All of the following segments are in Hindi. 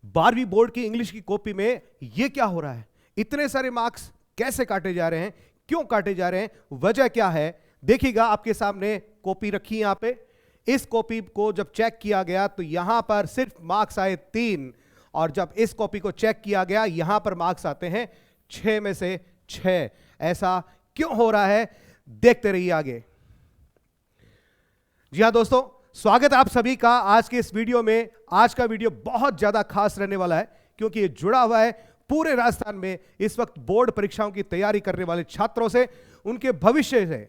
12वीं बोर्ड की इंग्लिश की कॉपी में यह क्या हो रहा है? इतने सारे मार्क्स कैसे काटे जा रहे हैं? क्यों काटे जा रहे हैं? वजह क्या है? देखिएगा, आपके सामने कॉपी रखी यहां पे। इस कॉपी को जब चेक किया गया तो यहां पर सिर्फ मार्क्स आए 3, और जब इस कॉपी को चेक किया गया यहां पर मार्क्स आते हैं 6 में से 6। ऐसा क्यों हो रहा है? देखते रहिए आगे। जी हां दोस्तों, स्वागत है आप सभी का आज के इस वीडियो में। आज का वीडियो बहुत ज्यादा खास रहने वाला है क्योंकि ये जुड़ा हुआ है पूरे राजस्थान में इस वक्त बोर्ड परीक्षाओं की तैयारी करने वाले छात्रों से, उनके भविष्य से।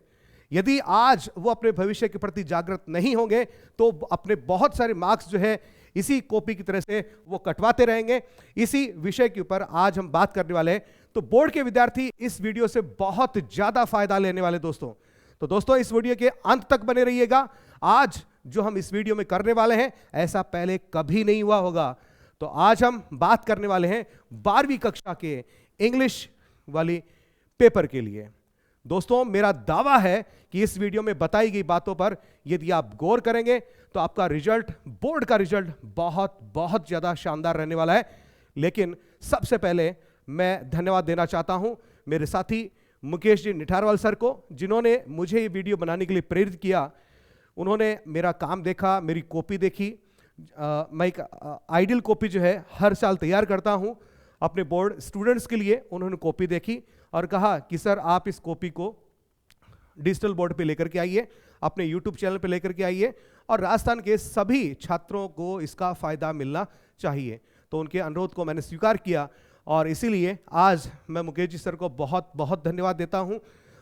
यदि आज वो अपने भविष्य के प्रति जागृत नहीं होंगे तो अपने बहुत सारे मार्क्स जो है इसी कॉपी की तरह से वो कटवाते रहेंगे। इसी विषय के ऊपर आज हम बात करने वाले हैं। तो बोर्ड के विद्यार्थी इस वीडियो से बहुत ज्यादा फायदा लेने वाले दोस्तों। तो दोस्तों, इस वीडियो के अंत तक बने रहिएगा। आज जो हम इस वीडियो में करने वाले हैं ऐसा पहले कभी नहीं हुआ होगा। तो आज हम बात करने वाले हैं 12वीं कक्षा के इंग्लिश वाली पेपर के लिए। दोस्तों, मेरा दावा है कि इस वीडियो में बताई गई बातों पर यदि आप गौर करेंगे तो आपका रिजल्ट, बोर्ड का रिजल्ट बहुत बहुत ज्यादा शानदार रहने वाला है। लेकिन सबसे पहले मैं धन्यवाद देना चाहता हूं मेरे साथी मुकेश जी निठारवाल सर को, जिन्होंने मुझे ये वीडियो बनाने के लिए प्रेरित किया। उन्होंने मेरा काम देखा, मेरी कॉपी देखी। मैं एक आइडियल कॉपी जो है हर साल तैयार करता हूं अपने बोर्ड स्टूडेंट्स के लिए। उन्होंने कॉपी देखी और कहा कि सर आप इस कॉपी को डिजिटल बोर्ड पे लेकर के आइए, अपने यूट्यूब चैनल पे लेकर के आइए और राजस्थान के सभी छात्रों को इसका फायदा मिलना चाहिए। तो उनके अनुरोध को मैंने स्वीकार किया और इसीलिए आज मैं मुकेश जी सर को बहुत बहुत धन्यवाद देता हूं।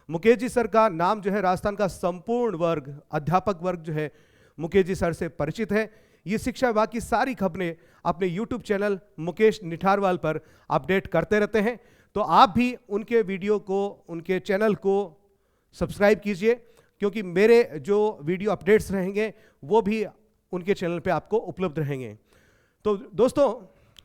मुकेश जी सर का नाम जो है राजस्थान का संपूर्ण वर्ग, अध्यापक वर्ग जो है मुकेश जी सर से परिचित है। ये शिक्षा विभाग की सारी खबरें अपने यूट्यूब चैनल मुकेश निठारवाल पर अपडेट करते रहते हैं। तो आप भी उनके वीडियो को, उनके चैनल को सब्सक्राइब कीजिए, क्योंकि मेरे जो वीडियो अपडेट्स रहेंगे वो भी उनके चैनल पे आपको उपलब्ध रहेंगे। तो दोस्तों,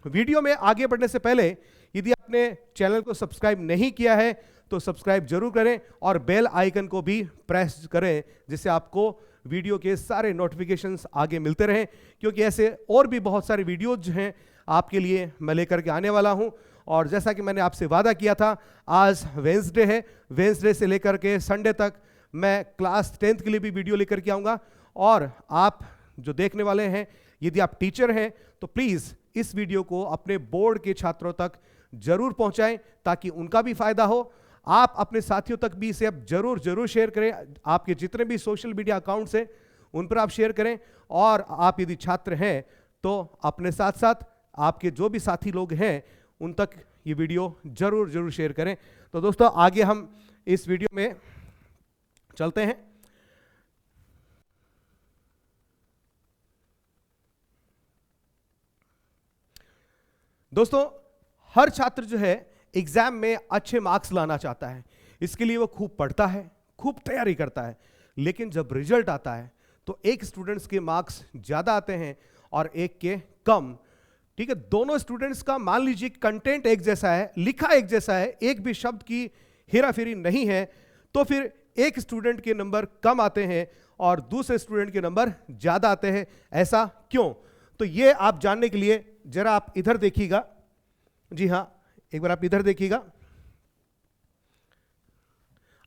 वीडियो में आगे बढ़ने से पहले यदि आपने चैनल को सब्सक्राइब नहीं किया है तो सब्सक्राइब जरूर करें और बेल आइकन को भी प्रेस करें, जिससे आपको वीडियो के सारे नोटिफिकेशंस आगे मिलते रहें, क्योंकि ऐसे और भी बहुत सारे वीडियोज जो हैं आपके लिए मैं लेकर के आने वाला हूं। और जैसा कि मैंने आपसे वादा किया था, आज वेंसडे है, वेंसडे से लेकर के संडे तक मैं क्लास 10th के लिए भी वीडियो लेकर के आऊँगा। और आप जो देखने वाले हैं, यदि आप टीचर हैं तो प्लीज़ इस वीडियो को अपने बोर्ड के छात्रों तक जरूर पहुंचाएं ताकि उनका भी फायदा हो। आप अपने साथियों तक भी इसे अब जरूर शेयर करें। आपके जितने भी सोशल मीडिया अकाउंट्स हैं उन पर आप शेयर करें। और आप यदि छात्र हैं तो अपने साथ साथ आपके जो भी साथी लोग हैं उन तक ये वीडियो जरूर शेयर करें। तो दोस्तों, आगे हम इस वीडियो में चलते हैं। दोस्तों, हर छात्र जो है एग्जाम में अच्छे मार्क्स लाना चाहता है। इसके लिए वो खूब पढ़ता है, खूब तैयारी करता है। लेकिन जब रिजल्ट आता है तो एक स्टूडेंट्स के मार्क्स ज्यादा आते हैं और एक के कम। ठीक है, दोनों स्टूडेंट्स का मान लीजिए कंटेंट एक जैसा है, लिखा एक जैसा है, एक भी शब्द की हेराफेरी नहीं है, तो फिर एक स्टूडेंट के नंबर कम आते हैं और दूसरे स्टूडेंट के नंबर ज्यादा आते हैं। ऐसा क्यों? तो ये आप जानने के लिए जरा आप इधर देखिएगा। जी हां, एक बार आप इधर देखिएगा।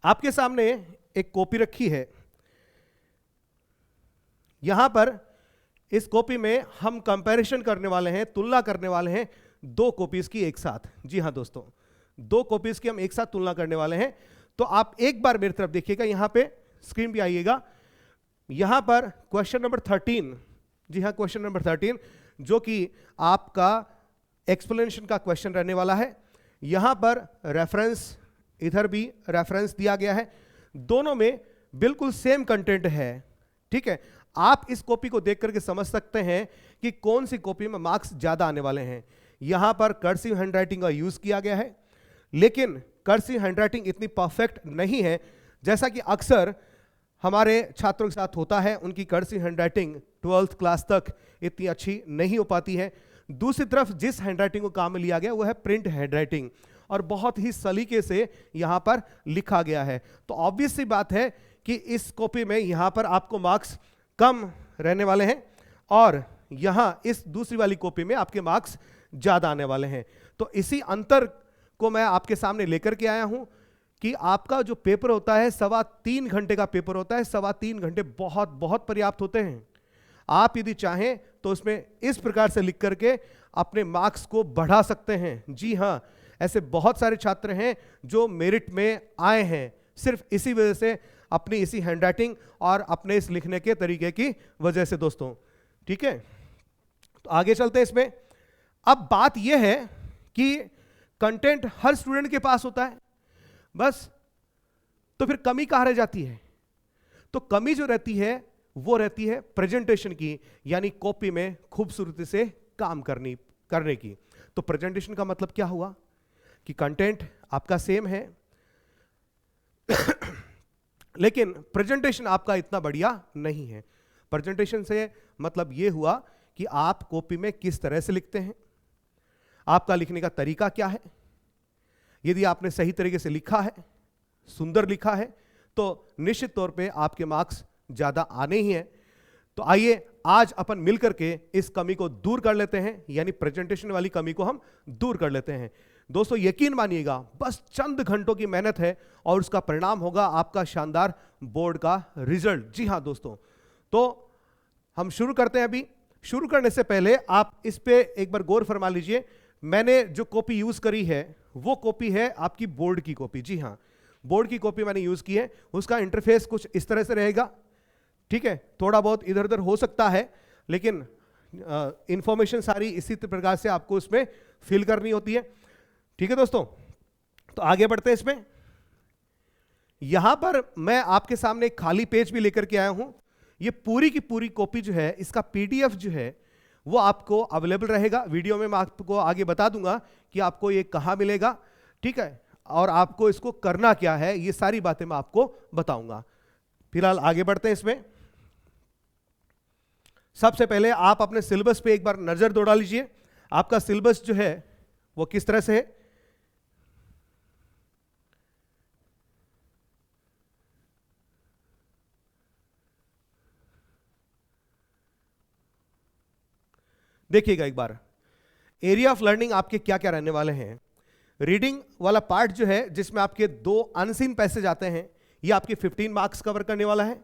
आपके सामने एक कॉपी रखी है। यहां पर इस कॉपी में हम कंपैरिजन करने वाले हैं, तुलना करने वाले हैं दो कॉपीज की एक साथ। जी हां दोस्तों, दो कॉपीज की हम एक साथ तुलना करने वाले हैं। तो आप एक बार मेरी तरफ देखिएगा, यहां पे स्क्रीन पे आइएगा। यहां पर क्वेश्चन नंबर 13, जी हां क्वेश्चन नंबर 13, जो कि आपका एक्सप्लेनेशन का क्वेश्चन रहने वाला है। यहां पर रेफरेंस, इधर भी रेफरेंस दिया गया है। दोनों में बिल्कुल सेम कंटेंट है। ठीक है, आप इस कॉपी को देख करके समझ सकते हैं कि कौन सी कॉपी में मार्क्स ज्यादा आने वाले हैं। यहां पर कर्सिव हैंडराइटिंग का यूज किया गया है, लेकिन कर्सिव हैंडराइटिंग इतनी परफेक्ट नहीं है जैसा कि अक्सर हमारे छात्रों के साथ होता है। उनकी कर्सिव हैंडराइटिंग 12th क्लास तक इतनी अच्छी नहीं हो पाती है। दूसरी तरफ जिस हैंडराइटिंग को काम में लिया गया वो है प्रिंट हैंडराइटिंग, और बहुत ही सलीके से यहां पर लिखा गया है। तो ऑब्वियस सी बात है कि इस कॉपी में यहां पर आपको मार्क्स कम रहने वाले हैं और यहां इस दूसरी वाली कॉपी में आपके मार्क्स ज्यादा आने वाले हैं। तो इसी अंतर को मैं आपके सामने लेकर के आया हूं कि आपका जो पेपर होता है 3.25 घंटे का पेपर होता है। 3.25 घंटे बहुत बहुत पर्याप्त होते हैं। आप यदि चाहें तो उसमें इस प्रकार से लिख करके अपने मार्क्स को बढ़ा सकते हैं। जी हां, ऐसे बहुत सारे छात्र हैं जो मेरिट में आए हैं सिर्फ इसी वजह से, अपनी इसी हैंडराइटिंग और अपने इस लिखने के तरीके की वजह से दोस्तों। ठीक है, तो आगे चलते हैं इसमें। अब बात यह है कि कंटेंट हर स्टूडेंट के पास होता है बस, तो फिर कमी कहां रह जाती है? तो कमी जो रहती है वो रहती है प्रेजेंटेशन की, यानी कॉपी में खूबसूरती से काम करने की। तो प्रेजेंटेशन का मतलब क्या हुआ कि कंटेंट आपका सेम है लेकिन प्रेजेंटेशन आपका इतना बढ़िया नहीं है। प्रेजेंटेशन से मतलब यह हुआ कि आप कॉपी में किस तरह से लिखते हैं, आपका लिखने का तरीका क्या है। यदि आपने सही तरीके से लिखा है, सुंदर लिखा है, तो निश्चित तौर पे आपके मार्क्स ज्यादा आने ही हैं। तो आइए आज अपन मिलकर के इस कमी को दूर कर लेते हैं, यानी प्रेजेंटेशन वाली कमी को हम दूर कर लेते हैं। दोस्तों यकीन मानिएगा, बस चंद घंटों की मेहनत है और उसका परिणाम होगा आपका शानदार बोर्ड का रिजल्ट। जी हां दोस्तों, तो हम शुरू करते हैं। अभी शुरू करने से पहले आप इस पे एक बार गौर फरमा लीजिए। मैंने जो कॉपी यूज करी है वो कॉपी है आपकी बोर्ड की कॉपी। जी हां, बोर्ड की कॉपी मैंने यूज की है। उसका इंटरफेस कुछ इस तरह से रहेगा। ठीक है, थोड़ा बहुत इधर उधर हो सकता है, लेकिन इंफॉर्मेशन सारी इसी प्रकार से आपको उसमें फिल करनी होती है। ठीक है दोस्तों, तो आगे बढ़ते हैं इसमें। यहां पर मैं आपके सामने एक खाली पेज भी लेकर के आया हूं। ये पूरी की पूरी कॉपी जो है, इसका पीडीएफ जो है वो आपको अवेलेबल रहेगा। वीडियो में मैं आपको आगे बता दूंगा कि आपको ये कहां मिलेगा। ठीक है, और आपको इसको करना क्या है, ये सारी बातें मैं आपको बताऊंगा। फिलहाल आगे बढ़ते हैं इसमें। सबसे पहले आप अपने सिलेबस पे एक बार नजर दौड़ा लीजिए। आपका सिलेबस जो है वो किस तरह से है। देखिएगा एक बार, एरिया ऑफ लर्निंग आपके क्या क्या रहने वाले हैं। रीडिंग वाला पार्ट जो है, जिसमें आपके 2 अनसीन पैसेज आते हैं, ये आपके 15 मार्क्स कवर करने वाला है।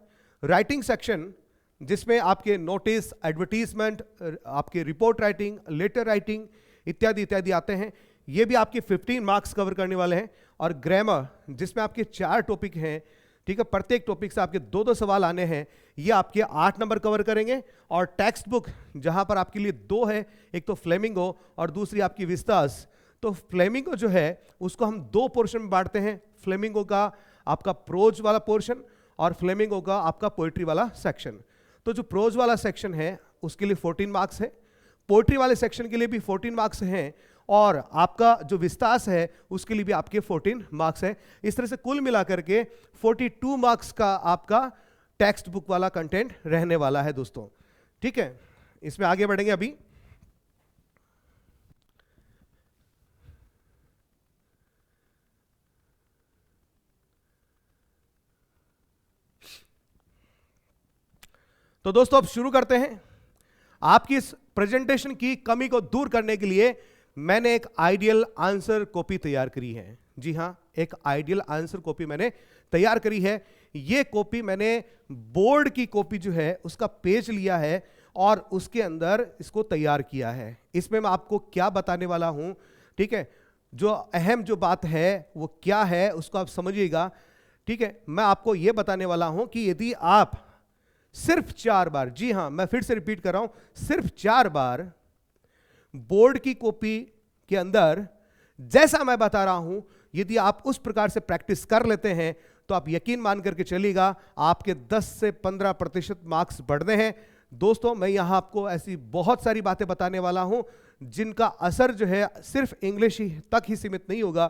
राइटिंग सेक्शन, जिसमें आपके नोटिस, एडवर्टीजमेंट, आपके रिपोर्ट राइटिंग, लेटर राइटिंग इत्यादि इत्यादि आते हैं, ये भी आपके 15 मार्क्स कवर करने वाले हैं। और ग्रामर, जिसमें आपके 4 टॉपिक हैं। ठीक है, प्रत्येक टॉपिक से आपके 2-2 सवाल आने हैं, ये आपके 8 नंबर कवर करेंगे। और टेक्स्ट बुक, जहां पर आपके लिए 2 है, एक तो फ्लेमिंगो और दूसरी आपकी विस्तास। तो फ्लेमिंगो जो है उसको हम 2 पोर्शन में बांटते हैं। फ्लेमिंगो का आपका प्रोज वाला पोर्शन और फ्लेमिंगो का आपका पोएट्री वाला सेक्शन। तो जो प्रोज वाला सेक्शन है उसके लिए 14 मार्क्स है, पोएट्री वाले सेक्शन के लिए भी 14 मार्क्स हैं, और आपका जो विस्तास है उसके लिए भी आपके 14 मार्क्स है। इस तरह से कुल मिलाकर के 42 मार्क्स का आपका टेक्स्ट बुक वाला कंटेंट रहने वाला है दोस्तों। ठीक है, इसमें आगे बढ़ेंगे अभी। तो दोस्तों अब शुरू करते हैं। आपकी इस प्रेजेंटेशन की कमी को दूर करने के लिए मैंने एक आइडियल आंसर कॉपी तैयार करी है। जी हां, एक आइडियल आंसर कॉपी मैंने तैयार करी है। ये कॉपी मैंने बोर्ड की कॉपी जो है उसका पेज लिया है और उसके अंदर इसको तैयार किया है। इसमें मैं आपको क्या बताने वाला हूं, ठीक है, जो अहम जो बात है वो क्या है उसको आप समझिएगा। ठीक है, मैं आपको यह बताने वाला हूं कि यदि आप सिर्फ 4 बार, जी हां मैं फिर से रिपीट कर रहा हूं, सिर्फ 4 बार बोर्ड की कॉपी के अंदर जैसा मैं बता रहा हूं, यदि आप उस प्रकार से प्रैक्टिस कर लेते हैं तो आप यकीन मान करके चलिएगा आपके 10 से 15% मार्क्स बढ़ने हैं। दोस्तों मैं यहां आपको ऐसी बहुत सारी बातें बताने वाला हूं जिनका असर जो है सिर्फ इंग्लिश ही तक ही सीमित नहीं होगा,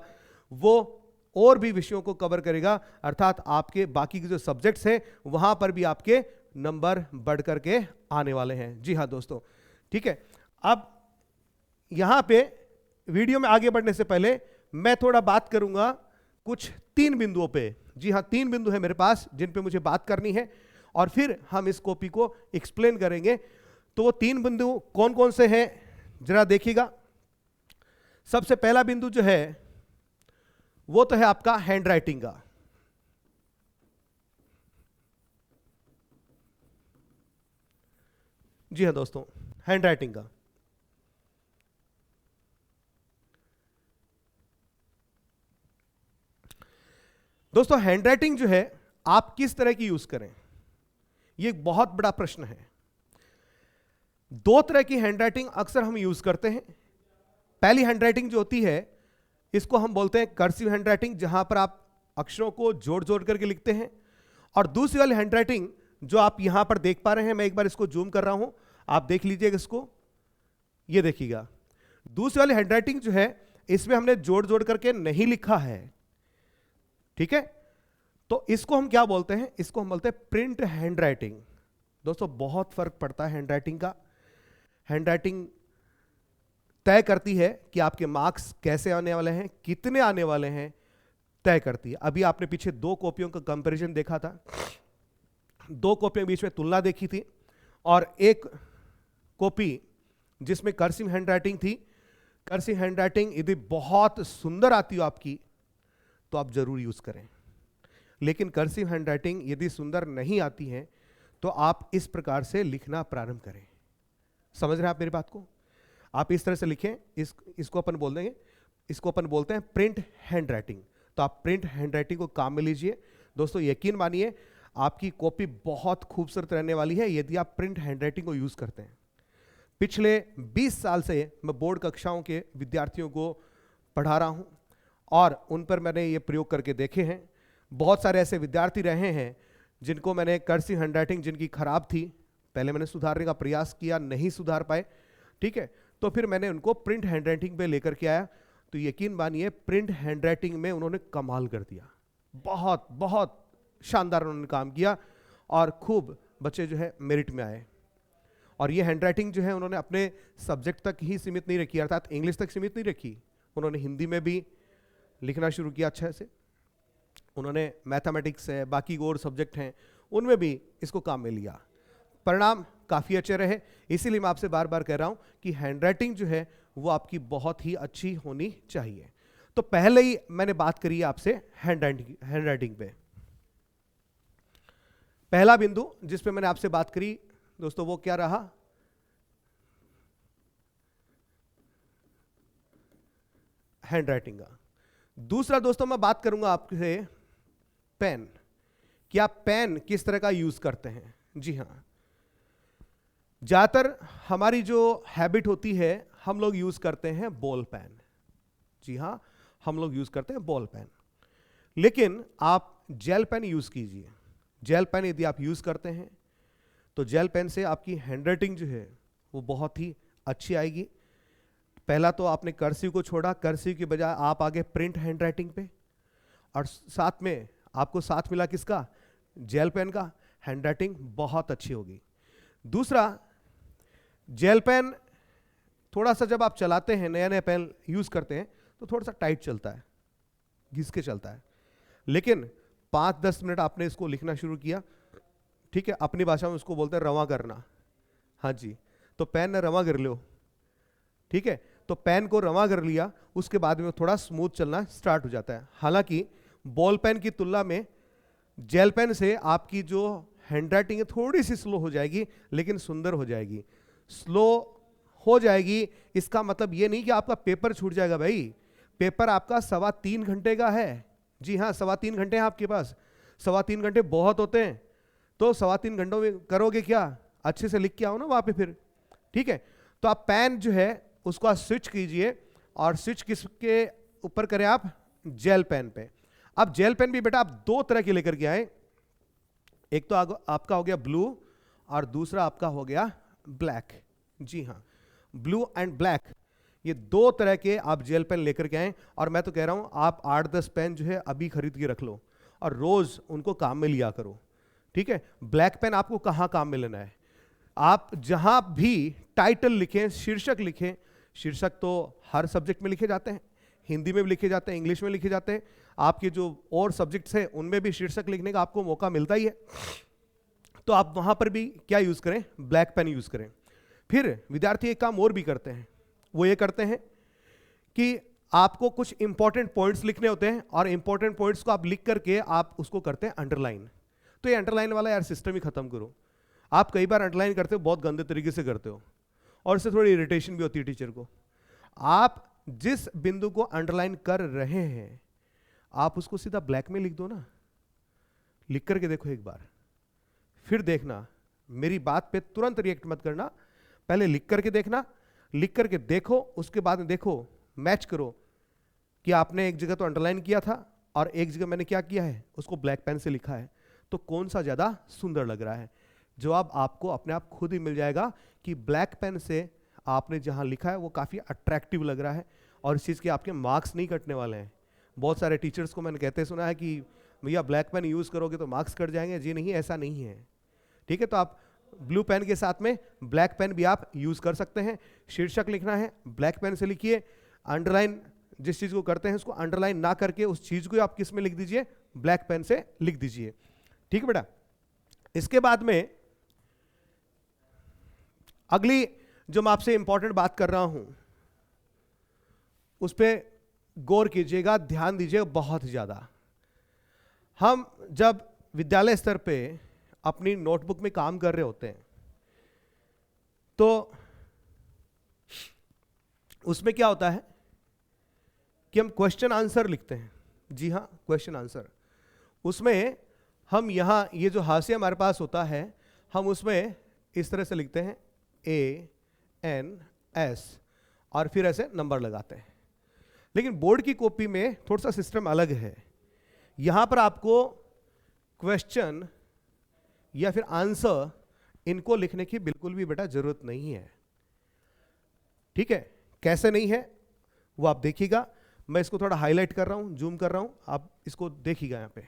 वो और भी विषयों को कवर करेगा, अर्थात आपके बाकी के जो सब्जेक्ट्स हैं वहां पर भी आपके नंबर बढ़ करके आने वाले हैं। जी हां दोस्तों, ठीक है। अब यहां पे वीडियो में आगे बढ़ने से पहले मैं थोड़ा बात करूंगा कुछ 3 बिंदुओं पे। जी हां, 3 बिंदु है मेरे पास जिन पे मुझे बात करनी है और फिर हम इस कॉपी को एक्सप्लेन करेंगे। तो वो 3 बिंदु कौन कौन से हैं जरा देखिएगा। सबसे पहला बिंदु जो है वो तो है आपका हैंड राइटिंग का। जी हाँ दोस्तों, हैंड राइटिंग का। दोस्तों हैंड राइटिंग जो है आप किस तरह की यूज करें, ये एक बहुत बड़ा प्रश्न है। 2 तरह की हैंड राइटिंग अक्सर हम यूज करते हैं। पहली हैंड राइटिंग जो होती है इसको हम बोलते हैं कर्सिव हैंड राइटिंग, जहां पर आप अक्षरों को जोड़ जोड़ करके लिखते हैं। और दूसरी वाली हैंड राइटिंग जो आप यहां पर देख पा रहे हैं, मैं एक बार इसको जूम कर रहा हूं, आप देख लीजिएगा इसको, ये देखिएगा। दूसरी वाली हैंड राइटिंग जो है इसमें हमने जोड़ जोड़ करके नहीं लिखा है, ठीक है। तो इसको हम क्या बोलते हैं, इसको हम बोलते हैं प्रिंट हैंड राइटिंग। दोस्तों बहुत फर्क पड़ता है हैंड राइटिंग का। हैंड राइटिंग तय करती है कि आपके मार्क्स कैसे आने वाले हैं, कितने आने वाले हैं, तय करती है। अभी आपने पीछे 2 कॉपियों का कंपैरिजन देखा था, 2 कॉपियों के बीच में तुलना देखी थी, और एक कॉपी जिसमें कर्सिव हैंड राइटिंग थी। कर्सिव हैंड राइटिंग यदि बहुत सुंदर आती हो आपकी तो आप जरूर यूज करें, लेकिन कर्सिव हैंड राइटिंग यदि सुंदर नहीं आती है तो आप इस प्रकार से लिखना प्रारंभ करें। समझ रहे हैं आप मेरी बात को? आप इस तरह से लिखें, इसको अपन बोल देंगे, इसको अपन बोलते हैं प्रिंट हैंड राइटिंग। तो आप प्रिंट हैंड राइटिंग को काम में लीजिए। दोस्तों यकीन मानिए आपकी कॉपी बहुत खूबसूरत रहने वाली है यदि आप प्रिंट हैंड राइटिंग को यूज करते हैं। पिछले 20 साल से मैं बोर्ड कक्षाओं के विद्यार्थियों को पढ़ा रहा हूं और उन पर मैंने ये प्रयोग करके देखे हैं। बहुत सारे ऐसे विद्यार्थी रहे हैं जिनको मैंने कर्सिव हैंड राइटिंग जिनकी खराब थी, पहले मैंने सुधारने का प्रयास किया, नहीं सुधार पाए, ठीक है, तो फिर मैंने उनको प्रिंट हैंड राइटिंग पे लेकर के आया। तो यकीन मानिए प्रिंट हैंड राइटिंग में उन्होंने कमाल कर दिया, बहुत बहुत शानदार उन्होंने काम किया और खूब बच्चे जो है मेरिट में आए। और ये हैंड राइटिंग जो है उन्होंने अपने सब्जेक्ट तक ही सीमित नहीं रखी, अर्थात इंग्लिश तक सीमित नहीं रखी, उन्होंने हिंदी में भी लिखना शुरू किया अच्छे से। उन्होंने मैथमेटिक्स है, बाकी और सब्जेक्ट हैं, उनमें भी इसको काम में लिया। परिणाम काफ़ी अच्छे रहे। इसीलिए मैं आपसे बार बार कह रहा हूं कि हैंड राइटिंग जो है वो आपकी बहुत ही अच्छी होनी चाहिए। तो पहले ही मैंने बात करी है आपसे हैंड राइटिंग पे। पहला बिंदु जिस पे मैंने आपसे बात करी दोस्तों वो क्या रहा, हैंड राइटिंग का। दूसरा दोस्तों मैं बात करूंगा आपसे पेन, कि आप पेन किस तरह का यूज करते हैं। जी हाँ, ज्यादातर हमारी जो हैबिट होती है हम लोग यूज करते हैं बॉल पेन। जी हाँ, हम लोग यूज करते हैं बॉल पेन, लेकिन आप जेल पेन यूज कीजिए। जेल पेन यदि आप यूज करते हैं तो जेल पेन से आपकी हैंडराइटिंग जो है वो बहुत ही अच्छी आएगी। पहला तो आपने कर्सिव को छोड़ा, कर्सिव की बजाय आप आगे प्रिंट हैंडराइटिंग पे, और साथ में आपको साथ मिला किसका, जेल पेन का। हैंडराइटिंग बहुत अच्छी होगी। दूसरा, जेल पेन थोड़ा सा जब आप चलाते हैं, नया नया पेन यूज करते हैं तो थोड़ा सा टाइट चलता है, घिस के चलता है, लेकिन 5-10 मिनट आपने इसको लिखना शुरू किया, ठीक है, अपनी भाषा में उसको बोलते हैं रवा करना। हाँ जी, तो पेन ने रवा कर लो, ठीक है, तो पेन को रवा कर लिया, उसके बाद में थोड़ा स्मूथ चलना स्टार्ट हो जाता है। हालांकि बॉल पेन की तुलना में जेल पेन से आपकी जो हैंडराइटिंग है थोड़ी सी स्लो हो जाएगी, लेकिन सुंदर हो जाएगी। स्लो हो जाएगी इसका मतलब ये नहीं कि आपका पेपर छूट जाएगा भाई। पेपर आपका 3.25 घंटे का है। जी हाँ, 3.25 घंटे हैं आपके पास। 3.25 घंटे बहुत होते हैं, तो 3.25 घंटों में करोगे क्या, अच्छे से लिख के आओ ना वहां पे फिर, ठीक है। तो आप पेन जो है उसको आप स्विच कीजिए, और स्विच किसके ऊपर करें आप, जेल पेन पे। अब जेल पेन भी बेटा आप 2 तरह के लेकर के आए, एक तो आपका हो गया ब्लू और दूसरा आपका हो गया ब्लैक। जी हाँ, ब्लू एंड ब्लैक, ये 2 तरह के आप जेल पेन लेकर के आए। और मैं तो कह रहा हूं आप 8-10 पेन जो है अभी खरीद के रख लो और रोज उनको काम में लिया करो, ठीक है। ब्लैक पेन आपको कहां काम में लेना है, आप जहां भी टाइटल लिखें, शीर्षक लिखें, शीर्षक तो हर सब्जेक्ट में लिखे जाते हैं, हिंदी में भी लिखे जाते हैं, इंग्लिश में लिखे जाते हैं, आपके जो और सब्जेक्ट्स हैं उनमें भी शीर्षक लिखने का आपको मौका मिलता ही है। तो आप वहां पर भी क्या यूज करें, ब्लैक पेन यूज करें। फिर विद्यार्थी एक काम और भी करते हैं, वो ये करते हैं कि आपको कुछ इंपॉर्टेंट पॉइंट्स लिखने होते हैं और इंपॉर्टेंट पॉइंट्स को आप लिख करके आप उसको करते हैं अंडरलाइन। तो ये अंडरलाइन वाला यार सिस्टम ही खत्म करो। आप कई बार अंडरलाइन करते हो, बहुत गंदे तरीके से करते हो और इससे थोड़ी इरिटेशन भी होती है टीचर को। आप जिस बिंदु को अंडरलाइन कर रहे हैं आप उसको सीधा ब्लैक में लिख दो ना, लिख करके देखो एक बार, फिर देखना। मेरी बात पे तुरंत रिएक्ट मत करना, पहले लिख करके देखना, लिख करके देखो, उसके बाद में देखो, मैच करो कि आपने एक जगह तो अंडरलाइन किया था और एक जगह मैंने क्या किया है, उसको ब्लैक पेन से लिखा है, तो कौन सा ज्यादा सुंदर लग रहा है। जवाब आपको अपने आप खुद ही मिल जाएगा कि ब्लैक पेन से आपने जहां लिखा है वो काफी अट्रैक्टिव लग रहा है और इस चीज के आपके मार्क्स नहीं कटने वाले हैं। बहुत सारे टीचर्स को मैंने कहते सुना है कि भैया ब्लैक पेन यूज करोगे तो मार्क्स कट जाएंगे। जी नहीं, ऐसा नहीं है। ठीक है, तो आप ब्लू पेन के साथ में ब्लैक पेन भी आप यूज कर सकते हैं। शीर्षक लिखना है ब्लैक पेन से लिखिए, अंडरलाइन जिस चीज को करते हैं उसको अंडरलाइन ना करके उस चीज को आप किस में लिख दीजिए, ब्लैक पेन से लिख दीजिए। ठीक है बेटा। इसके बाद में अगली जो मैं आपसे इंपॉर्टेंट बात कर रहा हूं उस पर गौर कीजिएगा, ध्यान दीजिएगा बहुत ज्यादा। हम जब विद्यालय स्तर पे अपनी नोटबुक में काम कर रहे होते हैं तो उसमें क्या होता है कि हम क्वेश्चन आंसर लिखते हैं। जी हां, क्वेश्चन आंसर। उसमें हम यहां ये जो हाशिया हमारे पास होता है हम उसमें इस तरह से लिखते हैं ANS और फिर ऐसे नंबर लगाते हैं। लेकिन बोर्ड की कॉपी में थोड़ा सा सिस्टम अलग है। यहां पर आपको क्वेश्चन या फिर आंसर इनको लिखने की बिल्कुल भी बेटा जरूरत नहीं है। ठीक है, कैसे नहीं है वो आप देखिएगा। मैं इसको थोड़ा हाईलाइट कर रहा हूं, जूम कर रहा हूं, आप इसको देखिएगा। यहां पे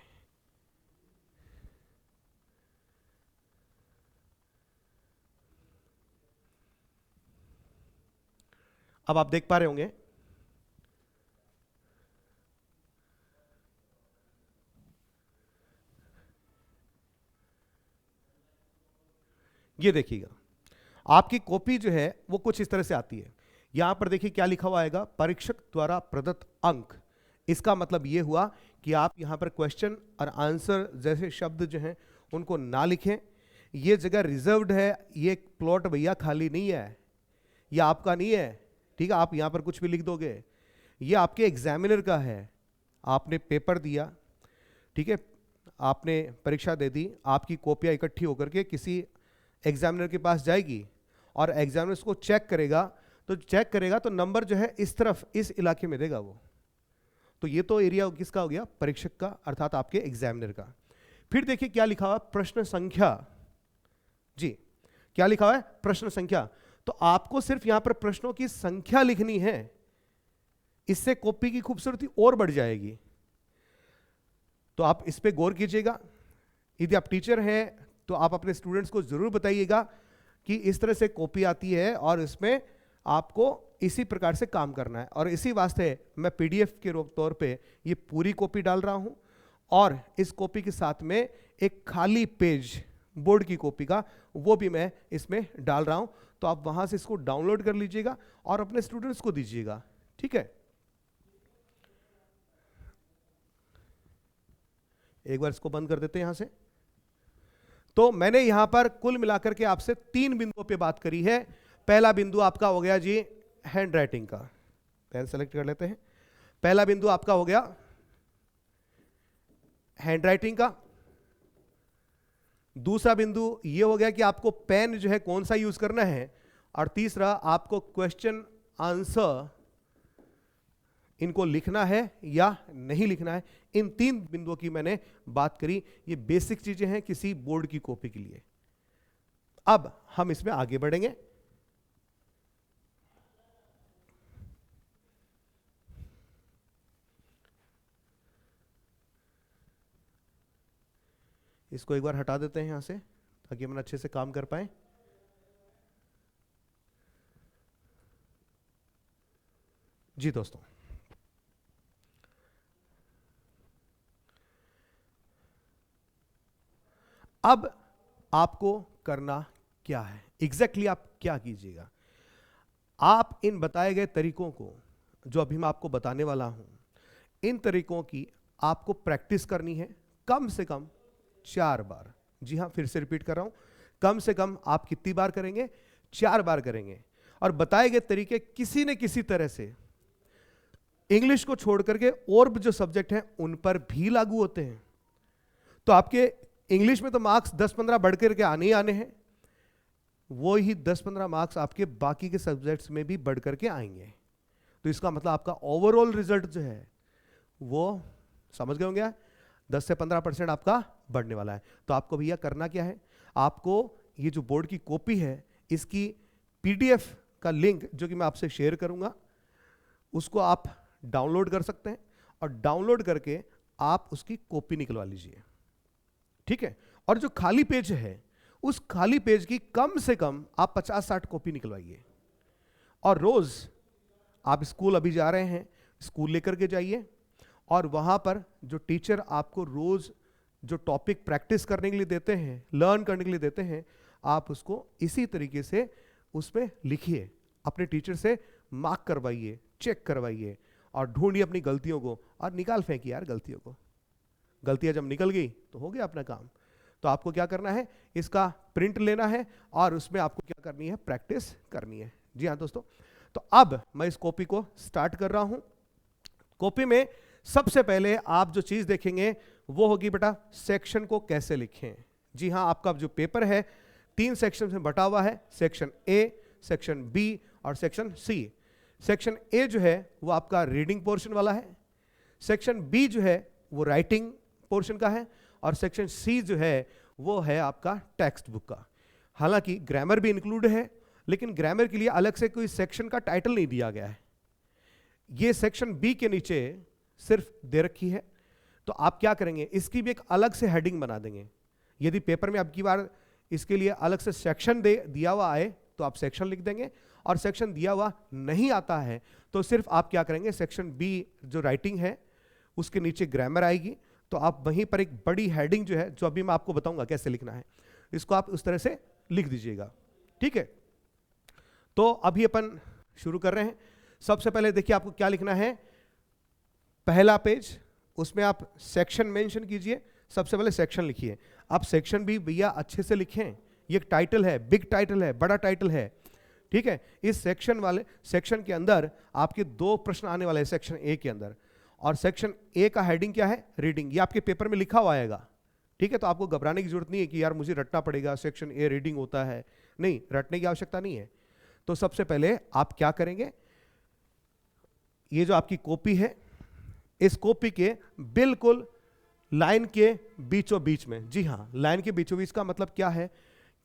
अब आप देख पा रहे होंगे, ये देखिएगा आपकी कॉपी जो है वो कुछ इस तरह से आती है। यहां पर देखिए क्या लिखा हुआ आएगा, परीक्षक द्वारा प्रदत्त अंक। इसका मतलब यह हुआ कि आप यहां पर क्वेश्चन और आंसर जैसे शब्द जो हैं उनको ना लिखें। ये जगह रिजर्व्ड है, ये प्लॉट भैया खाली नहीं है, ये आपका नहीं है। ठीक है, आप यहां पर कुछ भी लिख दोगे, ये आपके एग्जामिनर का है। आपने पेपर दिया, ठीक है, आपने परीक्षा दे दी, आपकी कॉपियां इकट्ठी होकर के किसी एग्जामिनर के पास जाएगी और एग्जामिनर उसको चेक करेगा। तो चेक करेगा तो नंबर जो है इस तरफ इस इलाके में देगा वो। तो ये तो एरिया किसका हो गया, परीक्षक का, अर्थात आपके एग्जामिनर का। फिर देखिए क्या लिखा हुआ, प्रश्न संख्या। जी, क्या लिखा हुआ है, प्रश्न संख्या। तो आपको सिर्फ यहां पर प्रश्नों की संख्या लिखनी है, इससे कॉपी की खूबसूरती और बढ़ जाएगी। तो आप इस पे गौर कीजिएगा। यदि आप टीचर हैं तो आप अपने स्टूडेंट्स को जरूर बताइएगा कि इस तरह से कॉपी आती है और इसमें आपको इसी प्रकार से काम करना है। और इसी वास्ते मैं पीडीएफ के तौर पे ये पूरी कॉपी डाल रहा हूं और इस कॉपी के साथ में एक खाली पेज बोर्ड की कॉपी का वो भी मैं इसमें डाल रहा हूं। तो आप वहां से इसको डाउनलोड कर लीजिएगा और अपने स्टूडेंट्स को दीजिएगा। ठीक है, एक बार इसको बंद कर देते हैं यहां से। तो मैंने यहां पर कुल मिलाकर के आपसे 3 बिंदुओं पे बात करी है। पहला बिंदु आपका हो गया जी हैंड राइटिंग का, पेन सेलेक्ट कर लेते हैं। पहला बिंदु आपका हो गया हैंड राइटिंग का। दूसरा बिंदु ये हो गया कि आपको पेन जो है कौन सा यूज करना है। और तीसरा आपको क्वेश्चन आंसर इनको लिखना है या नहीं लिखना है। इन 3 बिंदुओं की मैंने बात करी। ये बेसिक चीजें हैं किसी बोर्ड की कॉपी के लिए। अब हम इसमें आगे बढ़ेंगे। इसको एक बार हटा देते हैं यहां से ताकि हम अच्छे से काम कर पाए। जी दोस्तों, अब आपको करना क्या है, एग्जैक्टली आप क्या कीजिएगा, आप इन बताए गए तरीकों को, जो अभी मैं आपको बताने वाला हूं, इन तरीकों की आपको प्रैक्टिस करनी है कम से कम 4 बार। जी हां, फिर से रिपीट कर रहा हूं, कम से कम आप कितनी बार करेंगे? 4 बार करेंगे। और बताए गए तरीके किसी न किसी तरह से इंग्लिश को छोड़ करके और भी जो सब्जेक्ट हैं उन पर भी लागू होते हैं। तो आपके इंग्लिश में तो मार्क्स 10-15 बढ़ करके आने ही आने हैं, वो ही 10-15 मार्क्स आपके बाकी के सब्जेक्ट्स में भी बढ़ करके आएंगे। तो इसका मतलब आपका ओवरऑल रिजल्ट जो है वो समझ गए होंगे, 10 से 15% आपका बढ़ने वाला है। तो आपको भैया करना क्या है, आपको ये जो बोर्ड की कॉपी है इसकी पीडीएफ का लिंक जो कि मैं आपसे शेयर करूंगा, उसको आप डाउनलोड कर सकते हैं और डाउनलोड करके आप उसकी कॉपी निकलवा लीजिए, ठीक है। और जो खाली पेज है उस खाली पेज की कम से कम आप 50-60 कॉपी निकलवाइए। और रोज आप स्कूल अभी जा रहे हैं, स्कूल लेकर के जाइए और वहां पर जो टीचर आपको रोज जो टॉपिक प्रैक्टिस करने के लिए देते हैं, लर्न करने के लिए देते हैं, आप उसको इसी तरीके से उसमें लिखिए, अपने टीचर से मार्क करवाइए, चेक करवाइए और ढूंढिए अपनी गलतियों को और निकाल फेंकिए यार गलतियों को। गलतियां जब निकल गई तो हो गया अपना काम। तो आपको क्या करना है, इसका प्रिंट लेना है और उसमें आपको क्या करनी है, प्रैक्टिस करनी है। जी हाँ दोस्तों, तो अब मैं इस कॉपी को स्टार्ट कर रहा हूं। कॉपी में सबसे पहले आप जो चीज देखेंगे वो होगी बेटा सेक्शन को कैसे लिखें। जी हाँ, आपका जो पेपर है 3 सेक्शन में बटा हुआ है, सेक्शन ए, सेक्शन बी और सेक्शन सी। सेक्शन ए जो है वो आपका रीडिंग पोर्शन वाला है, सेक्शन बी जो है वो राइटिंग पोर्शन का है और सेक्शन सी जो है वो है आपका टेक्स्ट बुक का। हालांकि ग्रामर भी इंक्लूड है, लेकिन ग्रामर के लिए अलग से कोई सेक्शन का टाइटल नहीं दिया गया है। ये सेक्शन बी के नीचे सिर्फ दे रखी है। तो आप क्या करेंगे, इसकी भी एक अलग से हेडिंग बना देंगे। यदि पेपर में अब की बार इसके लिए अलग से सेक्शन दिया हुआ आए तो आप सेक्शन लिख देंगे, और सेक्शन दिया हुआ नहीं आता है तो सिर्फ आप क्या करेंगे, सेक्शन बी जो राइटिंग है उसके नीचे ग्रामर आएगी, तो आप वहीं पर एक बड़ी हेडिंग जो है, जो अभी मैं आपको बताऊंगा कैसे लिखना है, इसको आप उस तरह से लिख दीजिएगा, ठीक है। तो अभी अपन शुरू कर रहे हैं। सबसे पहले देखिए आपको क्या लिखना है, पहला पेज, उसमें आप सेक्शन मेंशन कीजिए। सबसे पहले सेक्शन लिखिए। आप सेक्शन भी भैया अच्छे से लिखें, ये एक टाइटल है, बिग टाइटल है, बड़ा टाइटल है, ठीक है। इस सेक्शन के अंदर आपके 2 प्रश्न आने वाले हैं सेक्शन ए के अंदर, और सेक्शन ए का हेडिंग क्या है, रीडिंग। ये आपके पेपर में लिखा हुआ आएगा, ठीक है। तो आपको घबराने की जरूरत नहीं है कि यार मुझे रटना पड़ेगा, सेक्शन ए रीडिंग होता है, नहीं, रटने की आवश्यकता नहीं है। तो सबसे पहले आप क्या करेंगे, ये जो आपकी कॉपी है, इस कॉपी के बिल्कुल लाइन के बीचों बीच में, जी हाँ, लाइन के बीचों बीच का मतलब क्या है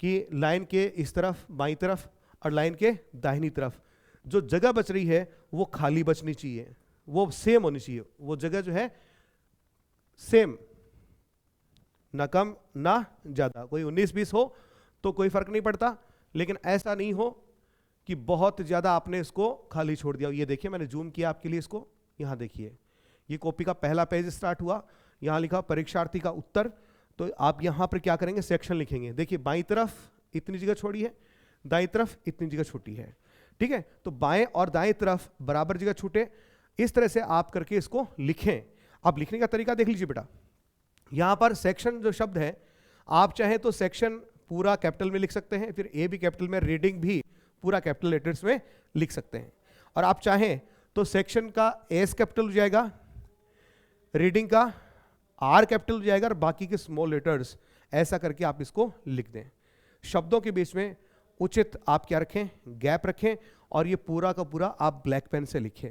कि लाइन के इस तरफ बाईं तरफ और लाइन के दाहिनी तरफ जो जगह बच रही है वो खाली बचनी चाहिए, वो सेम होनी चाहिए। वो जगह जो है सेम, ना कम ना ज्यादा। कोई 19-20 हो तो कोई फर्क नहीं पड़ता, लेकिन ऐसा नहीं हो कि बहुत ज्यादा आपने इसको खाली छोड़ दिया। ये देखिए मैंने जूम किया आपके लिए इसको, यहां देखिए ये कॉपी का पहला पेज स्टार्ट हुआ, यहां लिखा परीक्षार्थी का उत्तर। तो आप यहां पर क्या करेंगे, सेक्शन लिखेंगे। देखिए बाईं तरफ इतनी जगह छोड़ी है, दाईं तरफ इतनी जगह छूटी है, ठीक है। तो बाएं और दाएं तरफ बराबर जगह छूटे, इस तरह से आप करके इसको लिखें। अब लिखने का तरीका देख लीजिए बेटा, यहां पर सेक्शन जो शब्द है, आप चाहें तो सेक्शन पूरा कैपिटल में लिख सकते हैं, फिर ए भी कैपिटल में, रीडिंग भी पूरा कैपिटल लेटर्स में लिख सकते हैं। और आप चाहें तो सेक्शन का एस कैपिटल हो जाएगा, रीडिंग का आर कैपिटल हो जाएगा और बाकी के स्मॉल लेटर्स, ऐसा करके आप इसको लिख दें। शब्दों के बीच में उचित आप क्या रखें, गैप रखें, और ये पूरा का पूरा आप ब्लैक पेन से लिखें,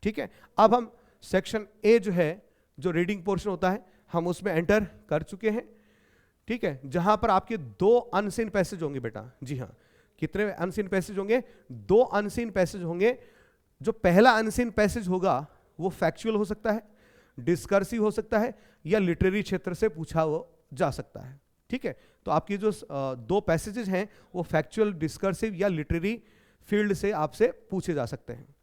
ठीक है। अब हम सेक्शन ए जो है, जो रीडिंग पोर्शन होता है, हम उसमें एंटर कर चुके हैं, ठीक है। जहां पर आपके 2 अनसीन पैसेज होंगे बेटा, जी हाँ, कितने अनसीन पैसेज होंगे, 2 अनसीन पैसेज होंगे। जो पहला अनसीन पैसेज होगा वो फैक्चुअल हो सकता है, डिस्कर्सिव हो सकता है, या लिटरेरी क्षेत्र से पूछा जा सकता है, ठीक है। तो आपकी जो 2 पैसेजेस हैं वो फैक्चुअल, डिस्कर्सिव या लिटरेरी फील्ड से आपसे पूछे जा सकते हैं।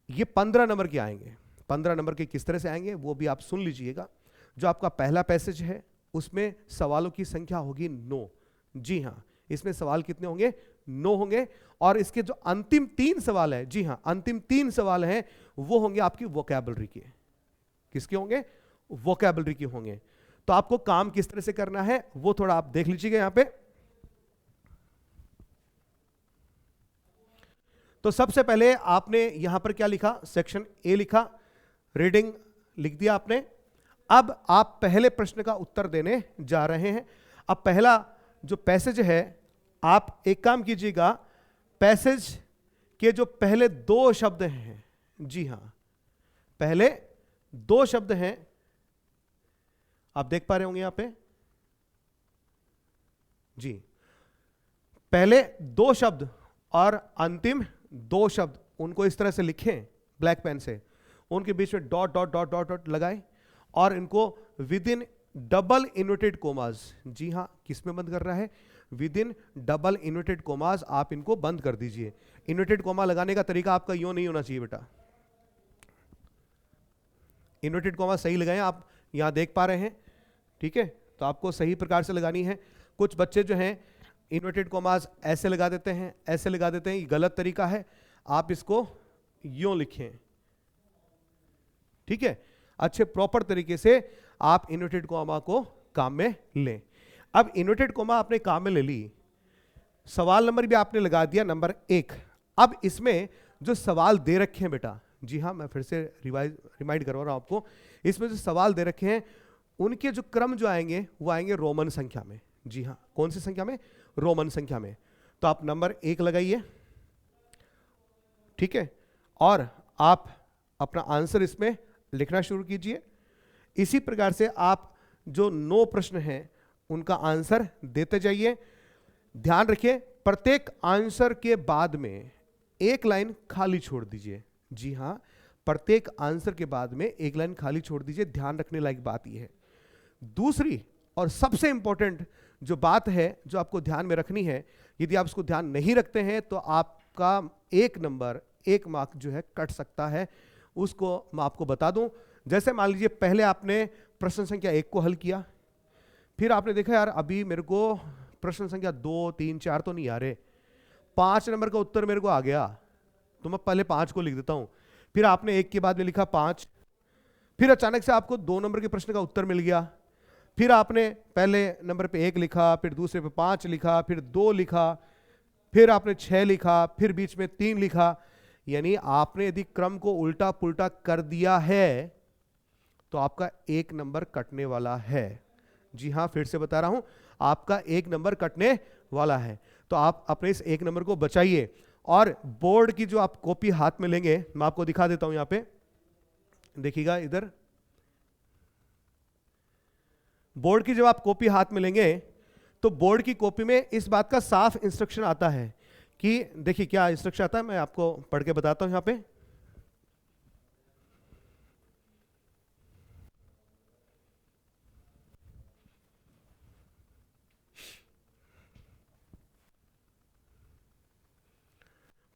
ये 15 नंबर के आएंगे। 15 नंबर के किस तरह से आएंगे वो भी आप सुन लीजिएगा। जो आपका पहला पैसेज है उसमें सवालों की संख्या होगी 9, जी हाँ, इसमें सवाल कितने होंगे? 9 होंगे। और इसके जो अंतिम 3 सवाल है, जी हां, अंतिम 3 सवाल हैं, वो होंगे आपकी वोकैबुलरी के। किसके होंगे? वोकैबुलरी के होंगे। तो आपको काम किस तरह से करना है वो थोड़ा आप देख लीजिएगा यहां पे। तो सबसे पहले आपने यहां पर क्या लिखा? सेक्शन ए लिखा, रीडिंग लिख दिया आपने। अब आप पहले प्रश्न का उत्तर देने जा रहे हैं। अब पहला जो पैसेज है, आप एक काम कीजिएगा, पैसेज के जो पहले 2 शब्द हैं, जी हां, पहले 2 शब्द हैं, आप देख पा रहे होंगे यहां पे, जी, पहले 2 शब्द और अंतिम 2 शब्द, उनको इस तरह से लिखें ब्लैक पेन से, उनके बीच में dot dot dot dot dot लगाएं और इनको within double inverted commas, जी हां, किस में बंद कर रहा है? Within double inverted commas आप इनको बंद कर दीजिए। इन्वर्टेड कोमा लगाने का तरीका आपका यूं नहीं होना चाहिए बेटा। इन्वर्टेड कोमा सही लगाएं, आप यहां देख पा रहे हैं, ठीक है? तो आपको सही प्रकार से लगानी है। कुछ बच्चे जो हैं इन्वर्टेड कोमास ऐसे लगा देते हैं, ऐसे लगा देते हैं, ये गलत तरीका है। आप इसको यूं लिखें, ठीक है? अच्छे प्रॉपर तरीके से आप इन्वर्टेड कोमा को काम में लें। अब इन्वर्टेड कोमा आपने काम में ले ली, सवाल नंबर भी आपने लगा दिया नंबर 1। अब इसमें जो सवाल दे रखे हैं बेटा, जी हां, मैं फिर से रिमाइंड करवा रहा हूं आपको, इसमें जो सवाल दे रखे हैं उनके जो क्रम जो आएंगे वो आएंगे रोमन संख्या में। जी हां, कौन सी संख्या में? रोमन संख्या में। तो आप नंबर 1 लगाइए, ठीक है, और आप अपना आंसर इसमें लिखना शुरू कीजिए। इसी प्रकार से आप जो 9 प्रश्न हैं उनका आंसर देते जाइए। ध्यान रखिए, प्रत्येक आंसर के बाद में एक लाइन खाली छोड़ दीजिए। जी हां, प्रत्येक आंसर के बाद में एक लाइन खाली छोड़ दीजिए। ध्यान रखने लायक बात यह है। दूसरी और सबसे इंपॉर्टेंट जो बात है जो आपको ध्यान में रखनी है, यदि आप उसको ध्यान नहीं रखते हैं तो आपका 1 नंबर 1 मार्क जो है कट सकता है। उसको मैं आपको बता दूं, जैसे मान लीजिए पहले आपने प्रश्न संख्या 1 को हल किया, फिर आपने देखा यार अभी मेरे को प्रश्न संख्या 2, 3, 4 तो नहीं आ रहे, 5 नंबर का उत्तर मेरे को आ गया, तो मैं पहले 5 को लिख देता हूं। फिर आपने 1 के बाद में लिखा 5, फिर अचानक से आपको 2 नंबर के प्रश्न का उत्तर मिल गया। फिर आपने पहले नंबर पे 1 लिखा, फिर दूसरे पे 5 लिखा, फिर 2 लिखा, फिर आपने 6 लिखा, फिर बीच में 3 लिखा। यानी आपने यदि क्रम को उल्टा पुल्टा कर दिया है तो आपका 1 नंबर कटने वाला है। जी हां, फिर से बता रहा हूं, आपका 1 नंबर कटने वाला है। तो आप अपने इस 1 नंबर को बचाइए। और बोर्ड की जो आप कॉपी हाथ में लेंगे, मैं आपको दिखा देता हूं, यहां पे देखिएगा, इधर बोर्ड की जब आप कॉपी हाथ में लेंगे तो बोर्ड की कॉपी में इस बात का साफ इंस्ट्रक्शन आता है कि, देखिए क्या इंस्ट्रक्शन आता है, मैं आपको पढ़ के बताता हूं। यहां पे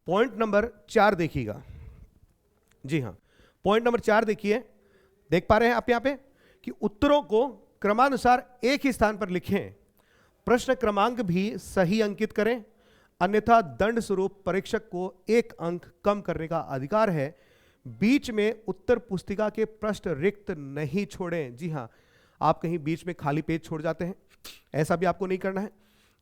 पॉइंट नंबर 4 देखिएगा। जी हां, पॉइंट नंबर 4 देखिए, देख पा रहे हैं आप यहां पे कि उत्तरों को क्रमानुसार एक ही स्थान पर लिखें, प्रश्न क्रमांक भी सही अंकित करें, अन्यथा दंड स्वरूप परीक्षक को 1 अंक कम करने का अधिकार है। बीच में उत्तर पुस्तिका के पृष्ठ रिक्त नहीं छोड़ें। जी हां, आप कहीं बीच में खाली पेज छोड़ जाते हैं, ऐसा भी आपको नहीं करना है।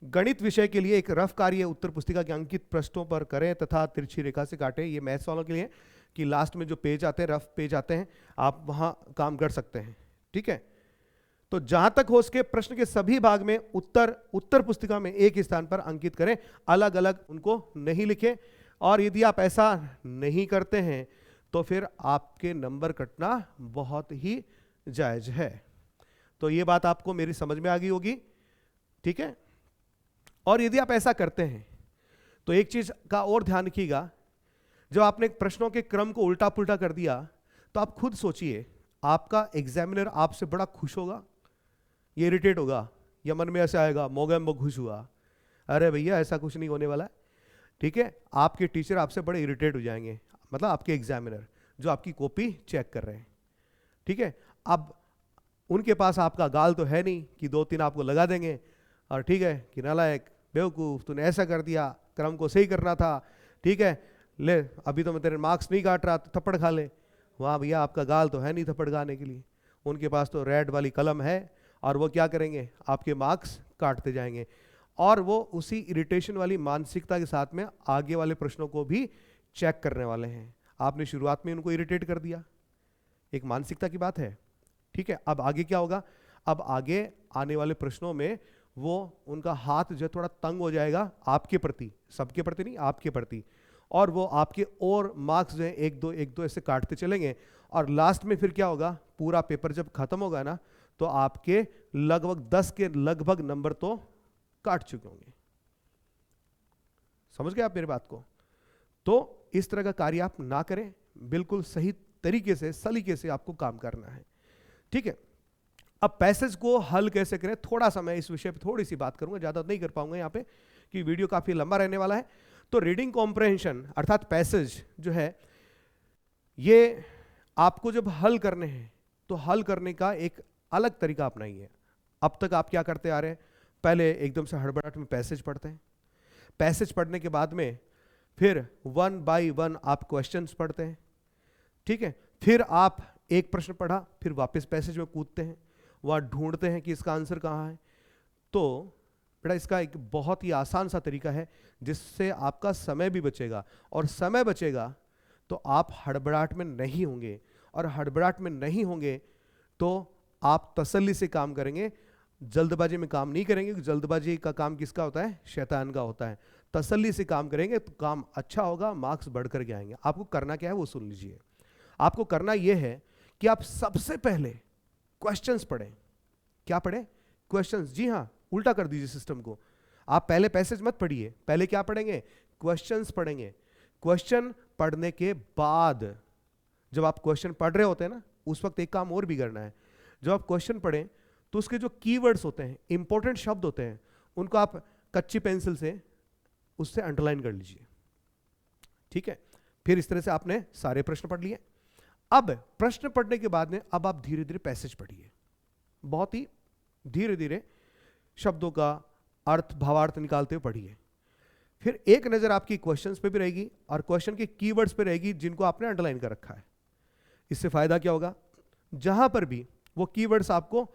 गणित विषय के लिए एक रफ कार्य उत्तर पुस्तिका के अंकित पृष्ठों पर करें तथा तिरछी रेखा से काटें। ये मैथ्स वालों के लिए कि लास्ट में जो पेज आते हैं, रफ पेज आते हैं, आप वहां काम कर सकते हैं, ठीक है। तो जहां तक हो सके प्रश्न के सभी भाग में उत्तर पुस्तिका में एक स्थान पर अंकित करें, अलग अलग उनको नहीं लिखें। और यदि आप ऐसा नहीं करते हैं तो फिर आपके नंबर कटना बहुत ही जायज है। तो ये बात आपको मेरी समझ में आ गई होगी, ठीक है। और यदि आप ऐसा करते हैं तो एक चीज का और ध्यान रखिएगा, जब आपने प्रश्नों के क्रम को उल्टा पुल्टा कर दिया तो आप खुद सोचिए, आपका एग्जामिनर आपसे बड़ा खुश होगा, ये इरिटेट होगा, या मन में ऐसे आएगा मोगैम्बो खुश हुआ, अरे भैया ऐसा कुछ नहीं होने वाला है, ठीक है। आपके टीचर आपसे बड़े इरिटेट हो जाएंगे, मतलब आपके एग्जामिनर जो आपकी कॉपी चेक कर रहे हैं, ठीक है। अब उनके पास आपका गाल तो है नहीं कि 2-3 आपको लगा देंगे और ठीक है कि नालायक बेवकूफ़, तूने ऐसा कर दिया, क्रम को सही करना था, ठीक है, ले अभी तो मैं तेरे मार्क्स नहीं काट रहा, तो थप्पड़ खा ले। वहाँ भैया आपका गाल तो है नहीं थप्पड़ खाने के लिए, उनके पास तो रेड वाली कलम है और वो क्या करेंगे, आपके मार्क्स काटते जाएंगे। और वो उसी इरिटेशन वाली मानसिकता के साथ में आगे वाले प्रश्नों को भी चेक करने वाले हैं। आपने शुरुआत में उनको इरिटेट कर दिया, एक मानसिकता की बात है, ठीक है। अब आगे क्या होगा, अब आगे आने वाले प्रश्नों में वो उनका हाथ जो थोड़ा तंग हो जाएगा आपके प्रति, सबके प्रति नहीं, आपके प्रति, और वो आपके और मार्क्स जो है एक दो ऐसे काटते चलेंगे। और लास्ट में फिर क्या होगा, पूरा पेपर जब खत्म होगा ना, तो आपके लगभग 10 के लगभग नंबर तो काट चुके होंगे। समझ गए आप मेरी बात को? तो इस तरह का कार्य आप ना करें, बिल्कुल सही तरीके से सलीके से आपको काम करना है, ठीक है। अब पैसेज को हल कैसे करें, थोड़ा सा मैं इस विषय पे थोड़ी सी बात करूंगा, ज्यादा नहीं कर पाऊंगा यहाँ पे कि वीडियो काफी लंबा रहने वाला है। तो रीडिंग कॉम्प्रहेंशन अर्थात पैसेज जो है, ये आपको जब हल करने हैं तो हल करने का एक अलग तरीका अपनाइए। अब तक आप क्या करते आ रहे हैं, पहले एकदम से हड़बड़ाहट में पैसेज पढ़ते हैं, पैसेज पढ़ने के बाद में फिर 1 बाय 1 आप क्वेश्चंस पढ़ते हैं, ठीक है। फिर आप एक प्रश्न पढ़ा, फिर वापस पैसेज में कूदते हैं, वहाँ ढूंढते हैं कि इसका आंसर कहाँ है। तो बेटा इसका एक बहुत ही आसान सा तरीका है जिससे आपका समय भी बचेगा, और समय बचेगा तो आप हड़बड़ाहट में नहीं होंगे, और हड़बड़ाहट में नहीं होंगे तो आप तसल्ली से काम करेंगे, जल्दबाजी में काम नहीं करेंगे। जल्दबाजी का काम किसका होता है, शैतान का होता है। तसल्ली से काम करेंगे तो काम अच्छा होगा, मार्क्स बढ़कर के आएंगे। आपको करना क्या है वो सुन लीजिए। आपको करना यह है कि आप सबसे पहले क्वेश्चंस पढ़ें। क्या पढ़ें? क्वेश्चंस। जी हाँ, उल्टा कर दीजिए सिस्टम को। आप पहले पैसेज मत पढ़िए, पहले क्या पढ़ेंगे, क्वेश्चंस पढ़ेंगे। क्वेश्चन पढ़ने के बाद जब आप क्वेश्चन पढ़ रहे होते हैं ना, उस वक्त एक काम और भी करना है। जब आप क्वेश्चन पढ़ें तो उसके जो कीवर्ड्स होते हैं, इंपॉर्टेंट शब्द होते हैं, उनको आप कच्ची पेंसिल से उससे अंडरलाइन कर लीजिए, ठीक है। फिर इस तरह से आपने सारे प्रश्न पढ़ लिए। अब प्रश्न पढ़ने के बाद में अब आप धीरे धीरे पैसेज पढ़िए, बहुत ही धीरे धीरे शब्दों का अर्थ भावार्थ निकालते हुए पढ़िए। फिर एक नजर आपकी क्वेश्चंस पे भी रहेगी और क्वेश्चन के कीवर्ड्स पे रहेगी जिनको आपने अंडरलाइन कर रखा है। इससे फायदा क्या होगा, जहां पर भी वो कीवर्ड्स आपको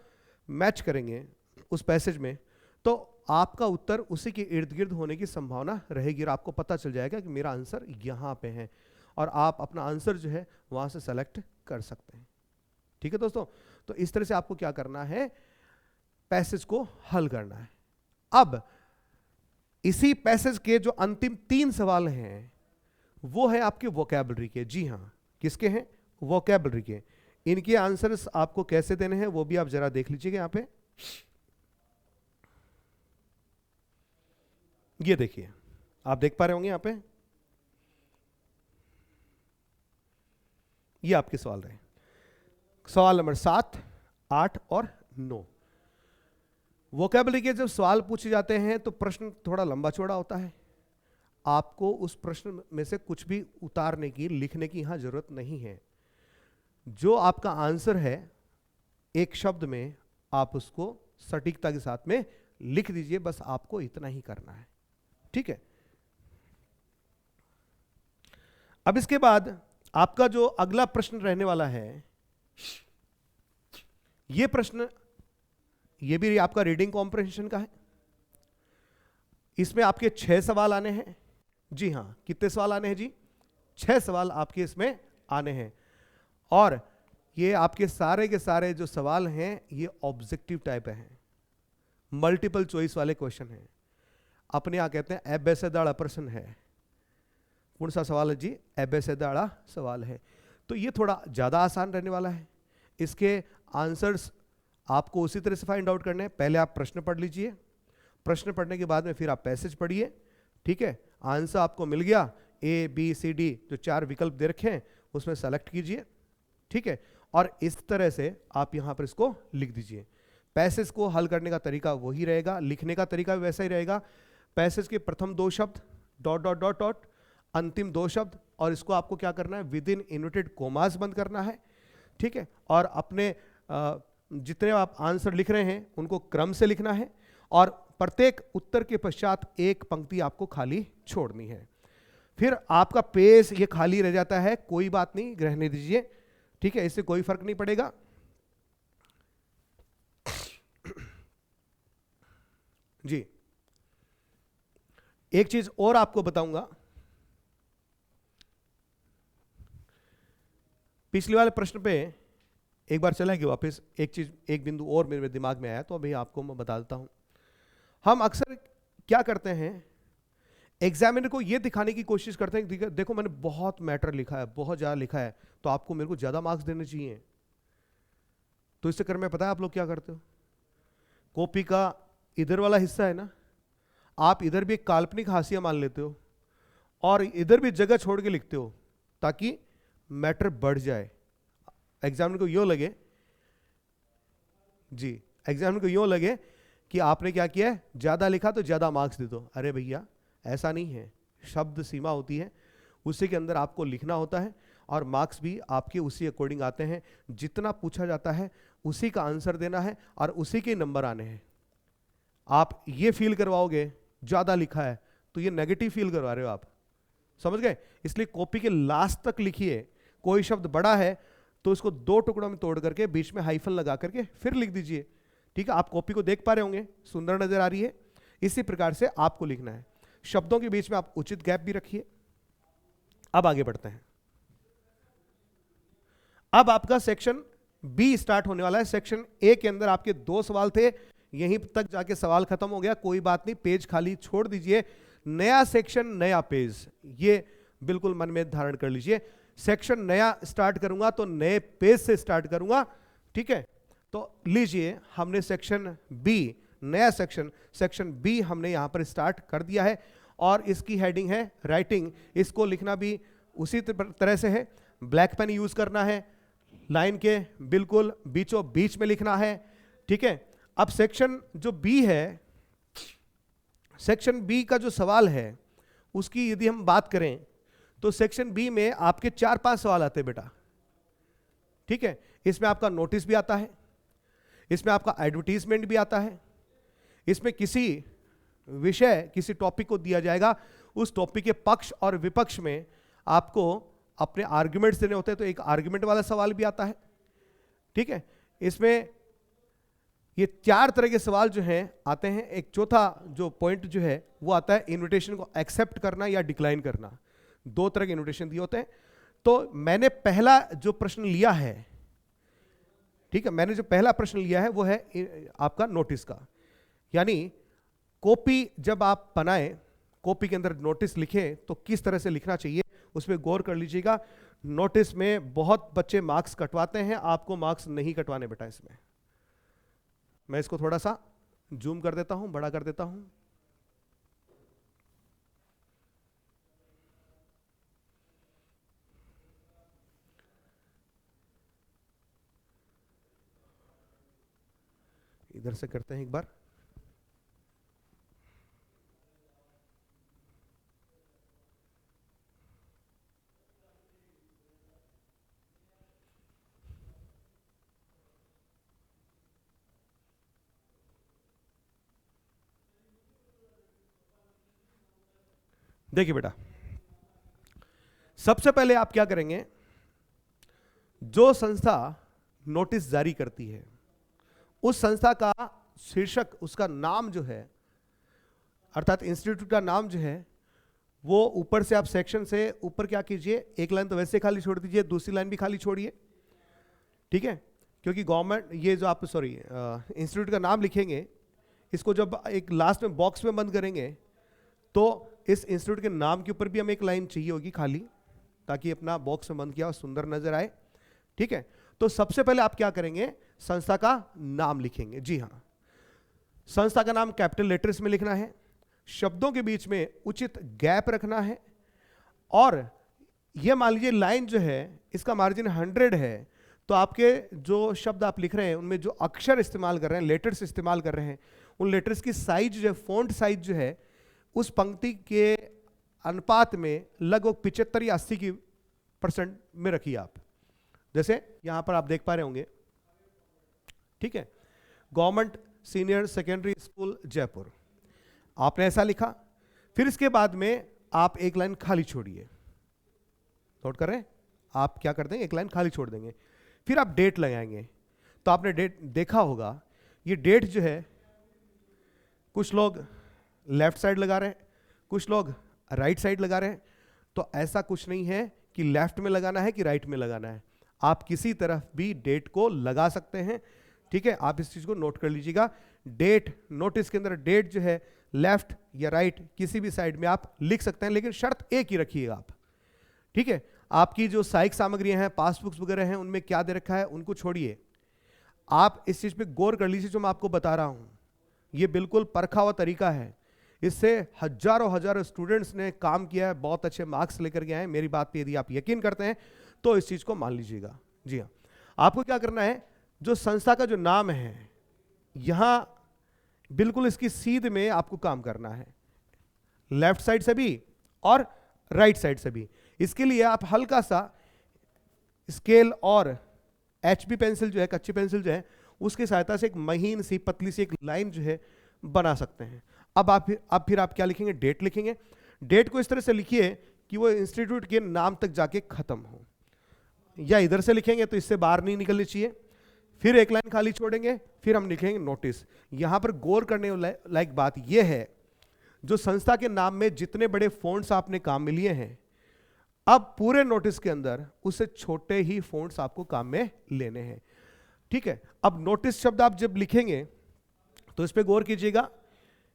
मैच करेंगे उस पैसेज में, तो आपका उत्तर उसी के इर्द गिर्द होने की संभावना रहेगी और आपको पता चल जाएगा कि मेरा आंसर यहां पे है, और आप अपना आंसर जो है वहां से सेलेक्ट कर सकते हैं, ठीक है दोस्तों। तो इस तरह से आपको क्या करना है, पैसेज को हल करना है। अब इसी पैसेज के जो अंतिम 3 सवाल हैं वो है आपके वोकैबुलरी के। जी हां, किसके हैं, वोकैबुलरी के। इनके आंसर्स आपको कैसे देने हैं वो भी आप जरा देख लीजिएगा। यहां पे ये देखिए, आप देख पा रहे होंगे यहां पे, ये आपके सवाल रहे, सवाल नंबर 7, 8 और 9। वोकैबुलरी के जब सवाल पूछे जाते हैं तो प्रश्न थोड़ा लंबा चौड़ा होता है। आपको उस प्रश्न में से कुछ भी उतारने की, लिखने की यहां जरूरत नहीं है। जो आपका आंसर है एक शब्द में आप उसको सटीकता के साथ में लिख दीजिए, बस आपको इतना ही करना है, ठीक है। अब इसके बाद आपका जो अगला प्रश्न रहने वाला है, यह प्रश्न ये भी आपका रीडिंग कॉम्प्रहेंशन का है। इसमें आपके 6 सवाल आने हैं। जी हां, कितने सवाल आने हैं जी, 6 सवाल आपके इसमें आने हैं। और ये आपके सारे के सारे जो सवाल हैं ये ऑब्जेक्टिव टाइप हैं, मल्टीपल चॉइस वाले क्वेश्चन हैं। अपने यहां कहते हैं एबेसेदाड़ा प्रश्न है। कौन सा सवाल है जी, एबेसेदाड़ा सवाल है। तो ये थोड़ा ज्यादा आसान रहने वाला है। इसके आंसर्स आपको उसी तरह से फाइंड आउट करने हैं। पहले आप प्रश्न पढ़ लीजिए, प्रश्न पढ़ने के बाद में फिर आप पैसेज पढ़िए, ठीक है। आंसर आपको मिल गया, ए बी सी डी जो 4 विकल्प दे रखे हैं उसमें सेलेक्ट कीजिए, ठीक है। और इस तरह से आप यहां पर इसको लिख दीजिए। पैसेज को हल करने का तरीका वही रहेगा, लिखने का तरीका भी वैसा ही रहेगा। पैसेज के प्रथम 2 शब्द डॉट डॉट डॉट डॉट, अंतिम 2 शब्द, और इसको आपको क्या करना है, विद इन इन्वर्टेड कोमास बंद करना है, ठीक है। और अपने जितने आप आंसर लिख रहे हैं उनको क्रम से लिखना है, और प्रत्येक उत्तर के पश्चात एक पंक्ति आपको खाली छोड़नी है। फिर आपका पेज ये खाली रह जाता है, कोई बात नहीं, रहने दीजिए, ठीक है, इससे कोई फर्क नहीं पड़ेगा। जी, एक चीज और आपको बताऊंगा, पिछले वाले प्रश्न पे एक बार चलेंगे वापस, एक चीज, एक बिंदु और मेरे दिमाग में आया तो अभी आपको मैं बता देता हूं। हम अक्सर क्या करते हैं, एग्जामिनर को यह दिखाने की कोशिश करते हैं कि देखो मैंने बहुत मैटर लिखा है, बहुत ज्यादा लिखा है, तो आपको मेरे को ज्यादा मार्क्स देने चाहिए। तो इस चक्कर में पता है आप लोग क्या करते हो, कॉपी का इधर वाला हिस्सा है ना, आप इधर भी एक काल्पनिक हाशिया मान लेते हो और इधर भी जगह छोड़ के लिखते हो ताकि मैटर बढ़ जाए। एग्जामिनर को यूं लगे, जी, एग्जामिनर को यूं लगे कि आपने क्या किया है, ज्यादा लिखा तो ज्यादा मार्क्स दे दो। अरे भैया ऐसा नहीं है, शब्द सीमा होती है, उसी के अंदर आपको लिखना होता है और मार्क्स भी आपके उसी अकॉर्डिंग आते हैं। जितना पूछा जाता है उसी का आंसर देना है और उसी के नंबर आने हैं। आप ये फील करवाओगे ज्यादा लिखा है तो ये नेगेटिव फील करवा रहे हो आप, समझ गए। इसलिए कॉपी के लास्ट तक लिखिए, कोई शब्द बड़ा है तो उसको 2 टुकड़ों में तोड़ करके बीच में हाइफन लगा करके फिर लिख दीजिए, ठीक है। आप कॉपी को देख पा रहे होंगे, सुंदर नजर आ रही है। इसी प्रकार से आपको लिखना है, शब्दों के बीच में आप उचित गैप भी रखिए। अब आगे बढ़ते हैं, अब आपका सेक्शन बी स्टार्ट होने वाला है। सेक्शन ए के अंदर आपके 2 सवाल थे, यहीं तक जाके सवाल खत्म हो गया, कोई बात नहीं, पेज खाली छोड़ दीजिए। नया सेक्शन नया पेज, ये बिल्कुल मन में धारण कर लीजिए। सेक्शन नया स्टार्ट करूंगा तो नए पेज से स्टार्ट करूंगा, ठीक है। तो लीजिए, हमने सेक्शन बी, नया सेक्शन, सेक्शन बी हमने यहां पर स्टार्ट कर दिया है और इसकी हेडिंग है राइटिंग। इसको लिखना भी उसी तरह से है, ब्लैक पेन यूज करना है, लाइन के बिल्कुल बीचों बीच में लिखना है, ठीक है। अब सेक्शन जो बी है, सेक्शन बी का जो सवाल है उसकी यदि हम बात करें तो सेक्शन बी में आपके 4-5 सवाल आते हैं बेटा, ठीक है। इसमें आपका नोटिस भी आता है, इसमें आपका एडवर्टीजमेंट भी आता है, इसमें किसी विषय, किसी टॉपिक को दिया जाएगा, उस टॉपिक के पक्ष और विपक्ष में आपको अपने आर्ग्यूमेंट्स देने होते हैं, तो एक आर्ग्यूमेंट वाला सवाल भी आता है, ठीक है। इसमें ये 4 तरह के सवाल जो हैं आते हैं। एक चौथा जो पॉइंट जो है वो आता है इनविटेशन को एक्सेप्ट करना या डिक्लाइन करना। 2 तरह के इनविटेशन दिए होते हैं। तो मैंने पहला जो प्रश्न लिया है, ठीक है, मैंने जो पहला प्रश्न लिया है वो है आपका नोटिस का, यानी कॉपी जब आप बनाएं, कॉपी के अंदर नोटिस लिखें तो किस तरह से लिखना चाहिए, उस पर गौर कर लीजिएगा। नोटिस में बहुत बच्चे मार्क्स कटवाते हैं, आपको मार्क्स नहीं कटवाने बेटा। इसमें मैं इसको थोड़ा सा जूम कर देता हूं, बड़ा कर देता हूं। इधर से करते हैं एक बार। देखिए बेटा, सबसे पहले आप क्या करेंगे, जो संस्था नोटिस जारी करती है उस संस्था का शीर्षक, उसका नाम जो है, अर्थात इंस्टीट्यूट का नाम जो है, वो ऊपर से आप सेक्शन से ऊपर क्या कीजिए, एक लाइन तो वैसे खाली छोड़ दीजिए, दूसरी लाइन भी खाली छोड़िए, ठीक है। क्योंकि गवर्नमेंट, ये जो आप इंस्टीट्यूट का नाम लिखेंगे, इसको जब एक लास्ट में बॉक्स में बंद करेंगे तो इस इंस्टीट्यूट के नाम के ऊपर भी हमें एक लाइन चाहिए होगी खाली, ताकि अपना बॉक्स में बंद किया और सुंदर नजर आए, ठीक है। तो सबसे पहले आप क्या करेंगे, संस्था का नाम लिखेंगे। जी हां, संस्था का नाम कैपिटल लेटर्स में लिखना है, शब्दों के बीच में उचित गैप रखना है, और यह मान लीजिए लाइन जो है इसका मार्जिन 100 है, तो आपके जो शब्द आप लिख रहे हैं उनमें जो अक्षर इस्तेमाल कर रहे हैं, लेटर्स इस्तेमाल कर रहे हैं, उन लेटर्स की साइज जो है, फॉन्ट साइज जो है, उस पंक्ति के अनुपात में लगभग 75 या 80% में रखिए आप। जैसे यहां पर आप देख पा रहे होंगे, ठीक है, government senior secondary school Jaipur, आपने ऐसा लिखा, फिर इसके बाद में आप एक लाइन खाली छोड़िए। नोट कर रहे हैं? आप क्या कर देंगे, एक लाइन खाली छोड़ देंगे, फिर आप डेट लगाएंगे। तो आपने डेट देखा होगा, ये डेट जो है कुछ लोग लेफ्ट साइड लगा रहे हैं, कुछ लोग राइट साइड लगा रहे हैं। तो ऐसा कुछ नहीं है कि लेफ्ट में लगाना है कि राइट में लगाना है, आप किसी तरफ भी डेट को लगा सकते हैं। ठीक है, आप इस चीज को नोट कर लीजिएगा। डेट, नोटिस के अंदर डेट जो है लेफ्ट या राइट किसी भी साइड में आप लिख सकते हैं, लेकिन शर्त एक ही रखिएगा आप। ठीक है, आपकी जो सहायक सामग्रियां हैं, पासबुक्स वगैरह हैं, उनमें क्या दे रखा है उनको छोड़िए। आप इस चीज पे गौर कर लीजिए, जो मैं आपको बता रहा हूं ये बिल्कुल परखा हुआ तरीका है। इससे हजारों स्टूडेंट्स ने काम किया है, बहुत अच्छे मार्क्स लेकर गए हैं। मेरी बात पे यदि आप यकीन करते हैं तो इस चीज को मान लीजिएगा। जी हाँ, आपको क्या करना है, जो संस्था का जो नाम है यहां बिल्कुल इसकी सीध में आपको काम करना है, लेफ्ट साइड से भी और राइट साइड से भी। इसके लिए आप हल्का सा स्केल और HB पेंसिल जो है, कच्ची पेंसिल जो है, उसकी सहायता से एक महीन सी पतली सी एक लाइन जो है बना सकते हैं। अब फिर आप क्या लिखेंगे, डेट लिखेंगे। डेट को इस तरह से लिखिए कि वो इंस्टीट्यूट के नाम तक जाके खत्म हो, या इधर से लिखेंगे तो इससे बाहर नहीं निकलनी चाहिए। फिर एक लाइन खाली छोड़ेंगे, फिर हम लिखेंगे नोटिस। यहां पर गौर करने लायक बात यह है, जो संस्था के नाम में जितने बड़े फ़ॉन्ट्स आपने काम में लिए हैं, अब पूरे नोटिस के अंदर उससे छोटे ही फ़ॉन्ट्स आपको काम में लेने हैं। ठीक है, अब नोटिस शब्द आप जब लिखेंगे तो इस पे गौर कीजिएगा,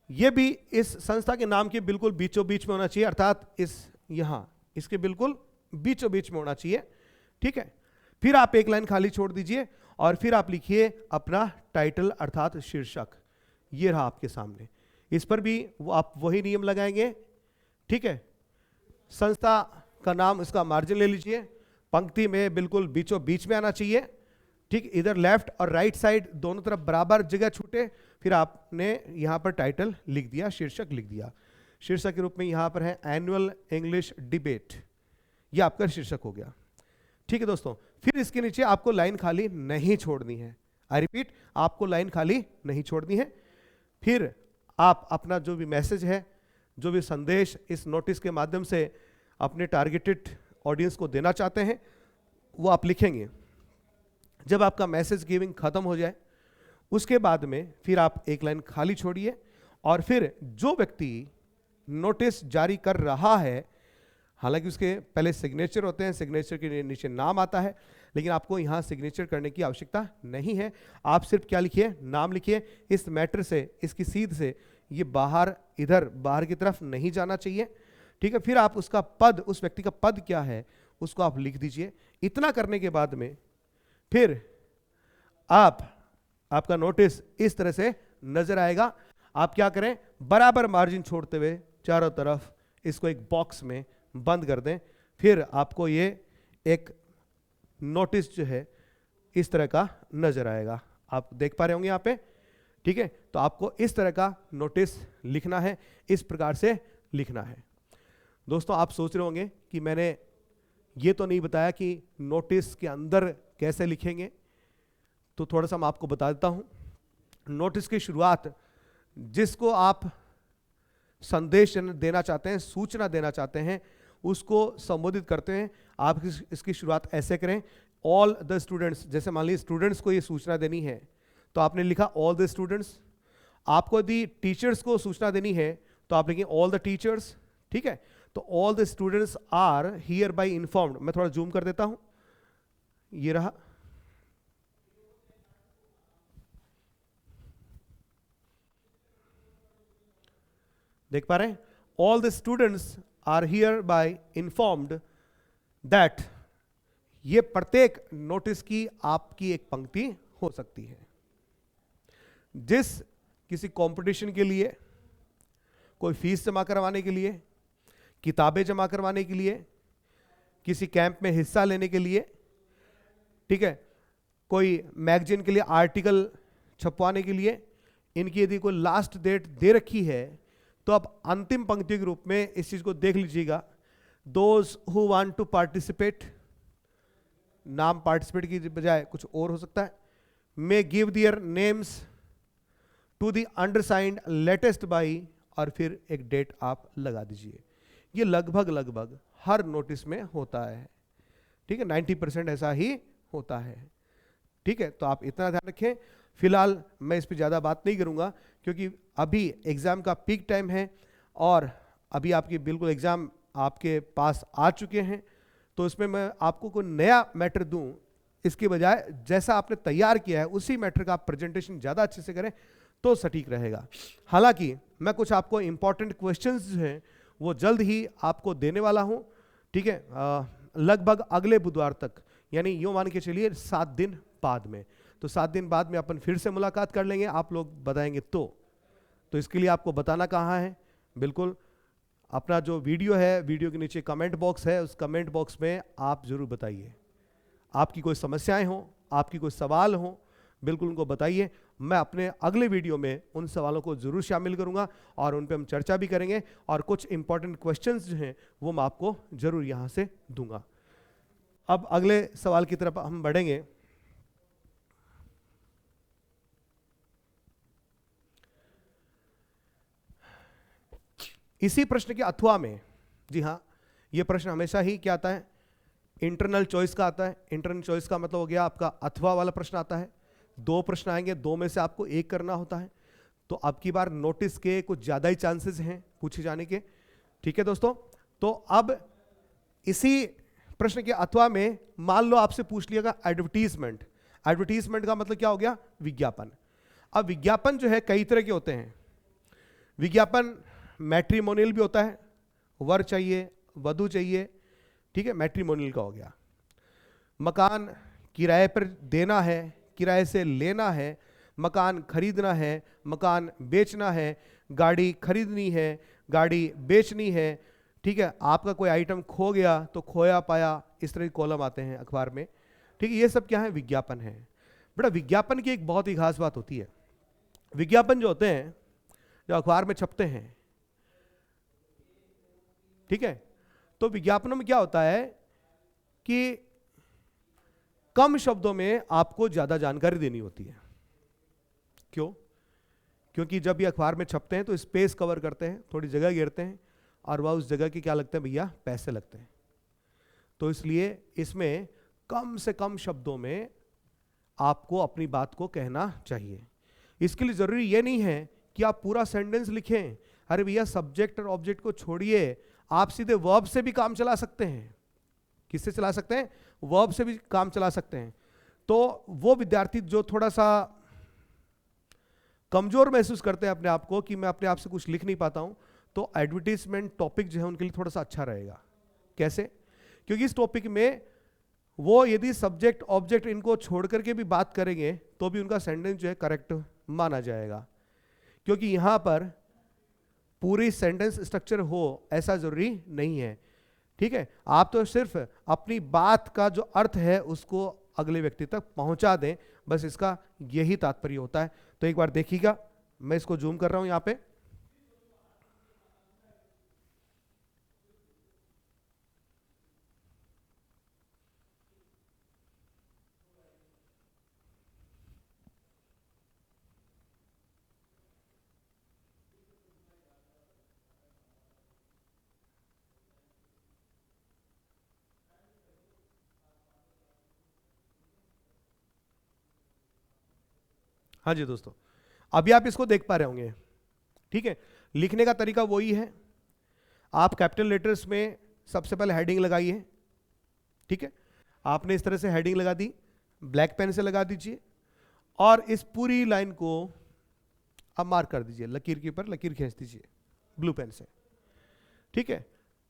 ये भी इस संस्था के नाम के बिल्कुल बीचों बीच में होना चाहिए, अर्थात इस यहां इसके बिल्कुल बीचों बीच में होना चाहिए। ठीक है, फिर आप एक लाइन खाली छोड़ दीजिए और फिर आप लिखिए अपना टाइटल अर्थात शीर्षक। ये रहा आपके सामने, इस पर भी आप वही नियम लगाएंगे। ठीक है, संस्था का नाम, इसका मार्जिन ले लीजिए, पंक्ति में बिल्कुल बीचों बीच में आना चाहिए। ठीक, इधर लेफ्ट और राइट साइड दोनों तरफ बराबर जगह छूटे। फिर आपने यहां पर टाइटल लिख दिया, शीर्षक लिख दिया। शीर्षक के रूप में यहां पर है एनुअल इंग्लिश डिबेट, यह आपका शीर्षक हो गया। ठीक है दोस्तों, फिर इसके नीचे आपको लाइन खाली नहीं छोड़नी है। आई रिपीट, आपको लाइन खाली नहीं छोड़नी है। फिर आप अपना जो भी मैसेज है, जो भी संदेश इस नोटिस के माध्यम से अपने टारगेटेड ऑडियंस को देना चाहते हैं, वो आप लिखेंगे। जब आपका मैसेज गिविंग खत्म हो जाए, उसके बाद में फिर आप एक लाइन खाली छोड़िए और फिर जो व्यक्ति नोटिस जारी कर रहा है, हालांकि उसके पहले सिग्नेचर होते हैं, सिग्नेचर के नीचे नाम आता है, लेकिन आपको यहां सिग्नेचर करने की आवश्यकता नहीं है। आप सिर्फ क्या लिखिए, नाम लिखिए। इस मैटर से, इसकी सीध से ये बाहर, इधर बाहर की तरफ नहीं जाना चाहिए। ठीक है, फिर आप उसका पद, उस व्यक्ति का पद क्या है उसको आप लिख दीजिए। इतना करने के बाद में फिर आपका नोटिस इस तरह से नजर आएगा। आप क्या करें, बराबर मार्जिन छोड़ते हुए चारों तरफ इसको एक बॉक्स में बंद कर दें। फिर आपको ये एक नोटिस जो है इस तरह का नजर आएगा, आप देख पा रहे होंगे यहाँ पे। ठीक है, तो आपको इस तरह का नोटिस लिखना है, इस प्रकार से लिखना है। दोस्तों, आप सोच रहे होंगे कि मैंने ये तो नहीं बताया कि नोटिस के अंदर कैसे लिखेंगे, तो थोड़ा सा मैं आपको बता देता हूं। नोटिस की शुरुआत, जिसको आप संदेश देना चाहते हैं, सूचना देना चाहते हैं, उसको संबोधित करते हैं। आप इसकी शुरुआत ऐसे करें, ऑल द स्टूडेंट्स। जैसे मान लीजिए स्टूडेंट्स को ये सूचना देनी है, तो आपने लिखा ऑल द स्टूडेंट्स। आपको यदि टीचर्स को सूचना देनी है तो आप लिखें ऑल द टीचर्स। ठीक है, तो all the students are hereby informed. मैं थोड़ा जूम कर देता हूं, ये रहा। देख पा रहे हैं, all the students are hereby informed that. ये प्रत्येक नोटिस की आपकी एक पंक्ति हो सकती है। जिस किसी कंपटीशन के लिए, कोई फीस जमा करवाने के लिए, किताबें जमा करवाने के लिए, किसी कैंप में हिस्सा लेने के लिए, ठीक है, कोई मैगजीन के लिए आर्टिकल छपवाने के लिए, इनकी यदि कोई लास्ट डेट दे रखी है, तो आप अंतिम पंक्ति के रूप में इस चीज को देख लीजिएगा। Those who want to participate, नाम पार्टिसिपेट की बजाय कुछ और हो सकता है, may give their names to the undersigned latest by और फिर एक डेट आप लगा दीजिए। ये लगभग हर नोटिस में होता है, ठीक है, 90% ऐसा ही होता है, ठीक है। तो आप इतना ध्यान रखें। फिलहाल मैं इस पर ज़्यादा बात नहीं करूंगा क्योंकि अभी एग्ज़ाम का पीक टाइम है और अभी आपकी बिल्कुल एग्ज़ाम आपके पास आ चुके हैं। तो इसमें मैं आपको कोई नया मैटर दूं इसके बजाय जैसा आपने तैयार किया है उसी मैटर का आप प्रेजेंटेशन ज़्यादा अच्छे से करें तो सटीक रहेगा। हालांकि मैं कुछ आपको इंपॉर्टेंट क्वेश्चंस जो हैं वो जल्द ही आपको देने वाला हूं, ठीक है, लगभग अगले बुधवार तक, यानी यूँ मान के चलिए 7 दिन बाद में। तो 7 दिन बाद में अपन फिर से मुलाकात कर लेंगे, आप लोग बताएंगे तो इसके लिए आपको बताना कहाँ है, बिल्कुल अपना जो वीडियो है, वीडियो के नीचे कमेंट बॉक्स है, उस कमेंट बॉक्स में आप ज़रूर बताइए। आपकी कोई समस्याएं हों, आपकी कोई सवाल हों, बिल्कुल उनको बताइए। मैं अपने अगले वीडियो में उन सवालों को ज़रूर शामिल करूंगा और उन पे हम चर्चा भी करेंगे और कुछ इंपॉर्टेंट क्वेश्चंस जो हैं वो मैं आपको ज़रूर यहाँ से दूंगा। अब अगले सवाल की तरफ हम बढ़ेंगे। इसी प्रश्न के अथवा में, जी हाँ, ये प्रश्न हमेशा ही क्या आता है, इंटरनल चॉइस का आता है। इंटरनल चॉइस का मतलब हो गया आपका अथवा वाला प्रश्न आता है। 2 प्रश्न आएंगे, 2 में से आपको एक करना होता है। तो अब की बार नोटिस के कुछ ज़्यादा ही चांसेस हैं पूछे जाने के, ठीक है दोस्तों। तो अब इसी प्रश्न के अथवा में मान लो आपसे पूछ लिएगा एडवर्टीजमेंट। एडवर्टीजमेंट का मतलब क्या हो गया, विज्ञापन। अब विज्ञापन जो है कई तरह के होते हैं। विज्ञापन मैट्रिमोनियल भी होता है, वर चाहिए, वधू चाहिए, ठीक है, मैट्रिमोनियल का हो गया। मकान किराए पर देना है, किराए से लेना है, मकान खरीदना है, मकान बेचना है, गाड़ी खरीदनी है, गाड़ी बेचनी है, ठीक है। आपका कोई आइटम खो गया तो खोया पाया, इस तरह के कॉलम आते हैं अखबार में, ठीक है। ये सब क्या है, विज्ञापन है। बेटा विज्ञापन की एक बहुत ही खास बात होती है। विज्ञापन जो होते हैं जो अखबार में छपते हैं, ठीक है, तो विज्ञापनों में क्या होता है कि कम शब्दों में आपको ज्यादा जानकारी देनी होती है। क्यों? क्योंकि जब ये अखबार में छपते हैं तो स्पेस कवर करते हैं, थोड़ी जगह घेरते हैं और वह उस जगह की क्या लगते हैं भैया, पैसे लगते हैं। तो इसलिए इसमें कम से कम शब्दों में आपको अपनी बात को कहना चाहिए। इसके लिए जरूरी ये नहीं है कि आप पूरा सेंटेंस लिखें। अरे भैया सब्जेक्ट और ऑब्जेक्ट को छोड़िए, आप सीधे वर्ब से भी काम चला सकते हैं। किससे चला सकते हैं? वर्ब से भी काम चला सकते हैं। तो वो विद्यार्थी जो थोड़ा सा कमजोर महसूस करते हैं अपने आप को कि मैं अपने आप से कुछ लिख नहीं पाता हूं, तो एडवर्टीजमेंट टॉपिक जो है उनके लिए थोड़ा सा अच्छा रहेगा। कैसे? क्योंकि इस टॉपिक में वो यदि सब्जेक्ट ऑब्जेक्ट इनको छोड़ करके भी बात करेंगे तो भी उनका सेंटेंस जो है करेक्ट माना जाएगा। क्योंकि यहां पर पूरी सेंटेंस स्ट्रक्चर हो ऐसा जरूरी नहीं है, ठीक है। आप तो सिर्फ अपनी बात का जो अर्थ है उसको अगले व्यक्ति तक पहुंचा दें, बस इसका यही तात्पर्य होता है। तो एक बार देखिएगा, मैं इसको जूम कर रहा हूं यहां पे। हाँ जी दोस्तों, अभी आप इसको देख पा रहे होंगे, ठीक है। लिखने का तरीका वही है। आप कैपिटल लेटर्स में सबसे पहले हेडिंग लगाइए, ठीक है। आपने इस तरह से हेडिंग लगा दी, ब्लैक पेन से लगा दीजिए और इस पूरी लाइन को आप मार्क कर दीजिए, लकीर के ऊपर लकीर खींच दीजिए ब्लू पेन से, ठीक है।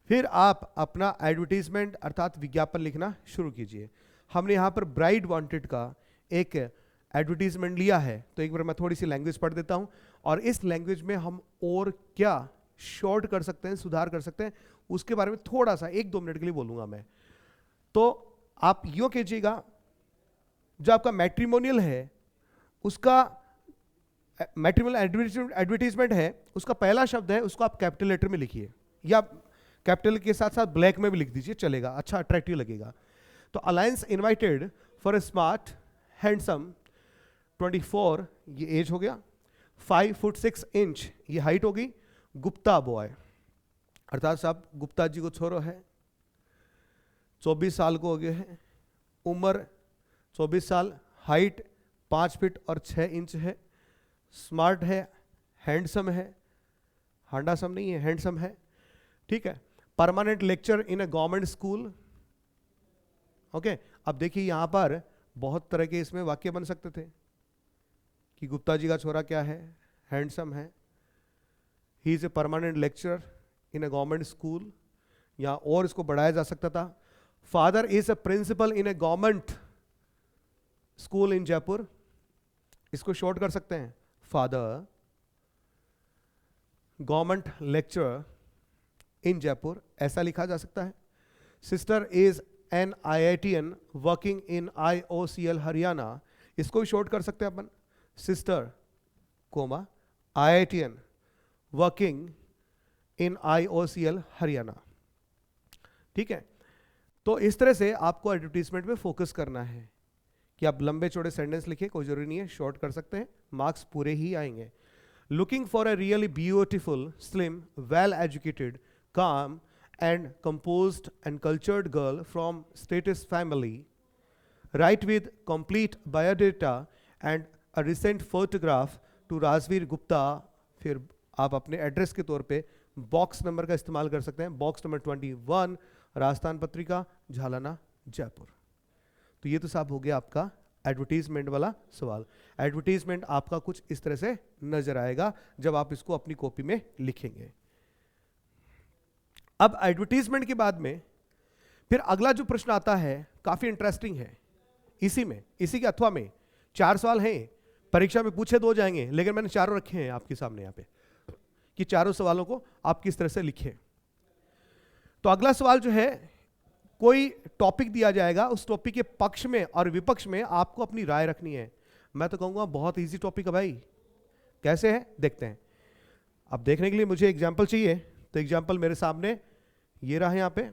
फिर आप अपना एडवर्टीजमेंट अर्थात विज्ञापन लिखना शुरू कीजिए। हमने यहां पर ब्राइड वांटेड का एक एडवर्टीजमेंट लिया है, तो एक बार मैं थोड़ी सी लैंग्वेज पढ़ देता हूं और इस लैंग्वेज में हम और क्या शॉर्ट कर सकते हैं, सुधार कर सकते हैं, उसके बारे में थोड़ा सा 1-2 मिनट के लिए बोलूंगा मैं। तो आप यूं कीजिएगा, जो आपका मैट्रिमोनियल है उसका मैट्रिमोनियल एडवर्टीजमेंट है, उसका पहला शब्द है उसको आप कैपिटल लेटर में लिखिए या कैपिटल के साथ साथ ब्लैक में भी लिख दीजिए, चलेगा, अच्छा अट्रैक्टिव लगेगा। तो alliance invited for a smart handsome 24, ये एज हो गया, 5 फुट 6 इंच ये हाइट हो गई, गुप्ता बॉय, अर्थात साहब गुप्ता जी को छोरो है, 24 साल को हो गए हैं, उम्र 24 साल, हाइट 5 फीट और 6 इंच है, स्मार्ट है, हैंडसम है, हांडासम नहीं है, हैंडसम है, ठीक है, permanent lecture in a government school. Okay, अब देखिए यहां पर बहुत तरह के इसमें वाक्य बन सकते थे कि गुप्ता जी का छोरा क्या है, हैंडसम है, he is a permanent lecturer in a government school, या और इसको बढ़ाया जा सकता था, father is a principal in a government school in Jaipur, इसको शॉर्ट कर सकते हैं, father government lecturer in Jaipur, ऐसा लिखा जा सकता है। Sister is an IITian working in IOCL Haryana, इसको भी शॉर्ट कर सकते हैं अपन, sister comma IITian working in IOCL Haryana, ठीक है। तो इस तरह से आपको एडवर्टीजमेंट में फोकस करना है कि आप लंबे चौड़े सेंटेंस लिखे, कोई जरूरी नहीं है, शॉर्ट कर सकते हैं, मार्क्स पूरे ही आएंगे। Looking for a really beautiful, slim, well educated, calm and composed and cultured girl from status family, write with complete biodata and a recent photograph to Rajveer Gupta. फिर आप अपने एड्रेस के तौर पे बॉक्स नंबर का इस्तेमाल कर सकते हैं, बॉक्स नंबर 21, राजस्थान पत्रिका, झालाना, जयपुर। तो ये तो साहब हो गया आपका एडवर्टीजमेंट वाला सवाल। एडवर्टीजमेंट आपका कुछ इस तरह से नजर आएगा जब आप इसको अपनी कॉपी में लिखेंगे। अब एडवर्टीजमेंट के बाद में फिर अगला जो प्रश्न आता है काफी इंटरेस्टिंग है, इसी के अथवा में 4 सवाल हैं, परीक्षा में पूछे 2 जाएंगे, लेकिन मैंने चारों रखे हैं आपके सामने यहाँ पे कि चारों सवालों को आप किस तरह से लिखें। तो अगला सवाल जो है, कोई टॉपिक दिया जाएगा, उस टॉपिक के पक्ष में और विपक्ष में आपको अपनी राय रखनी है। मैं तो कहूंगा बहुत इजी टॉपिक है भाई, कैसे है देखते हैं। अब देखने के लिए मुझे एग्जाम्पल चाहिए, तो एग्जाम्पल मेरे सामने ये रहा यहां पे,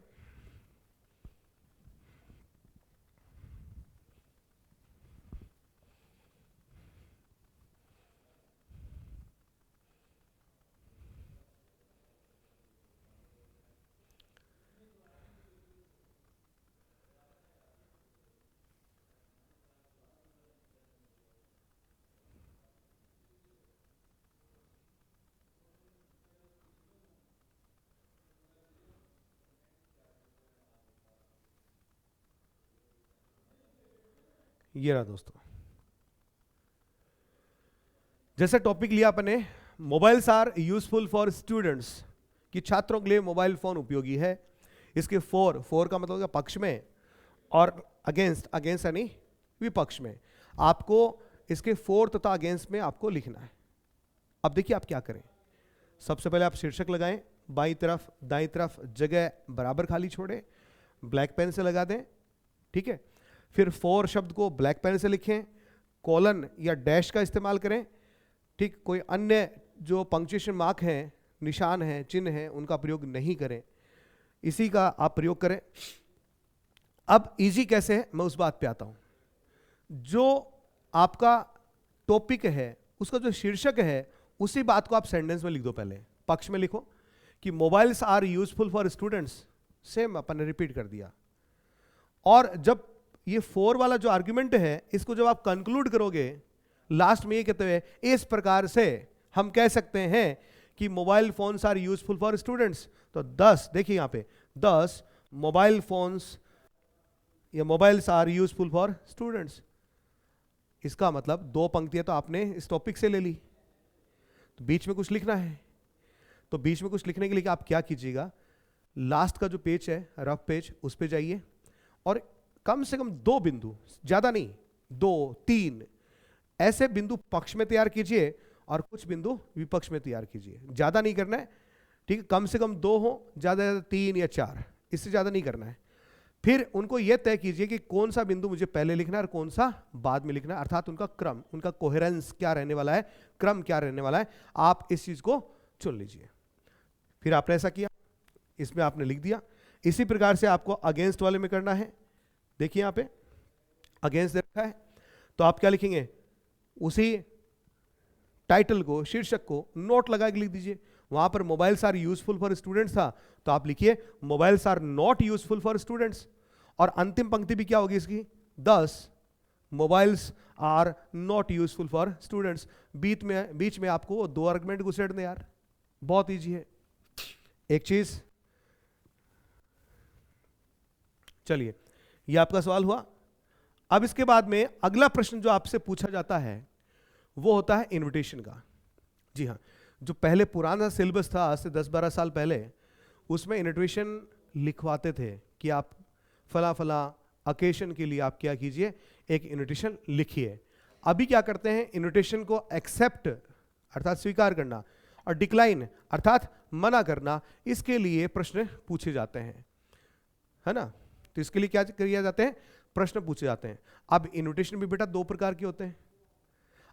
ये रहा दोस्तों। जैसे टॉपिक लिया अपने, mobiles are useful for students, कि छात्रों के लिए मोबाइल फोन उपयोगी है। इसके फोर का मतलब पक्ष में, और अगेंस्ट यानी विपक्ष में। आपको इसके फोर तथा अगेंस्ट में आपको लिखना है। अब देखिए आप क्या करें, सबसे पहले आप शीर्षक लगाएं, बाईं तरफ दाईं तरफ जगह बराबर खाली छोड़े, ब्लैक पेन से लगा दें, ठीक है। फिर फोर शब्द को ब्लैक पेन से लिखें, कॉलन या डैश का इस्तेमाल करें, ठीक। कोई अन्य जो पंक्चुएशन मार्क हैं, निशान हैं, चिन्ह हैं, उनका प्रयोग नहीं करें, इसी का आप प्रयोग करें। अब इजी कैसे है मैं उस बात पे आता हूं। जो आपका टॉपिक है उसका जो शीर्षक है उसी बात को आप सेंटेंस में लिख दो। पहले पक्ष में लिखो कि mobiles are useful for students, same अपन ने रिपीट कर दिया। और जब ये फोर वाला जो आर्ग्यूमेंट है, इसको जब आप कंक्लूड करोगे लास्ट में ये कहते हुए, इस प्रकार से हम कह सकते हैं कि mobile phones are useful for students. तो 10 देखिए यहां पे 10 मोबाइल फोन्स या mobiles are useful for students. इसका मतलब 2 पंक्तियां तो आपने इस टॉपिक से ले ली, तो बीच में कुछ लिखना है। तो बीच में कुछ लिखने के लिए आप क्या कीजिएगा, लास्ट का जो पेज है रफ पेज, उस पे जाइए और कम से कम 2 बिंदु, ज्यादा नहीं 2-3 ऐसे बिंदु पक्ष में तैयार कीजिए और कुछ बिंदु विपक्ष में तैयार कीजिए। ज्यादा नहीं करना है, ठीक है। कम से कम 2 हो, ज्यादा 3 या 4, इससे ज्यादा नहीं करना है। फिर उनको यह तय कीजिए कि कौन सा बिंदु मुझे पहले लिखना है और कौन सा बाद में लिखना है, अर्थात उनका क्रम, उनका कोहेरेंस क्या रहने वाला है, क्रम क्या रहने वाला है, आप इस चीज को चुन लीजिए। फिर आपने ऐसा किया, इसमें आपने लिख दिया। इसी प्रकार से आपको अगेंस्ट वाले में करना है। देखिए यहां पे अगेंस्ट दे रखा है, तो आप क्या लिखेंगे, उसी टाइटल को, शीर्षक को नोट लगा के लिख दीजिए। वहां पर mobiles are useful for students था, तो आप लिखिए mobiles are not useful for students. और अंतिम पंक्ति भी क्या होगी इसकी, 10 mobiles are not useful for students. बीच में आपको वो 2 आर्गुमेंट घुसेड़ने यार, बहुत इजी है। एक चीज, चलिए ये आपका सवाल हुआ। अब इसके बाद में अगला प्रश्न जो आपसे पूछा जाता है वो होता है इनविटेशन का। जी हाँ, जो पहले पुराना सिलेबस था आज से 10-12 साल पहले, उसमें इनविटेशन लिखवाते थे कि आप फला फला अकेशन के लिए आप क्या कीजिए, एक इनविटेशन लिखिए। अभी क्या करते हैं, इनविटेशन को एक्सेप्ट अर्थात स्वीकार करना और डिक्लाइन अर्थात मना करना, इसके लिए प्रश्न पूछे जाते हैं, है ना। तो इसके लिए क्या किया जाते हैं, प्रश्न पूछे जाते हैं। अब इनविटेशन भी बेटा 2 प्रकार के होते हैं।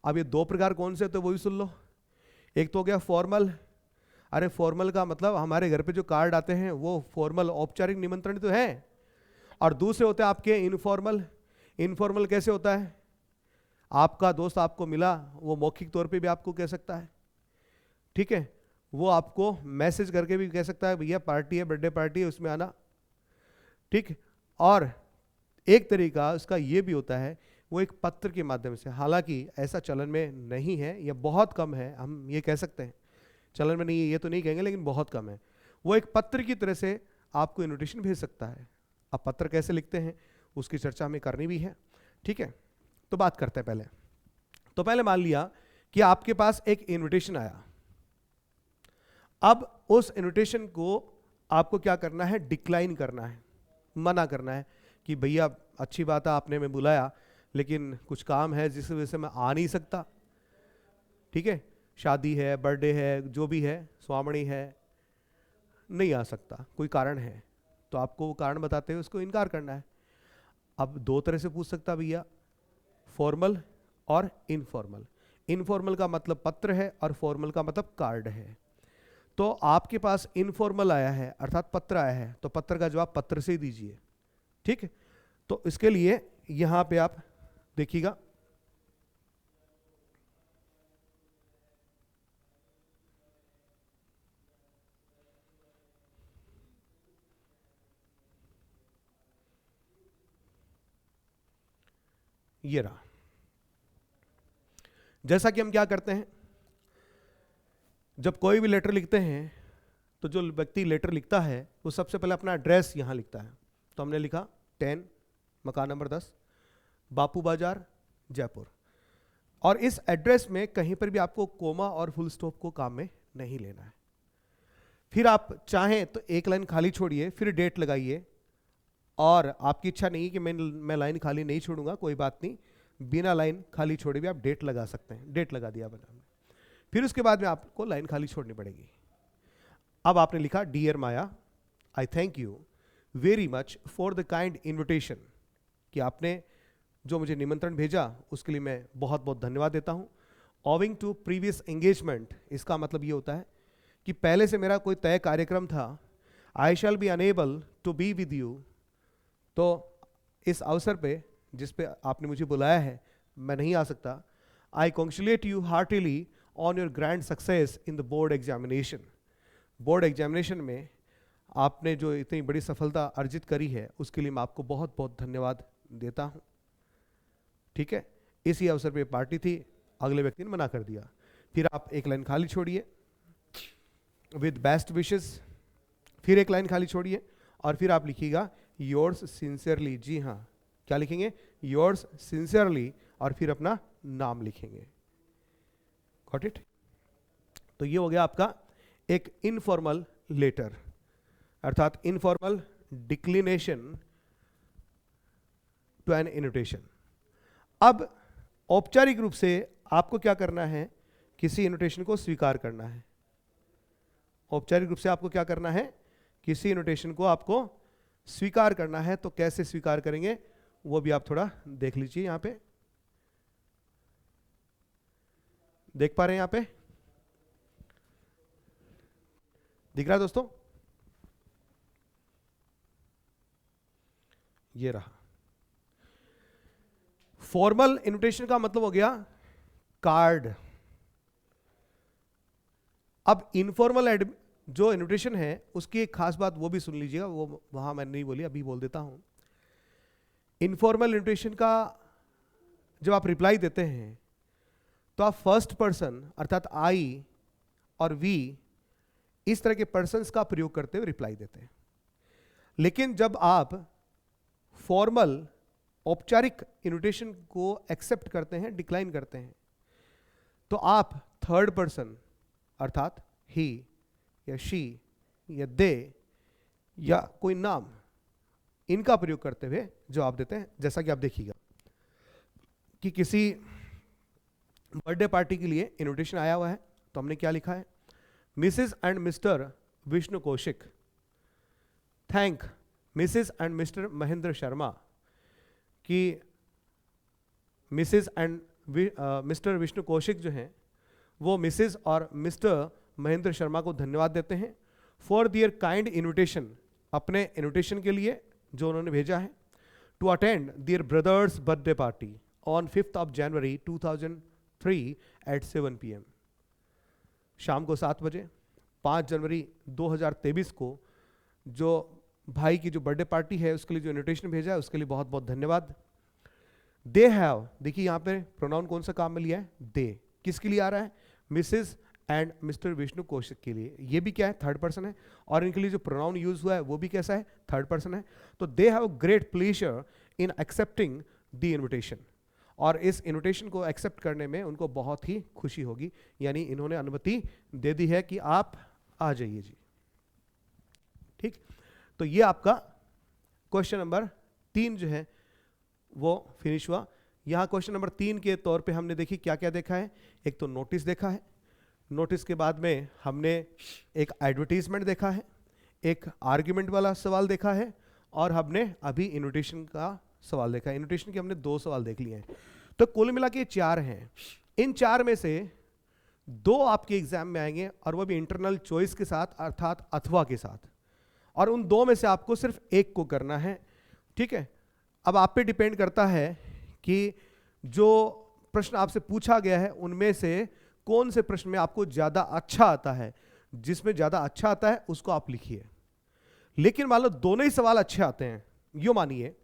अब ये 2 प्रकार कौन से होते हैं वो भी सुन लो। एक तो हो गया फॉर्मल। अरे फॉर्मल का मतलब हमारे घर पे जो कार्ड आते हैं वो फॉर्मल औपचारिक निमंत्रण तो है। और दूसरे होते हैं आपके इनफॉर्मल। इनफॉर्मल कैसे होता है, आपका दोस्त आपको मिला, वो मौखिक तौर पे भी आपको कह सकता है, ठीक है, वो आपको मैसेज करके भी कह सकता है भैया पार्टी है, बर्थडे पार्टी है, उसमें आना, ठीक। और एक तरीका उसका ये भी होता है, वो एक पत्र के माध्यम से, हालांकि ऐसा चलन में नहीं है, यह बहुत कम है, हम ये कह सकते हैं, चलन में नहीं है ये तो नहीं कहेंगे लेकिन बहुत कम है। वो एक पत्र की तरह से आपको इनविटेशन भेज सकता है। अब पत्र कैसे लिखते हैं उसकी चर्चा हमें करनी भी है, ठीक है। तो बात करते हैं पहले। तो पहले मान लिया कि आपके पास एक इनविटेशन आया। अब उस इनविटेशन को आपको क्या करना है, डिक्लाइन करना है, मना करना है कि भैया अच्छी बात है आपने मैं बुलाया, लेकिन कुछ काम है जिस वजह से मैं आ नहीं सकता, ठीक है, शादी है, बर्थडे है, जो भी है, स्वामणी है, नहीं आ सकता, कोई कारण है। तो आपको वो कारण बताते हुए उसको इनकार करना है। अब 2 तरह से पूछ सकता भैया, फॉर्मल और इनफॉर्मल। इनफॉर्मल का मतलब पत्र है और फॉर्मल का मतलब कार्ड है। तो आपके पास इनफॉर्मल आया है अर्थात पत्र आया है, तो पत्र का जवाब पत्र से ही दीजिए, ठीक है। तो इसके लिए यहां पे आप देखिएगा, ये रहा। जैसा कि हम क्या करते हैं, जब कोई भी लेटर लिखते हैं तो जो व्यक्ति लेटर लिखता है वो सबसे पहले अपना एड्रेस यहां लिखता है। तो हमने लिखा 10 मकान नंबर 10 बापू बाजार जयपुर। और इस एड्रेस में कहीं पर भी आपको कोमा और फुल स्टॉप को काम में नहीं लेना है। फिर आप चाहें तो एक लाइन खाली छोड़िए, फिर डेट लगाइए, और आपकी इच्छा नहीं कि मैं लाइन खाली नहीं छोड़ूंगा, कोई बात नहीं, बिना लाइन खाली छोड़े भी आप डेट लगा सकते हैं। डेट लगा दिया बना, फिर उसके बाद में आपको लाइन खाली छोड़नी पड़ेगी। अब आपने लिखा dear Maya, I thank you very much for the kind invitation, कि आपने जो मुझे निमंत्रण भेजा उसके लिए मैं बहुत बहुत धन्यवाद देता हूँ। ओविंग टू प्रीवियस एंगेजमेंट, इसका मतलब ये होता है कि पहले से मेरा कोई तय कार्यक्रम था, I shall be unable to be with you, तो इस अवसर पे जिस पे आपने मुझे बुलाया है मैं नहीं आ सकता। I congratulate you heartily on your grand success in the board examination, board examination में आपने जो इतनी बड़ी सफलता अर्जित करी है उसके लिए मैं आपको बहुत बहुत धन्यवाद देता हूँ, ठीक है। इसी अवसर पे पार्टी थी, अगले व्यक्ति ने मना कर दिया। फिर आप एक लाइन खाली छोड़िए विद बेस्ट विशेस, फिर एक लाइन खाली छोड़िए और फिर आप लिखिएगा योर्स सिंसियरली। जी हाँ, क्या लिखेंगे, योर्स सिंसियरली, और फिर अपना नाम लिखेंगे। Got it. तो ये हो गया आपका एक इनफॉर्मल लेटर अर्थात informal declination to an invitation. अब औपचारिक रूप से आपको क्या करना है, किसी इन्विटेशन को स्वीकार करना है। औपचारिक रूप से आपको क्या करना है, किसी इन्विटेशन को आपको स्वीकार करना है। तो कैसे स्वीकार करेंगे वो भी आप थोड़ा देख लीजिए। यहां पे देख पा रहे हैं, यहां पे दिख रहा है दोस्तों, ये रहा। फॉर्मल इन्विटेशन का मतलब हो गया कार्ड, अब इनफॉर्मल जो इन्विटेशन है उसकी एक खास बात वो भी सुन लीजिएगा, वो वहां मैंने नहीं बोली, अभी बोल देता हूं। इनफॉर्मल इन्विटेशन का जब आप रिप्लाई देते हैं तो आप फर्स्ट पर्सन अर्थात आई और वी इस तरह के पर्सन्स का प्रयोग करते हुए रिप्लाई देते हैं। लेकिन जब आप फॉर्मल औपचारिक इन्विटेशन को एक्सेप्ट करते हैं, डिक्लाइन करते हैं, तो आप थर्ड पर्सन अर्थात ही या शी या दे या कोई नाम इनका प्रयोग करते हुए जवाब देते हैं। जैसा कि आप देखिएगा कि किसी बर्थडे पार्टी के लिए इनविटेशन आया हुआ है, तो हमने क्या लिखा है, Mrs and Mr Vishnu Kaushik thank Mrs and Mr Mahendra Sharma, कि Mrs and Mr Vishnu Kaushik जो हैं वो मिसेस और मिस्टर महेंद्र शर्मा को धन्यवाद देते हैं फॉर दियर काइंड इन्विटेशन, अपने इन्विटेशन के लिए जो उन्होंने भेजा है, to attend their brother's birthday party on 5th of January 2003 at 7 PM, शाम को 7 बजे 5 जनवरी 2023 को जो भाई की जो बर्थडे पार्टी है उसके लिए जो इन्विटेशन भेजा है उसके लिए बहुत बहुत धन्यवाद। दे हैव, देखिए यहाँ पे प्रोनाउन कौन सा काम में लिया है, दे, किसके लिए आ रहा है, Mrs and Mr Vishnu Kaushik के लिए, ये भी क्या है, थर्ड पर्सन है, और इनके लिए जो प्रोनाउन यूज हुआ है वो भी कैसा है, थर्ड पर्सन है। तो they have great pleasure in accepting the invitation, और इस इन्विटेशन को एक्सेप्ट करने में उनको बहुत ही खुशी होगी, यानी इन्होंने अनुमति दे दी है कि आप आ जाइए जी। ठीक, तो ये आपका क्वेश्चन नंबर 3 जो है वो फिनिश हुआ। यहां क्वेश्चन नंबर 3 के तौर पे हमने देखी क्या क्या देखा है, एक तो नोटिस देखा है, नोटिस के बाद में हमने एक एडवर्टीजमेंट देखा है, एक आर्ग्यूमेंट वाला सवाल देखा है, और हमने अभी इन्विटेशन का सवाल देखा है। इन्विटेशन के हमने 2 सवाल देख लिए हैं, तो कुल मिला के 4 हैं। इन 4 में से 2 आपके एग्जाम में आएंगे, और वो भी इंटरनल चॉइस के साथ अर्थात अथवा के साथ, और उन 2 में से आपको सिर्फ एक को करना है। ठीक है, अब आप पे डिपेंड करता है कि जो प्रश्न आपसे पूछा गया है उनमें से कौन से प्रश्न में आपको ज्यादा अच्छा आता है, जिसमें ज्यादा अच्छा आता है उसको आप लिखिए। लेकिन मान लो दोनों ही सवाल अच्छे आते हैं, यूं मानिए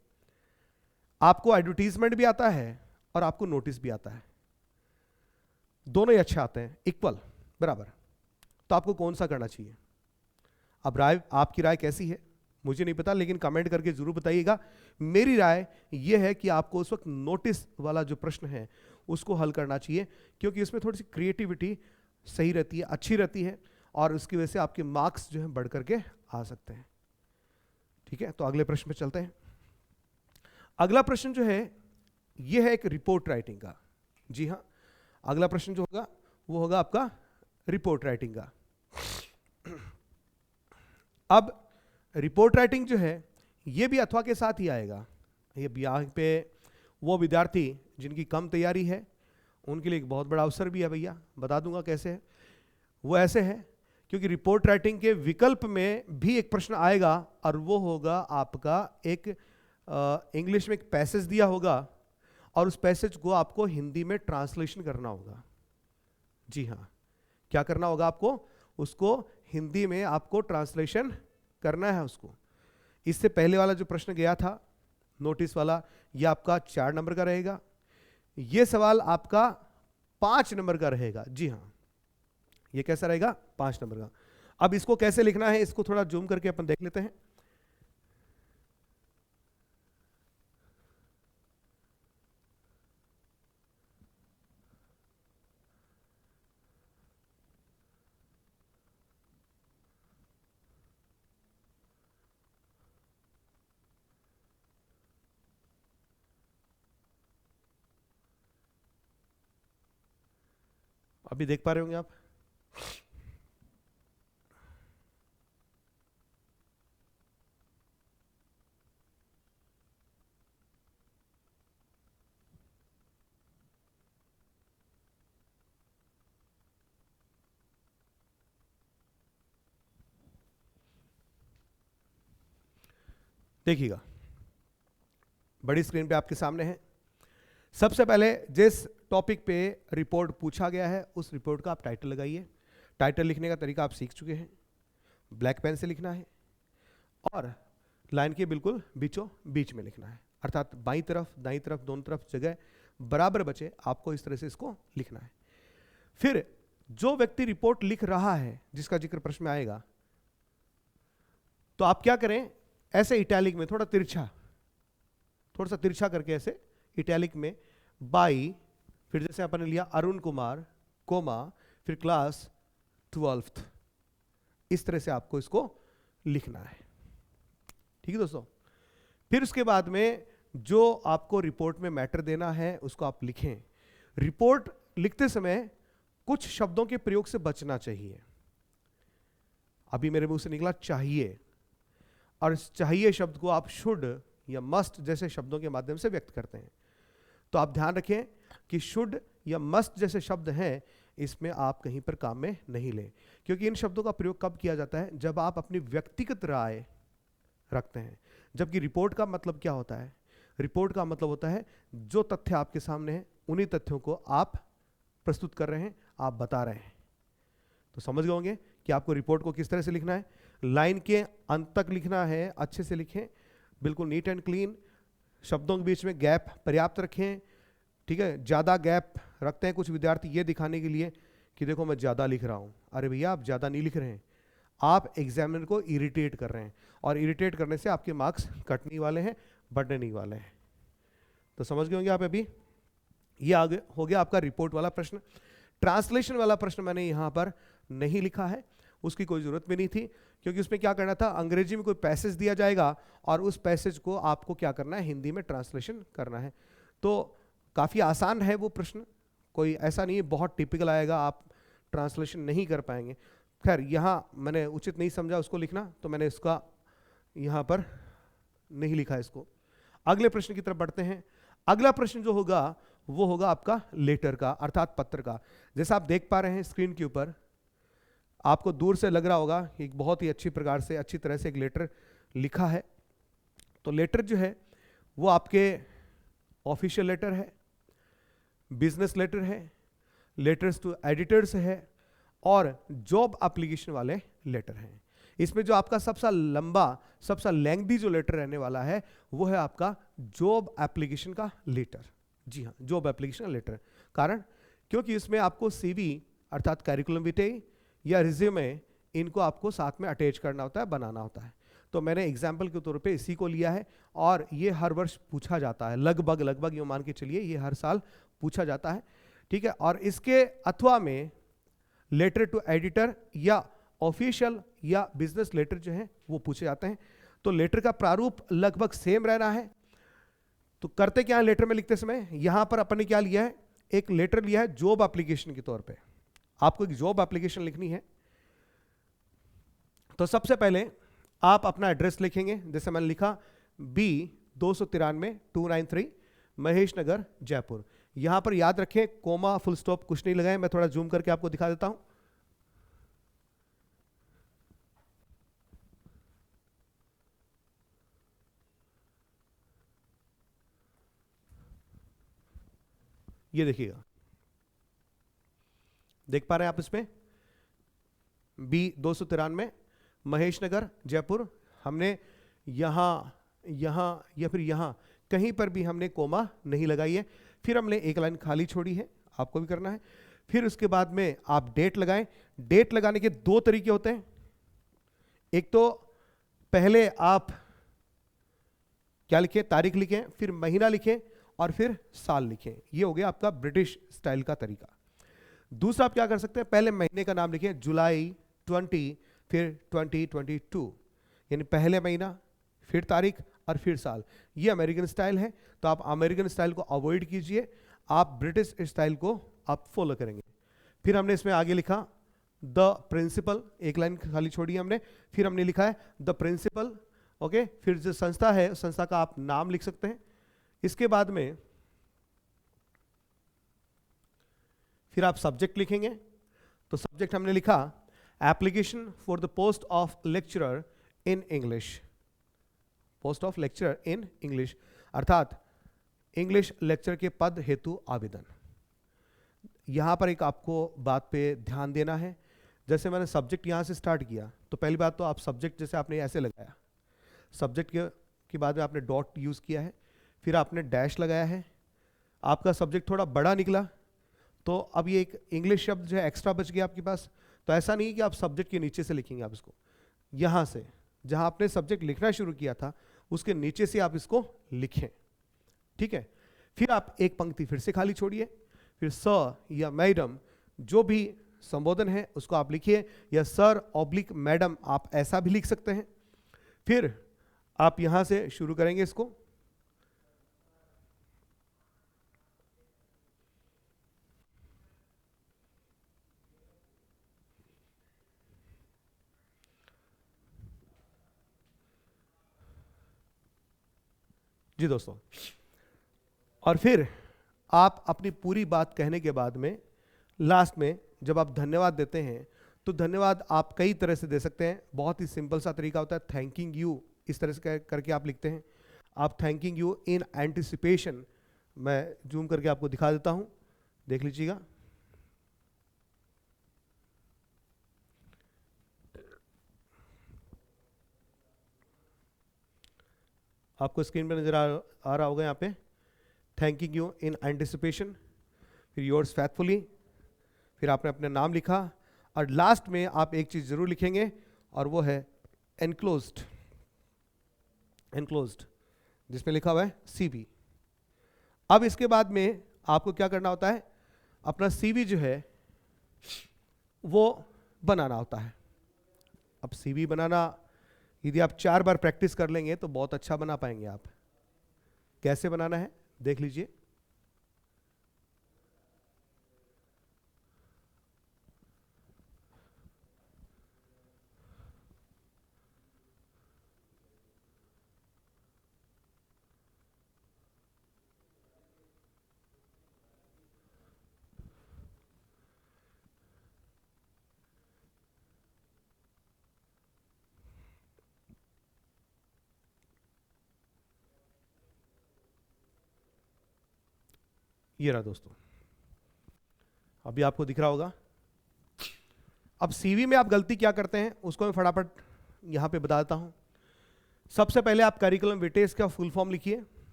आपको एडवर्टीजमेंट भी आता है और आपको नोटिस भी आता है, दोनों ही अच्छे आते हैं इक्वल बराबर, तो आपको कौन सा करना चाहिए? अब राय, आपकी राय कैसी है मुझे नहीं पता, लेकिन कमेंट करके जरूर बताइएगा। मेरी राय यह है कि आपको उस वक्त नोटिस वाला जो प्रश्न है उसको हल करना चाहिए, क्योंकि उसमें थोड़ी सी क्रिएटिविटी सही रहती है, अच्छी रहती है, और उसकी वजह से आपके मार्क्स जो है बढ़ करके आ सकते हैं। ठीक है, तो अगले प्रश्न पे चलते हैं। अगला प्रश्न जो है यह है एक रिपोर्ट राइटिंग का। जी हाँ, अगला प्रश्न जो होगा वो होगा आपका रिपोर्ट राइटिंग का। अब रिपोर्ट राइटिंग जो है ये भी अथवा के साथ ही आएगा। ये यहाँ पे वो विद्यार्थी जिनकी कम तैयारी है उनके लिए एक बहुत बड़ा अवसर भी है भैया, बता दूंगा कैसे है। वो ऐसे है क्योंकि रिपोर्ट राइटिंग के विकल्प में भी एक प्रश्न आएगा, और वो होगा आपका एक इंग्लिश में एक पैसेज दिया होगा, और उस पैसेज को आपको हिंदी में ट्रांसलेशन करना होगा। जी हाँ, क्या करना होगा आपको? उसको हिंदी में आपको ट्रांसलेशन करना है उसको। इससे पहले वाला जो प्रश्न गया था नोटिस वाला, ये आपका 4 नंबर का रहेगा, ये सवाल आपका 5 नंबर का रहेगा। जी हाँ, ये कैसा रहेगा? 5 नंबर का। अब इसको कैसे लिखना है इसको थोड़ा जूम करके अपन देख लेते हैं। अभी देख पा रहे होंगे आप। देखिएगा बड़ी स्क्रीन पे आपके सामने है। सबसे पहले जिस टॉपिक पे रिपोर्ट पूछा गया है उस रिपोर्ट का आप टाइटल लगाइए। टाइटल लिखने का तरीका आप सीख चुके हैं, ब्लैक पेन से लिखना है और लाइन के बिल्कुल बीचों बीच में लिखना है, अर्थात बाईं तरफ दाईं तरफ दोनों तरफ जगह बराबर बचे, आपको इस तरह से इसको लिखना है। फिर जो व्यक्ति रिपोर्ट लिख रहा है जिसका जिक्र प्रश्न में आएगा, तो आप क्या करें, ऐसे इटैलिक में थोड़ा सा तिरछा करके ऐसे इटैलिक में बाई, फिर जैसे अपन ने लिया अरुण कुमार कोमा, फिर क्लास 12th, इस तरह से आपको इसको लिखना है। ठीक है दोस्तों। फिर उसके बाद में जो आपको रिपोर्ट में मैटर देना है उसको आप लिखें। रिपोर्ट लिखते समय कुछ शब्दों के प्रयोग से बचना चाहिए। अभी मेरे मुंह से निकला चाहिए, और इस चाहिए शब्द को आप शुड या मस्ट जैसे शब्दों के माध्यम से व्यक्त करते हैं। तो आप ध्यान रखें कि शुड या मस्ट जैसे शब्द हैं, इसमें आप कहीं पर काम में नहीं लें, क्योंकि इन शब्दों का प्रयोग कब किया जाता है, जब आप अपनी व्यक्तिगत राय रखते हैं। जबकि रिपोर्ट का मतलब क्या होता है, रिपोर्ट का मतलब होता है जो तथ्य आपके सामने हैं उन्हीं तथ्यों को आप प्रस्तुत कर रहे हैं, आप बता रहे हैं। तो समझ गए होंगे कि आपको रिपोर्ट को किस तरह से लिखना है। लाइन के अंत तक लिखना है, अच्छे से लिखें, बिल्कुल नीट एंड क्लीन, शब्दों के बीच में गैप पर्याप्त रखें। ठीक है, ज़्यादा गैप रखते हैं कुछ विद्यार्थी ये दिखाने के लिए कि देखो मैं ज़्यादा लिख रहा हूँ। अरे भैया, आप ज़्यादा नहीं लिख रहे हैं, आप एग्जामिनर को इरिटेट कर रहे हैं, और इरिटेट करने से आपके मार्क्स कटने वाले हैं, बढ़ने नहीं वाले हैं। तो समझ गए होंगे आप अभी। ये आगे हो गया आपका रिपोर्ट वाला प्रश्न। ट्रांसलेशन वाला प्रश्न मैंने यहाँ पर नहीं लिखा है, उसकी कोई ज़रूरत भी नहीं थी, क्योंकि उसमें क्या करना था, अंग्रेजी में कोई पैसेज दिया जाएगा और उस पैसेज को आपको क्या करना है, हिंदी में ट्रांसलेशन करना है। तो काफ़ी आसान है वो प्रश्न, कोई ऐसा नहीं है बहुत टिपिकल आएगा, आप ट्रांसलेशन नहीं कर पाएंगे। खैर, यहाँ मैंने उचित नहीं समझा उसको लिखना, तो मैंने इसका यहाँ पर नहीं लिखा इसको। अगले प्रश्न की तरफ बढ़ते हैं। अगला प्रश्न जो होगा वो होगा आपका लेटर का, अर्थात पत्र का। जैसा आप देख पा रहे हैं स्क्रीन के ऊपर, आपको दूर से लग रहा होगा एक बहुत ही अच्छी प्रकार से अच्छी तरह से एक लेटर लिखा है। तो लेटर जो है वो आपके ऑफिशियल लेटर है, बिजनेस लेटर है, लेटर्स टू एडिटर्स है, और जॉब एप्लीकेशन वाले लेटर हैं। इसमें जो आपका सबसे लंबा सबसे लेंथी जो लेटर रहने वाला है वो है आपका जॉब एप्लीकेशन का लेटर। जी हाँ, जॉब एप्लीकेशन का लेटर। कारण क्योंकि इसमें आपको सीवी अर्थात करिकुलम विटे या रिज्यूमे, इनको आपको साथ में अटैच करना होता है, बनाना होता है। तो मैंने एग्जाम्पल के तौर पे इसी को लिया है, और ये हर वर्ष पूछा जाता है, लगभग ये मान के चलिए ये हर साल पूछा जाता है। ठीक है, और इसके अथवा में लेटर टू एडिटर या ऑफिशियल या बिजनेस लेटर जो है वो पूछे जाते हैं। तो लेटर का प्रारूप लगभग सेम रहना है। तो करते क्या है लेटर में लिखते समय, यहां पर अपन ने क्या लिया है, एक लेटर लिया है जॉब एप्लीकेशन के तौर पे। आपको एक जॉब एप्लीकेशन लिखनी है, तो सबसे पहले आप अपना एड्रेस लिखेंगे। जैसे मैंने लिखा B293 293 महेश नगर जयपुर। यहां पर याद रखें कोमा फुल स्टॉप कुछ नहीं लगाए। मैं थोड़ा जूम करके आपको दिखा देता हूं। ये देखिएगा, देख पा रहे हैं आप इसमें B293 महेश नगर जयपुर। हमने यहां या फिर यहां कहीं पर भी हमने कोमा नहीं लगाई है। फिर हमने एक लाइन खाली छोड़ी है, आपको भी करना है। फिर उसके बाद में आप डेट लगाएं। डेट लगाने के दो तरीके होते हैं। एक तो पहले आप क्या लिखें, तारीख लिखें, फिर महीना लिखें और फिर साल लिखें। ये हो गया आपका ब्रिटिश स्टाइल का तरीका। दूसरा आप क्या कर सकते हैं, पहले महीने का नाम लिखें, जुलाई 20, फिर 2022, यानी पहले महीना फिर तारीख और फिर साल। ये अमेरिकन स्टाइल है। तो आप अमेरिकन स्टाइल को अवॉइड कीजिए, आप ब्रिटिश स्टाइल को आप फॉलो करेंगे। फिर हमने इसमें आगे लिखा द प्रिंसिपल, एक लाइन खाली छोड़ी हमने। फिर हमने लिखा है द प्रिंसिपल, ओके। फिर जो संस्था है उस संस्था का आप नाम लिख सकते हैं। इसके बाद में फिर आप सब्जेक्ट लिखेंगे। तो सब्जेक्ट हमने लिखा application for the post of lecturer in English, post of lecturer in English, अर्थात इंग्लिश लेक्चर के पद हेतु आवेदन। यहां पर एक आपको बात पे ध्यान देना है, जैसे मैंने सब्जेक्ट यहाँ से स्टार्ट किया, तो पहली बात तो आप सब्जेक्ट जैसे आपने ऐसे लगाया, सब्जेक्ट के बाद में आपने डॉट यूज़ किया है, फिर आपने डैश लगाया है, आपका सब्जेक्ट थोड़ा बड़ा निकला, तो अब ये एक इंग्लिश शब्द जो है एक्स्ट्रा बच गया आपके पास। तो ऐसा नहीं कि आप सब्जेक्ट के नीचे से लिखेंगे, आप इसको यहाँ से जहाँ आपने सब्जेक्ट लिखना शुरू किया था उसके नीचे से आप इसको लिखें, ठीक है। फिर आप एक पंक्ति फिर से खाली छोड़िए, फिर सर या मैडम जो भी संबोधन है उसको आप लिखिए, या सर ऑब्लिक मैडम आप ऐसा भी लिख सकते हैं। फिर आप यहां से शुरू करेंगे इसको, जी दोस्तों, और फिर आप अपनी पूरी बात कहने के बाद में लास्ट में जब आप धन्यवाद देते हैं तो धन्यवाद आप कई तरह से दे सकते हैं। बहुत ही सिंपल सा तरीका होता है, थैंकिंग यू, इस तरह से करके आप लिखते हैं। आप थैंकिंग यू इन एंटिसिपेशन, मैं जूम करके आपको दिखा देता हूं, देख लीजिएगा। आपको स्क्रीन पर नजर आ रहा होगा यहाँ पे, थैंकिंग यू इन एंटिसिपेशन, फिर योर्स फैथफुली, फिर आपने अपना नाम लिखा, और लास्ट में आप एक चीज जरूर लिखेंगे और वो है एनक्लोज्ड, एनक्लोज्ड जिसमें लिखा हुआ है सीवी। अब इसके बाद में आपको क्या करना होता है, अपना सीवी जो है वो बनाना होता है। अब सीवी बनाना यदि आप 4 बार प्रैक्टिस कर लेंगे तो बहुत अच्छा बना पाएंगे आप। कैसे बनाना है देख लीजिए। ये रहा दोस्तों, अभी आपको दिख रहा होगा। अब सीवी में आप गलती क्या करते हैं उसको मैं फटाफट यहां पे बता देता हूं। सबसे पहले आप करिकुलम विटेस का फुल फॉर्म लिखिए,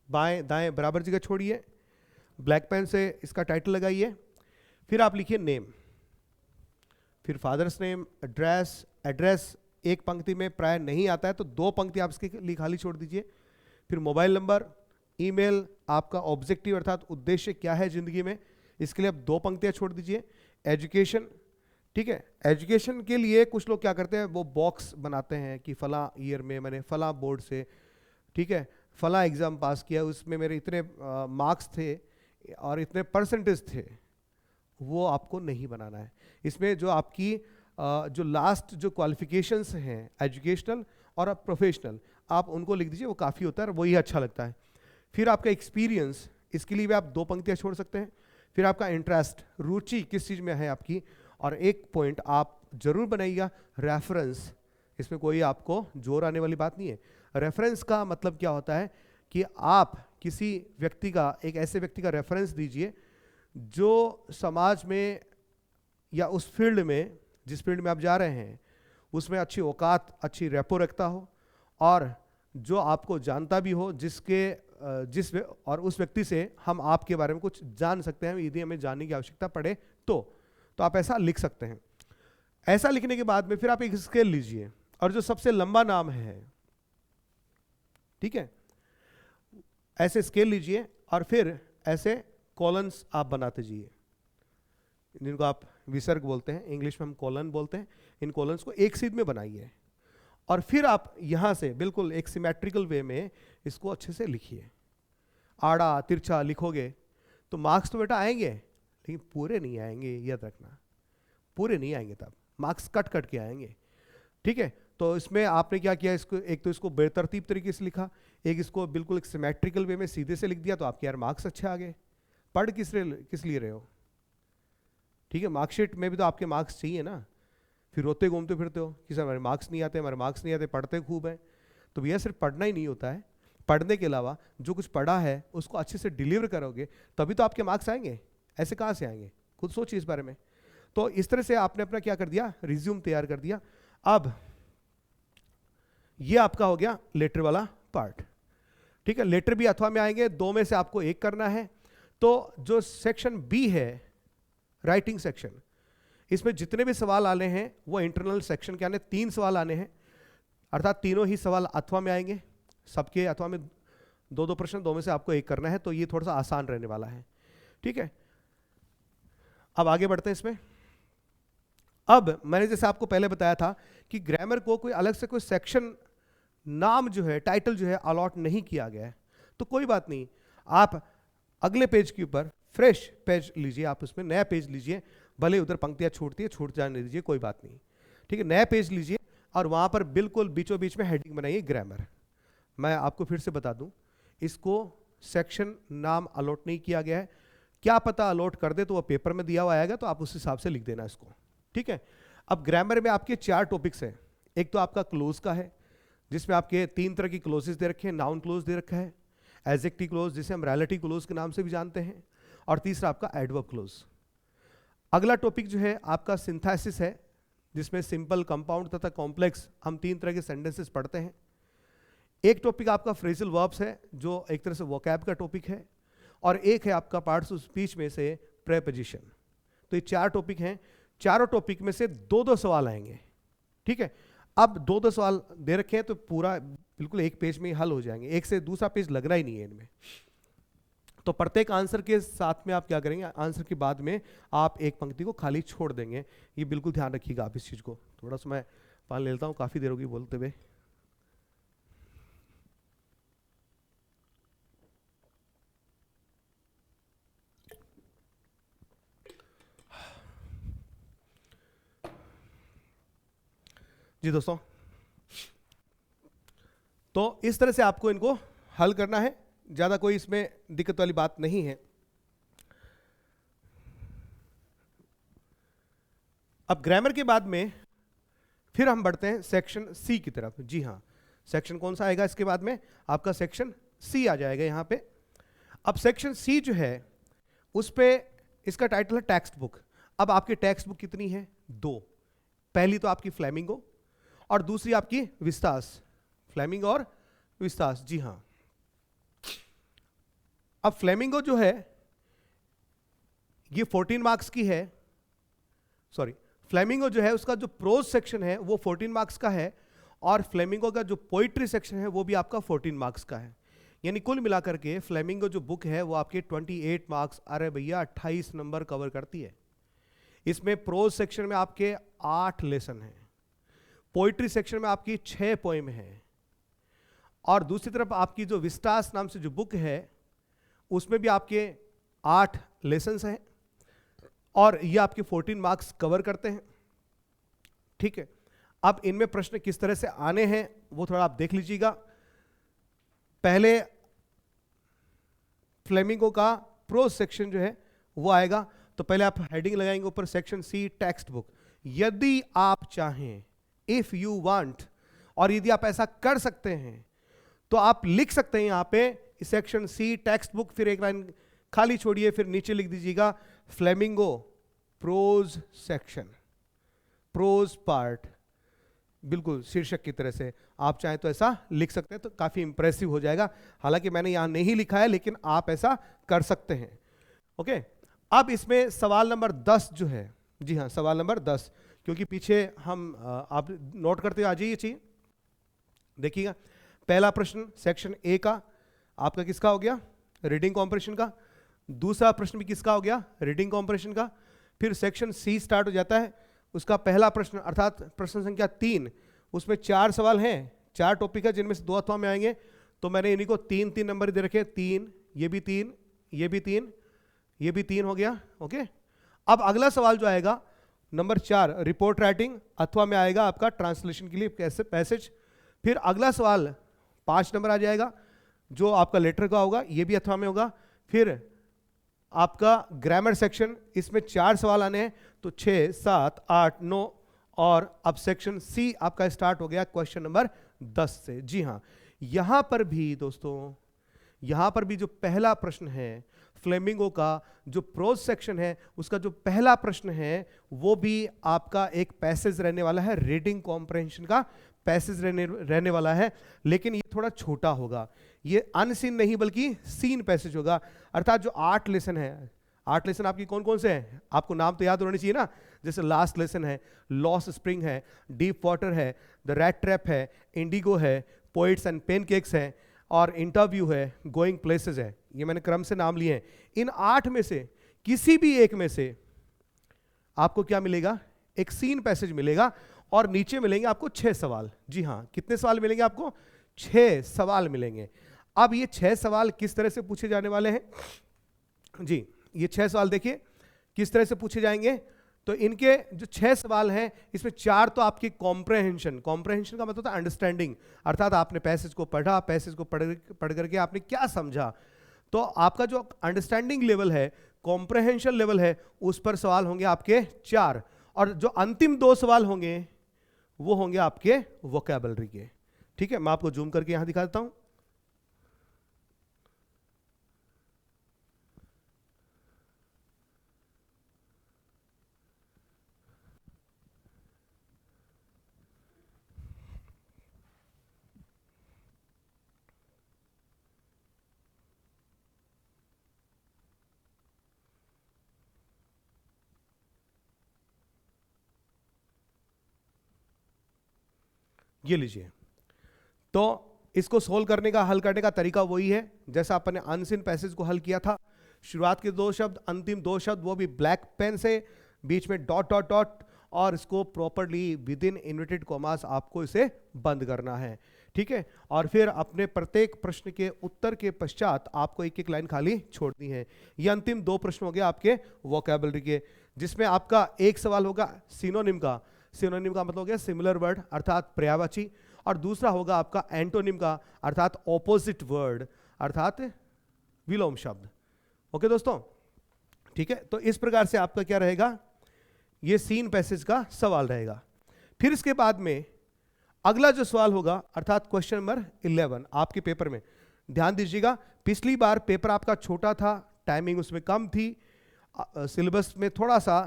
बाएं दाएं बराबर जगह छोड़िए, ब्लैक पेन से इसका टाइटल लगाइए, फिर आप लिखिए नेम, फिर फादर्स नेम, एड्रेस। एड्रेस एक पंक्ति में प्राय नहीं आता है तो 2 पंक्ति आप इसके लिए खाली छोड़ दीजिए। फिर मोबाइल नंबर, ईमेल, आपका ऑब्जेक्टिव अर्थात उद्देश्य क्या है जिंदगी में, इसके लिए आप 2 पंक्तियां छोड़ दीजिए। एजुकेशन, ठीक है, एजुकेशन के लिए कुछ लोग क्या करते हैं, वो बॉक्स बनाते हैं कि फला ईयर में मैंने फला बोर्ड से, ठीक है, फला एग्जाम पास किया, उसमें मेरे इतने मार्क्स थे और इतने परसेंटेज थे। वो आपको नहीं बनाना है। इसमें जो आपकी जो लास्ट जो क्वालिफिकेशंस हैं एजुकेशनल और प्रोफेशनल, आप उनको लिख दीजिए, वो काफ़ी होता है, वही अच्छा लगता है। फिर आपका एक्सपीरियंस, इसके लिए भी आप 2 पंक्तियां छोड़ सकते हैं। फिर आपका इंटरेस्ट, रुचि किस चीज़ में है आपकी, और एक पॉइंट आप जरूर बनाइएगा, रेफरेंस। इसमें कोई आपको जोर आने वाली बात नहीं है। रेफरेंस का मतलब क्या होता है कि आप किसी व्यक्ति का, एक ऐसे व्यक्ति का रेफरेंस दीजिए जो समाज में या उस फील्ड में, जिस फील्ड में आप जा रहे हैं उसमें अच्छी औकात, अच्छी रेपो रखता हो, और जो आपको जानता भी हो, और उस व्यक्ति से हम आपके बारे में कुछ जान सकते हैं यदि हमें जानने की आवश्यकता पड़े तो आप ऐसा लिख सकते हैं। ऐसा लिखने के बाद में फिर आप एक स्केल लीजिए, और जो सबसे लंबा नाम है, ठीक है, ऐसे स्केल लीजिए और फिर ऐसे कॉलन्स आप बनाते जाइए, जिनको आप विसर्ग बोलते हैं, इंग्लिश में हम कॉलन बोलते हैं। इन कॉलन्स को एक सीध में बनाइए, और फिर आप यहां से बिल्कुल एक सिमेट्रिकल वे में इसको अच्छे से लिखिए। आड़ा तिरछा लिखोगे तो मार्क्स तो बेटा आएंगे, लेकिन पूरे नहीं आएंगे, याद रखना, पूरे नहीं आएंगे, तब मार्क्स कट कट के आएंगे, ठीक है। तो इसमें आपने क्या किया, इसको एक तो इसको बेतरतीब तरीके से लिखा, एक इसको बिल्कुल एक सिमेट्रिकल वे में सीधे से लिख दिया, तो आपके यार मार्क्स अच्छे आ गए। पढ़ किस लिए रहे हो, ठीक है, मार्कशीट में भी तो आपके मार्क्स चाहिए ना। फिर रोते घूमते फिरते हो कि सर हमारे मार्क्स नहीं आते, हमारे मार्क्स नहीं आते, पढ़ते खूब हैं। तो भैया सिर्फ पढ़ना ही नहीं होता है, पढ़ने के अलावा जो कुछ पढ़ा है उसको अच्छे से डिलीवर करोगे तभी तो आपके मार्क्स आएंगे। ऐसे कहाँ से आएंगे, खुद सोचिए इस बारे में। तो इस तरह से आपने अपना क्या कर दिया, रिज्यूम तैयार कर दिया। अब ये आपका हो गया लेटर वाला पार्ट, ठीक है। लेटर भी अथवा में आएंगे, दो में से आपको एक करना है। तो जो सेक्शन बी है, राइटिंग सेक्शन, इसमें जितने भी सवाल आने हैं वो इंटरनल सेक्शन के आने, 3 सवाल आने हैं, अर्थात तीनों ही सवाल अथवा में आएंगे। सबके अथवा में 2-2 प्रश्न, 2 में से आपको एक करना है, तो ये थोड़ा सा आसान रहने वाला है, ठीक है। अब आगे बढ़ते हैं इसमें। अब मैंने जैसे आपको पहले बताया था कि ग्रामर को कोई अलग से कोई सेक्शन नाम जो है, टाइटल जो है अलॉट नहीं किया गया है, तो कोई बात नहीं, आप अगले पेज के ऊपर फ्रेश पेज लीजिए, आप उसमें नया पेज लीजिए, भले उधर पंक्तियां छूटती है, छूट जाने दीजिए, कोई बात नहीं, ठीक है। नया पेज लीजिए और वहां पर बिल्कुल बीचों बीच में हेडिंग बनाइए ग्रामर। मैं आपको फिर से बता दूं, इसको सेक्शन नाम अलॉट नहीं किया गया है, क्या पता अलॉट कर दे तो वो पेपर में दिया हुआ आएगा, तो आप उस हिसाब से लिख देना इसको, ठीक है। अब ग्रामर में आपके 4 टॉपिक्स हैं। एक तो आपका क्लोज का है, जिसमें आपके 3 तरह की क्लोजेस दे रखे हैं। नाउन क्लोज दे रखा है, एडजेक्टिव क्लोज जिसे हम रिलेटिव क्लोज के नाम से भी जानते हैं, और तीसरा आपका एडवर्ब क्लोज। अगला टॉपिक जो है आपका सिंथेसिस है, जिसमें सिंपल, कंपाउंड तथा कॉम्प्लेक्स हम 3 तरह के सेंटेंसेस पढ़ते हैं। एक टॉपिक आपका फ्रेजल वर्ब्स है, जो एक तरह से वोकैब का टॉपिक है, और एक है आपका पार्ट्स ऑफ स्पीच में से प्रेपोजिशन। तो ये 4 टॉपिक हैं। चारों टॉपिक में से 2-2 सवाल आएंगे, ठीक है। अब 2-2 सवाल दे रखे हैं, तो पूरा बिल्कुल एक पेज में हल हो जाएंगे, एक से दूसरा पेज लगना ही नहीं है इनमें। तो प्रत्येक आंसर के साथ में आप क्या करेंगे, आंसर के बाद में आप एक पंक्ति को खाली छोड़ देंगे। ये बिल्कुल ध्यान रखिएगा आप इस चीज को। थोड़ा सा मैं पान लेता हूँ, काफी देर होगी बोलते हुए। जी दोस्तों, तो इस तरह से आपको इनको हल करना है, ज्यादा कोई इसमें दिक्कत वाली बात नहीं है। अब ग्रामर के बाद में फिर हम बढ़ते हैं सेक्शन सी की तरफ। जी हाँ, सेक्शन कौन सा आएगा इसके बाद में, आपका सेक्शन सी आ जाएगा यहां पे। अब सेक्शन सी जो है उस पे इसका टाइटल है टेक्स्ट बुक। अब आपकी टेक्स्ट बुक कितनी है, 2। पहली तो आपकी फ्लेमिंगो और दूसरी आपकी विस्तास। फ्लेमिंगो और विस्तास, जी हां। अब फ्लेमिंगो जो है ये 14 मार्क्स की है, सॉरी, फ्लेमिंगो जो है उसका जो प्रोज सेक्शन है वो 14 मार्क्स का है, और फ्लेमिंगो का जो पोइट्री सेक्शन है वो भी आपका 14 मार्क्स का है। यानी कुल मिलाकर के फ्लेमिंगो जो बुक है वो आपके 28 मार्क्स, अरे भैया 28 नंबर कवर करती है। इसमें प्रोज सेक्शन में आपके 8 लेसन हैं, पोइट्री सेक्शन में आपकी 6 पोएम है, और दूसरी तरफ आपकी जो विस्टास नाम से जो बुक है उसमें भी आपके 8 लेसन्स हैं, और ये आपके 14 मार्क्स कवर करते हैं, ठीक है। अब इनमें प्रश्न किस तरह से आने हैं वो थोड़ा आप देख लीजिएगा। पहले फ्लेमिंगो का प्रोज सेक्शन जो है वो आएगा, तो पहले आप हेडिंग लगाएंगे ऊपर सेक्शन सी टेक्स्ट बुक। यदि आप चाहें, इफ यू वांट, और यदि आप ऐसा कर सकते हैं तो आप लिख सकते हैं यहां पे सेक्शन सी टेक्स्ट बुक, फिर एक लाइन खाली छोड़िए, फिर नीचे लिख दीजिएगा Flamingo prose section, prose part, बिल्कुल शीर्षक की तरह से आप चाहें तो ऐसा लिख सकते हैं, तो काफी इंप्रेसिव हो जाएगा। हालांकि मैंने यहां नहीं लिखा है, लेकिन आप ऐसा कर सकते हैं, ओके। अब इसमें सवाल नंबर 10 जो है, जी हां सवाल नंबर 10, क्योंकि पीछे हम आप नोट करते आ जाइए, चाहिए देखिएगा। पहला प्रश्न सेक्शन ए का आपका किसका हो गया, रीडिंग कॉम्प्रेशन का। दूसरा प्रश्न भी किसका हो गया, रीडिंग कॉम्प्रेशन का। फिर सेक्शन सी स्टार्ट हो जाता है, उसका पहला प्रश्न अर्थात प्रश्न संख्या 3, उसमें 4 सवाल हैं, 4 टॉपिक है जिनमें से 2 अथवा में आएंगे, तो मैंने इन्हीं को 3-3 नंबर दे रखे, 3, ये भी 3, ये भी 3, ये भी 3 हो गया, ओके। अब अगला सवाल जो आएगा नंबर 4 रिपोर्ट राइटिंग, अथवा में आएगा आपका ट्रांसलेशन के लिए कैसे पैसेज। फिर अगला सवाल 5 नंबर आ जाएगा जो आपका लेटर का होगा, ये भी अथवा में होगा। फिर आपका ग्रामर सेक्शन, इसमें 4 सवाल आने हैं, तो 6, 7, 8, 9, और अब सेक्शन सी आपका स्टार्ट हो गया क्वेश्चन नंबर 10 से। जी हां, यहां पर भी दोस्तों यहां पर भी जो पहला प्रश्न है फ्लेमिंगो का, जो प्रोज सेक्शन है उसका जो पहला प्रश्न है वो भी आपका एक पैसेज रहने वाला है, रीडिंग कॉम्प्रहेंशन का पैसेज रहने वाला है, लेकिन ये थोड़ा छोटा होगा। ये अनसीन नहीं बल्कि सीन पैसेज होगा। अर्थात जो 8 लेसन है, 8 लेसन आपकी कौन कौन से हैं, आपको नाम तो याद होने चाहिए ना। जैसे लास्ट लेसन है, लॉस्ट स्प्रिंग है, डीप वाटर है, द रैट ट्रैप है, इंडिगो है, पोइट्स एंड पेनकेक्स है, और इंटरव्यू है, गोइंग प्लेसेस है। ये मैंने क्रम से नाम लिए हैं। इन 8 में से किसी भी एक में से आपको क्या मिलेगा, एक सीन पैसेज मिलेगा, और नीचे मिलेंगे आपको 6 सवाल। जी हां, कितने सवाल मिलेंगे आपको, 6 सवाल मिलेंगे। अब ये 6 सवाल किस तरह से पूछे जाने वाले हैं जी, ये 6 सवाल देखिए किस तरह से पूछे जाएंगे। तो इनके जो 6 सवाल हैं, इसमें 4 तो आपकी कॉम्प्रहेंशन, कॉम्प्रहेंशन का मतलब होता है अंडरस्टैंडिंग, अर्थात आपने पैसेज को पढ़ा, पैसेज को पढ़ करके आपने क्या समझा। तो आपका जो अंडरस्टैंडिंग लेवल है, कॉम्प्रहेंशन लेवल है, उस पर सवाल होंगे आपके 4, और जो अंतिम 2 सवाल होंगे वो होंगे आपके वोकैबुलरी के। ठीक है, मैं आपको जूम करके यहां दिखा देता हूं। ये लीजिए, तो इसको सोल्व करने का, हल करने का तरीका वही है जैसा आपने अनसीन पैसेज को हल किया था। शुरुआत के 2 शब्द, अंतिम 2 शब्द वो भी ब्लैक पेन से, बीच में डॉट डॉट डॉट, और इसको properly with in inverted commas आपको इसे बंद करना है। ठीक है, और फिर अपने प्रत्येक प्रश्न के उत्तर के पश्चात आपको एक एक लाइन खाली छोड़नी है। ये अंतिम 2 प्रश्न हो गए आपके वोकैबुलरी के, जिसमें आपका एक सवाल होगा सिनोनिम का। सिनोनिम का मतलब हो गया सिमिलर वर्ड अर्थात पर्यायवाची, और दूसरा होगा आपका एंटोनिम का अर्थात ऑपोजिट वर्ड अर्थात विलोम शब्द। ओके दोस्तों, ठीक है, तो इस प्रकार से आपका क्या रहेगा, ये सीन पैसेज का सवाल रहेगा। फिर इसके बाद में अगला जो सवाल होगा अर्थात क्वेश्चन नंबर 11 आपके पेपर में। ध्यान दीजिएगा, पिछली बार पेपर आपका छोटा था, टाइमिंग उसमें कम थी, सिलेबस में थोड़ा सा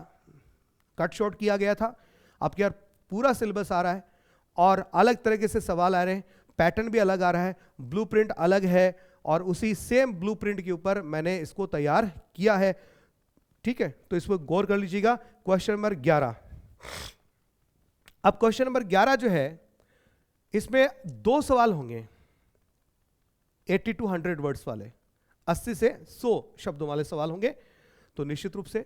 कट शॉर्ट किया गया था। अब क्या पूरा सिलेबस आ रहा है और अलग तरीके से सवाल आ रहे हैं, पैटर्न भी अलग आ रहा है, ब्लूप्रिंट अलग है, और उसी सेम ब्लूप्रिंट के ऊपर मैंने इसको तैयार किया है। ठीक है, तो इसको गौर कर लीजिएगा। क्वेश्चन नंबर 11, अब क्वेश्चन नंबर 11 जो है इसमें 2 सवाल होंगे 80 to 100 वर्ड्स वाले, 80 से 100 शब्दों वाले सवाल होंगे। तो निश्चित रूप से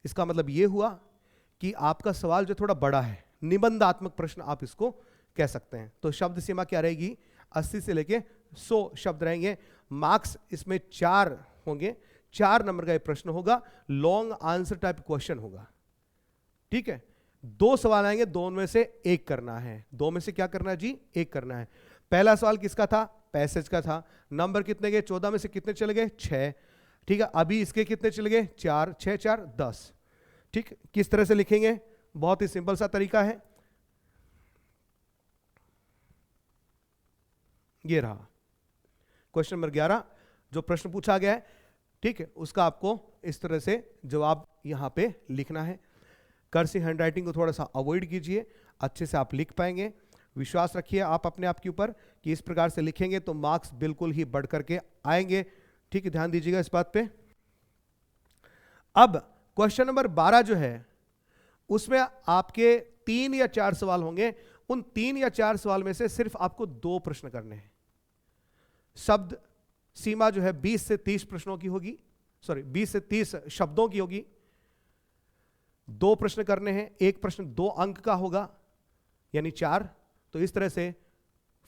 इसका मतलब यह हुआ कि आपका सवाल जो थोड़ा बड़ा है, निबंधात्मक प्रश्न आप इसको कह सकते हैं। तो शब्द सीमा क्या रहेगी, 80 से लेके 100 शब्द रहेंगे। मार्क्स इसमें 4 होंगे, 4 नंबर का ये प्रश्न होगा, लॉन्ग आंसर टाइप क्वेश्चन होगा। ठीक है, 2 सवाल आएंगे, 2 में से 1 करना है। 2 में से क्या करना है जी, 1 करना है। पहला सवाल किसका था, पैसेज का था। नंबर कितने गए, 14 में से कितने चले गए, 6। ठीक है, अभी इसके कितने चले गए, 4, 6 4 10। ठीक, किस तरह से लिखेंगे, बहुत ही सिंपल सा तरीका है, ये रहा क्वेश्चन नंबर 11 जो प्रश्न पूछा गया है। ठीक है, उसका आपको इस तरह से जवाब यहां पे लिखना है। कर्सिव हैंडराइटिंग को थोड़ा सा अवॉइड कीजिए, अच्छे से आप लिख पाएंगे। विश्वास रखिए आप अपने आप के ऊपर कि इस प्रकार से लिखेंगे तो मार्क्स बिल्कुल ही बढ़ करके आएंगे। ठीक है, ध्यान दीजिएगा इस बात पे। अब क्वेश्चन नंबर 12 जो है उसमें आपके 3 या 4 सवाल होंगे। उन 3 या 4 सवाल में से सिर्फ आपको 2 प्रश्न करने हैं। शब्द सीमा जो है 20 से 30 प्रश्नों की होगी, सॉरी 20 से 30 शब्दों की होगी। 2 प्रश्न करने हैं, एक प्रश्न 2 अंक का होगा यानी 4। तो इस तरह से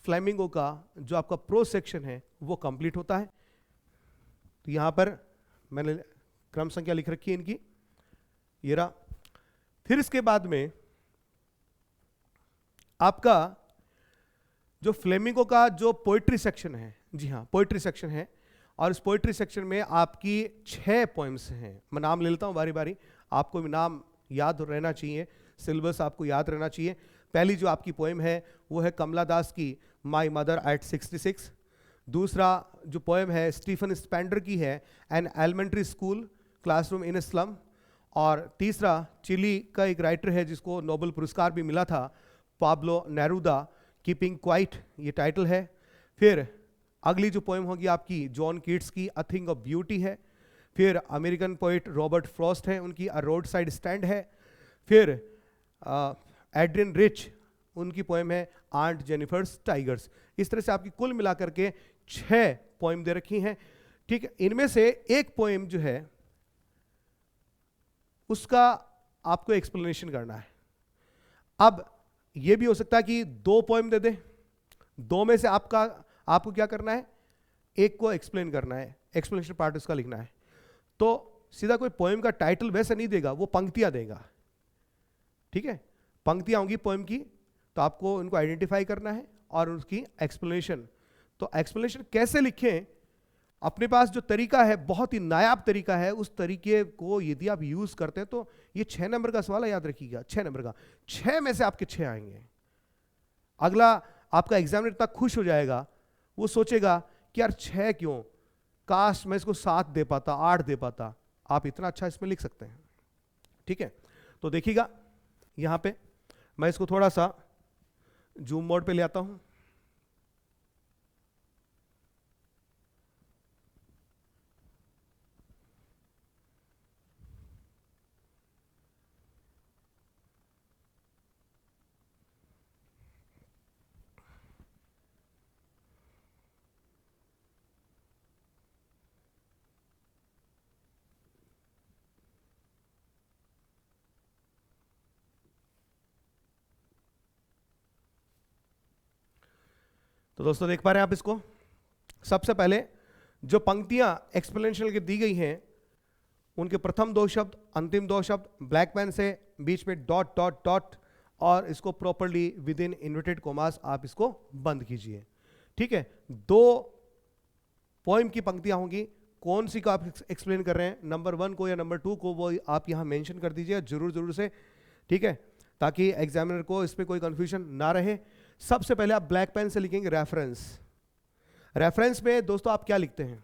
फ्लेमिंगो का जो आपका प्रो सेक्शन है वो कंप्लीट होता है। तो यहां पर मैंने क्रम संख्या लिख रखी है इनकी, ये रहा। फिर इसके बाद में आपका जो फ्लेमिंगो का जो पोइट्री सेक्शन है, जी हाँ पोइट्री सेक्शन है, और इस पोइट्री सेक्शन में आपकी 6 पोएम्स हैं। मैं नाम ले लेता हूं बारी बारी, आपको भी नाम याद रहना चाहिए, सिलेबस आपको याद रहना चाहिए। पहली जो आपकी पोएम है वो है कमला दास की माई मदर एट 66। दूसरा जो पोएम है स्टीफन स्पेंडर की है, an elementary school classroom in slum. और तीसरा चिली का एक राइटर है जिसको नोबेल पुरस्कार भी मिला था, पाब्लो नेरूदा, कीपिंग क्वाइट ये टाइटल है। फिर अगली जो पोएम होगी आपकी जॉन कीट्स की अ थिंग ऑफ ब्यूटी है। फिर अमेरिकन पोइट रॉबर्ट फ्रॉस्ट है, उनकी अ रोड साइड स्टैंड है। फिर एड्रियन रिच, उनकी पोएम है आंट जेनिफर्स टाइगर्स। इस तरह से आपकी कुल मिलाकर के 6 पोएम दे रखी हैं। ठीक है, इनमें से एक पोएम जो है उसका आपको एक्सप्लेनेशन करना है। अब यह भी हो सकता है कि 2 पोएम दे दे, 2 में से आपको क्या करना है, एक को एक्सप्लेन करना है, एक्सप्लेनेशन पार्ट उसका लिखना है। तो सीधा कोई पोएम का टाइटल वैसे नहीं देगा, वो पंक्तियां देगा। ठीक है, पंक्तियां होंगी पोएम की, तो आपको उनको आइडेंटिफाई करना है और उसकी एक्सप्लेनेशन। तो एक्सप्लेनेशन कैसे लिखें, अपने पास जो तरीका है बहुत ही नायाब तरीका है, उस तरीके को यदि आप यूज करते हैं तो ये 6 नंबर का सवाल है, याद रखिएगा 6 नंबर का, 6 में से आपके 6 आएंगे। अगला आपका एग्जामिनर इतना खुश हो जाएगा, वो सोचेगा कि यार 6 क्यों, काश मैं इसको 7 दे पाता, 8 दे पाता। आप इतना अच्छा इसमें लिख सकते हैं। ठीक है, तो देखिएगा यहां पे मैं इसको थोड़ा सा जूम मोड पे ले आता हूं। तो दोस्तों देख पा रहे हैं आप इसको। सबसे पहले जो पंक्तियां एक्सप्लेनेशन की दी गई हैं, उनके प्रथम 2 शब्द, अंतिम 2 शब्द ब्लैक पेन से, बीच में डॉट डॉट डॉट, और इसको properly with in inverted commas आप इसको बंद कीजिए। ठीक है, 2 पोएम की पंक्तियां होंगी, कौन सी को आप एक्सप्लेन कर रहे हैं, नंबर 1 को या नंबर 2 को, वो आप यहां मेंशन कर दीजिए जरूर जरूर से। ठीक है, ताकि एग्जामिनर को इस पे कोई कंफ्यूजन ना रहे। सबसे पहले आप ब्लैक पेन से लिखेंगे रेफरेंस। रेफरेंस में दोस्तों आप क्या लिखते हैं,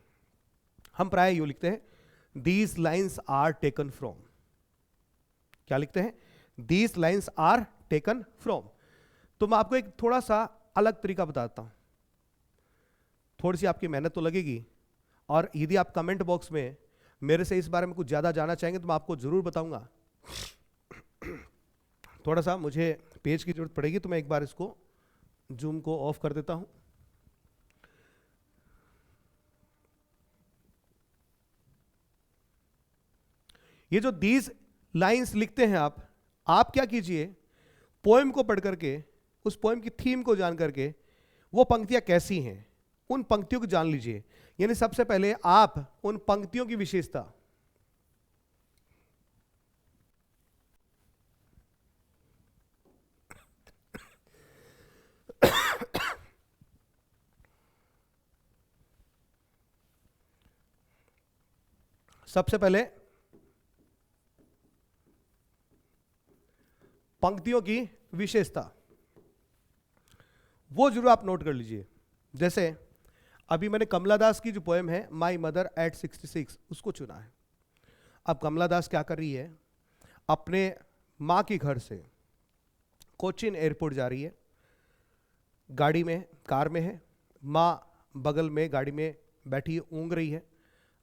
हम प्राय यूं लिखते हैं these lines are taken from. क्या लिखते हैं, these lines are taken from. तो मैं आपको एक थोड़ा सा अलग तरीका बताता हूं, थोड़ी सी आपकी मेहनत तो लगेगी, और यदि आप कमेंट बॉक्स में मेरे से इस बारे में कुछ ज्यादा जानना चाहेंगे तो मैं आपको जरूर बताऊंगा। थोड़ा सा मुझे पेज की जरूरत पड़ेगी, तो मैं एक बार इसको जूम को ऑफ कर देता हूं। ये जो दीज लाइंस लिखते हैं आप क्या कीजिए, पोएम को पढ़ करके, उस पोएम की थीम को जान करके, वो पंक्तियां कैसी हैं उन पंक्तियों को जान लीजिए। यानी सबसे पहले आप उन पंक्तियों की विशेषता, सबसे पहले पंक्तियों की विशेषता वो जरूर आप नोट कर लीजिए। जैसे अभी मैंने कमला दास की जो पोएम है माई मदर एट 66 उसको चुना है। अब कमला दास क्या कर रही है, अपने मां के घर से कोचिन एयरपोर्ट जा रही है, गाड़ी में, कार में है, मां बगल में गाड़ी में बैठी ऊँग रही है,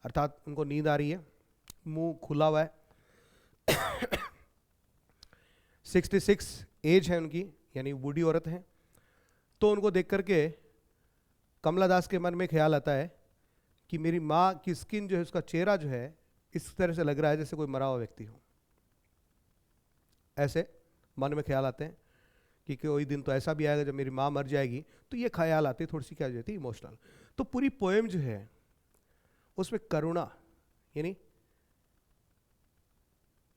अर्थात उनको नींद आ रही है, मुंह खुला हुआ है। 66 एज है उनकी, यानी बूढ़ी औरत है। तो उनको देख करके कमला दास के मन में ख्याल आता है कि मेरी माँ की स्किन जो है, उसका चेहरा जो है इस तरह से लग रहा है जैसे कोई मरा हुआ व्यक्ति हो। ऐसे मन में ख्याल आते हैं कि कोई दिन तो ऐसा भी आएगा जब मेरी माँ मर जाएगी। तो ये ख्याल आती है, थोड़ी सी क्या हो जाती है, इमोशनल। तो पूरी पोएम जो है उसमें करुणा यानी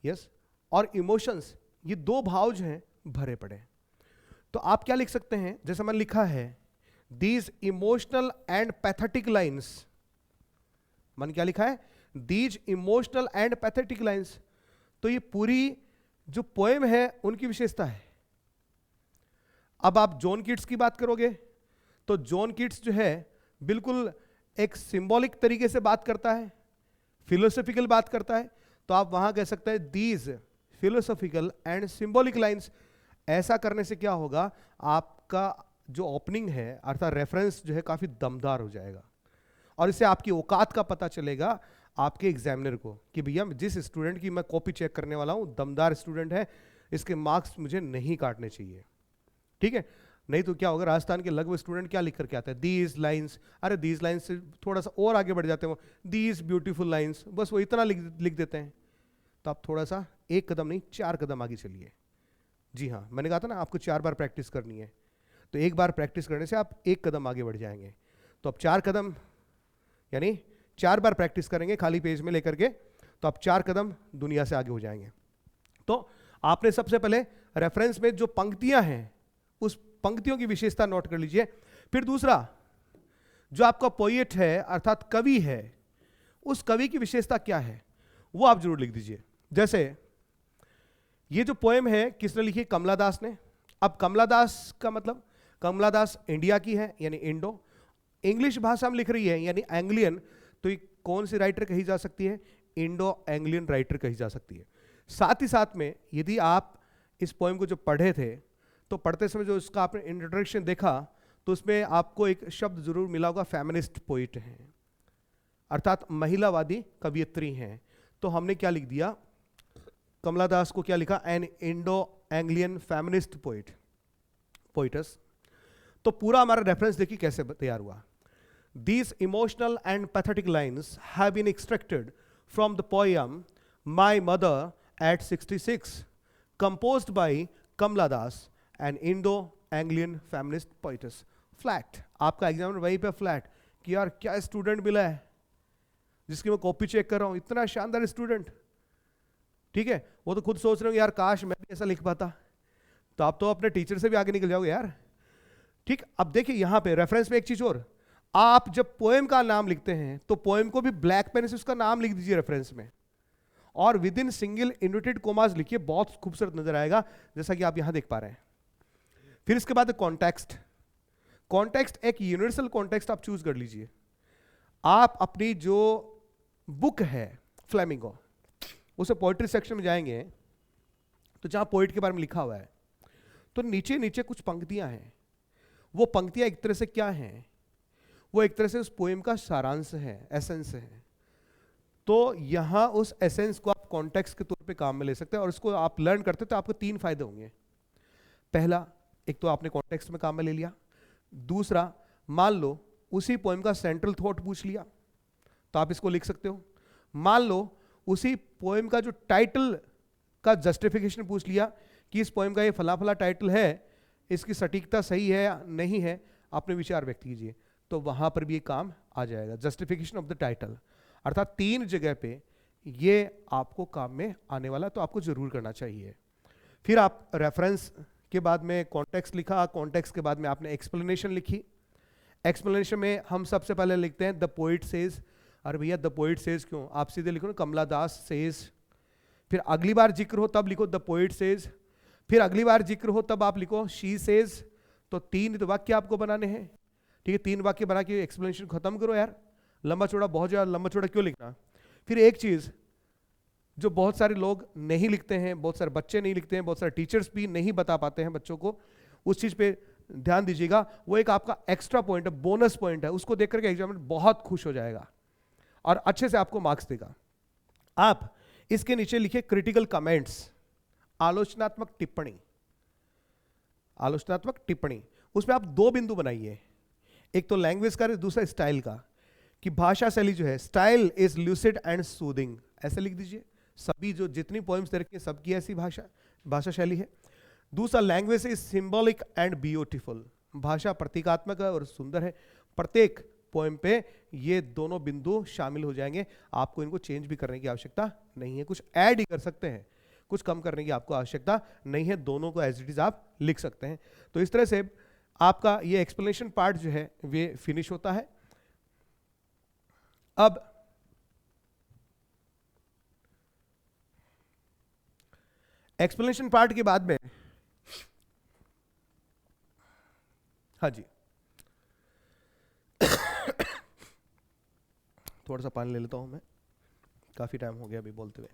यस और इमोशंस, ये 2 भाव जो हैं भरे पड़े। तो आप क्या लिख सकते हैं, जैसा मैंने लिखा है these emotional and pathetic lines. मन क्या लिखा है, these emotional and pathetic lines. तो ये पूरी जो पोएम है उनकी विशेषता है। अब आप जॉन कीट्स की बात करोगे तो जॉन कीट्स जो है बिल्कुल एक सिंबॉलिक तरीके से बात करता है, फिलोसॉफिकल बात करता है, तो आप वहां कह सकते हैं these philosophical and symbolic lines. ऐसा करने से क्या होगा, आपका जो ओपनिंग है अर्थात रेफरेंस जो है काफी दमदार हो जाएगा, और इससे आपकी औकात का पता चलेगा आपके एग्जामिनर को कि भैया जिस स्टूडेंट की मैं कॉपी चेक करने वाला हूं दमदार स्टूडेंट है, इसके मार्क्स मुझे नहीं काटने चाहिए। ठीक है, नहीं तो क्या होगा, राजस्थान के लगभग स्टूडेंट क्या लिख करके आते हैं, दीज लाइंस, अरे दीज लाइंस से थोड़ा सा और आगे बढ़ जाते हैं वो, दीज ब्यूटीफुल लाइंस, बस वो इतना लिख देते हैं। तो आप थोड़ा सा एक कदम नहीं 4 कदम आगे चलिए। जी हाँ, मैंने कहा था ना आपको 4 बार प्रैक्टिस करनी है, तो एक बार प्रैक्टिस करने से आप एक कदम आगे बढ़ जाएंगे। तो आप 4 कदम यानी 4 बार प्रैक्टिस करेंगे खाली पेज में लेकर के, तो आप 4 कदम दुनिया से आगे हो जाएंगे। तो आपने सबसे पहले रेफरेंस में जो पंक्तियां हैं उस पंक्तियों की विशेषता नोट कर लीजिए। फिर दूसरा, जो आपका पोएट है अर्थात कवि है, उस कवि की विशेषता क्या है वो आप जरूर लिख दीजिए। जैसे ये जो पोएम है किसने लिखी, कमला दास ने। अब कमला दास का मतलब, कमला दास इंडिया की है यानी इंडो, इंग्लिश भाषा में लिख रही है यानी एंग्लियन, तो ये कौन सी राइटर कही जा सकती है, इंडो एंग्लियन राइटर कही जा सकती है। साथ ही साथ में यदि आप इस पोएम को जो पढ़े थे तो पढ़ते समय जो इसका आपने इंट्रोडक्शन देखा तो उसमें आपको एक शब्द जरूर मिला होगा, फेमिनिस्ट पोइट हैं अर्थात महिलावादी कवियत्री हैं। तो हमने क्या लिख दिया, कमला दास को क्या लिखा, N Indo Anglian feminist poet, poet's. तो पूरा हमारा रेफरेंस देखिए कैसे तैयार हुआ। These emotional and pathetic lines have been extracted from the poem My Mother at 66, composed by Kamla Das, an Indo-Anglian feminist poetess. Flat, आपका एग्जामिनर वहीं पे फ्लैट कि यार क्या स्टूडेंट मिला है जिसकी मैं कॉपी चेक कर रहा हूं, इतना शानदार स्टूडेंट। ठीक है, वो तो खुद सोच रहे हो यार काश मैं भी ऐसा लिख पाता। तो आप तो अपने टीचर से भी आगे निकल जाओगे यार। ठीक, अब देखिए यहां पे रेफरेंस में एक चीज और, आप जब पोएम का नाम लिखते हैं तो पोएम को भी ब्लैक पेन से उसका नाम लिख दीजिए रेफरेंस में, और with in single inverted commas लिखिए, बहुत खूबसूरत नजर आएगा जैसा कि आप यहां देख पा रहे हैं। फिर इसके बाद कॉन्टेक्स्ट, कॉन्टेक्स्ट एक यूनिवर्सल कॉन्टेक्स्ट आप चूज कर लीजिए। आप अपनी जो बुक है फ्लेमिंगो, उसे पोएट्री सेक्शन में जाएंगे तो जहां पोएट के बारे में लिखा हुआ है तो नीचे नीचे कुछ पंक्तियां हैं, वो पंक्तियां एक तरह से क्या हैं, वो एक तरह से उस पोएम का सारांश है, एसेंस है। तो यहां उस एसेंस को आप कॉन्टेक्स्ट के तौर पे काम में ले सकते हैं, और इसको आप लर्न करते तो आपको 3 फायदे होंगे। पहला, एक तो आपने कॉन्टेक्स्ट में काम में ले लिया। दूसरा, मान लो उसी पोएम का सेंट्रल थॉट पूछ लिया तो आप इसको लिख सकते हो। मान लो उसी पोएम का जो टाइटल का जस्टिफिकेशन पूछ लिया कि इस पोएम का ये फला फला टाइटल है, इसकी सटीकता सही है या नहीं है, अपने विचार व्यक्त कीजिए, तो वहां पर भी ये काम आ जाएगा, जस्टिफिकेशन ऑफ द टाइटल। अर्थात 3 जगह पे ये आपको काम में आने वाला, तो आपको जरूर करना चाहिए। फिर आप रेफरेंस के बाद में कॉन्टेक्स्ट लिखा, कॉन्टेक्स्ट के बाद में आपने एक्सप्लेनेशन लिखी। एक्सप्लेनेशन में हम सबसे पहले लिखते हैं द पोइट सेज। अरे भैया द पोइट सेज क्यों, आप सीधे लिखो ना कमला दास सेज। फिर अगली बार जिक्र हो तब लिखो द पोइट सेज। फिर अगली बार जिक्र हो तब आप लिखो शी सेज। तो 3 वाक्य आपको बनाने हैं। ठीक है, 3 वाक्य बना के एक्सप्लेनेशन खत्म करो यार, लंबा चौड़ा, बहुत ज्यादा लंबा चौड़ा क्यों लिखना। फिर एक चीज जो बहुत सारे लोग नहीं लिखते हैं, बहुत सारे बच्चे नहीं लिखते हैं, बहुत सारे टीचर्स भी नहीं बता पाते हैं बच्चों को, उस चीज पे ध्यान दीजिएगा। वो एक आपका एक्स्ट्रा पॉइंट है, बोनस पॉइंट है, उसको देख करके एग्जामिनर बहुत खुश हो जाएगा और अच्छे से आपको मार्क्स देगा। आप इसके नीचे लिखिए क्रिटिकल कमेंट्स, आलोचनात्मक टिप्पणी। आलोचनात्मक टिप्पणी, उसमें आप 2 बिंदु बनाइए, एक तो लैंग्वेज का, दूसरा स्टाइल का, कि भाषा शैली जो है, style is lucid and soothing, ऐसे लिख दीजिए। सभी जो जितनी पोएम्स दे रखी है सबकी ऐसी भाषा शैली है। दूसरा, language is symbolic and beautiful, भाषा प्रतीकात्मक है और सुंदर है। प्रत्येक पोएम पे ये दोनों बिंदु शामिल हो जाएंगे, आपको इनको चेंज भी करने की आवश्यकता नहीं है, कुछ ऐड ही कर सकते हैं, कुछ कम करने की आपको आवश्यकता नहीं है, दोनों को एज इट इज आप लिख सकते हैं। तो इस तरह से आपका ये एक्सप्लेनेशन पार्ट जो है वे फिनिश होता है। अब एक्सप्लेनेशन पार्ट के बाद में, हाँ जी थोड़ा सा पानी ले लेता हूं मैं, काफी टाइम हो गया अभी बोलते हुए।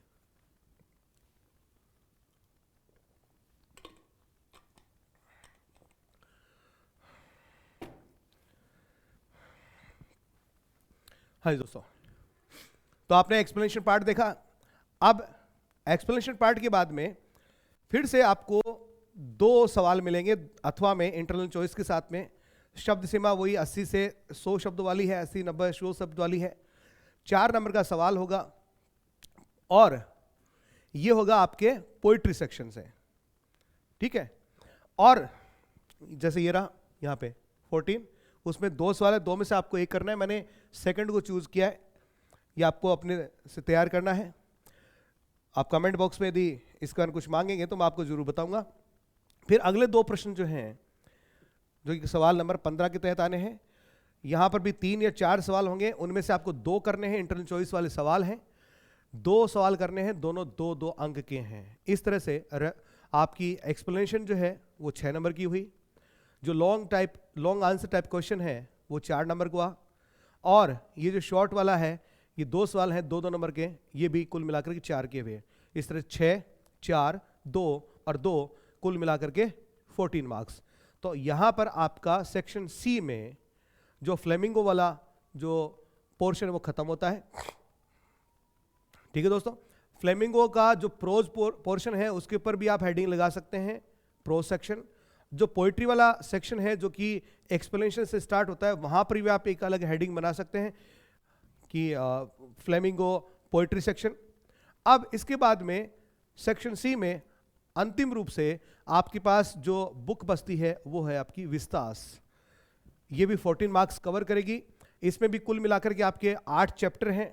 हाँ जी दोस्तों, तो आपने एक्सप्लेनेशन पार्ट देखा। अब एक्सप्लेनेशन पार्ट के बाद में फिर से आपको 2 सवाल मिलेंगे अथवा में इंटरनल चॉइस के साथ में। शब्द सीमा वही 80 से 100 शब्द वाली है, 80, 90, 100 शब्द वाली है। 4 नंबर का सवाल होगा और ये होगा आपके पोइट्री सेक्शन से, ठीक है। और जैसे ये रहा यहाँ पे 14, उसमें 2 सवाल है, 2 में से आपको एक करना है। मैंने सेकंड को चूज किया है, ये आपको अपने से तैयार करना है। आप कमेंट बॉक्स में यदि इसके बारे में कुछ मांगेंगे तो मैं आपको जरूर बताऊंगा। फिर अगले 2 प्रश्न जो हैं, जो कि सवाल नंबर 15 के तहत आने हैं, यहां पर भी 3 या 4 सवाल होंगे, उनमें से आपको 2 करने हैं, इंटरनल चॉइस वाले सवाल हैं। 2 सवाल करने हैं, दोनों 2-2 अंक के हैं। इस तरह से आपकी एक्सप्लेनेशन जो है वो 6 नंबर की हुई, जो लॉन्ग आंसर टाइप क्वेश्चन है वो 4 नंबर का, और ये जो शॉर्ट वाला है ये 2 सवाल हैं 2-2 नंबर के, ये भी कुल मिलाकर के 4 के हुए। इस तरह 6, 4, 2 और 2 कुल मिलाकर के 14 मार्क्स। तो यहां पर आपका सेक्शन सी में जो फ्लेमिंगो वाला जो पोर्शन है वो खत्म होता है, ठीक है दोस्तों। फ्लेमिंगो का जो प्रोज पोर्शन है उसके ऊपर भी आप हेडिंग लगा सकते हैं, प्रोज सेक्शन। जो पोइट्री वाला सेक्शन है जो कि एक्सप्लेनेशन से स्टार्ट होता है, वहां पर भी आप एक अलग हेडिंग बना सकते हैं कि फ्लेमिंगो पोइट्री सेक्शन। अब इसके बाद में सेक्शन सी में अंतिम रूप से आपके पास जो बुक बचती है वो है आपकी विस्तास। ये भी 14 मार्क्स कवर करेगी। इसमें भी कुल मिलाकर के आपके 8 चैप्टर हैं,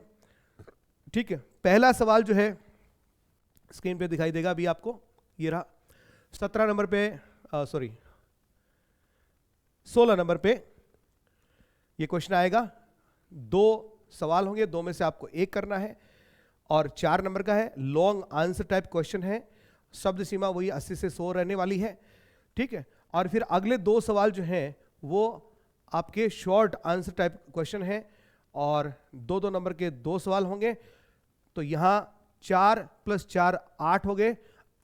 ठीक है। पहला सवाल जो है स्क्रीन पे दिखाई देगा अभी आपको, ये रहा 17 नंबर पे, 16 नंबर पे ये क्वेश्चन आएगा। 2 सवाल होंगे, 2 में से आपको एक करना है, और 4 नंबर का है, लॉन्ग आंसर टाइप क्वेश्चन है। शब्द सीमा वही 80 से 100 रहने वाली है, ठीक है। और फिर अगले 2 सवाल जो हैं वो आपके शॉर्ट आंसर टाइप क्वेश्चन है, और 2-2 नंबर के 2 सवाल होंगे। तो यहां 4 + 4 8 हो गए।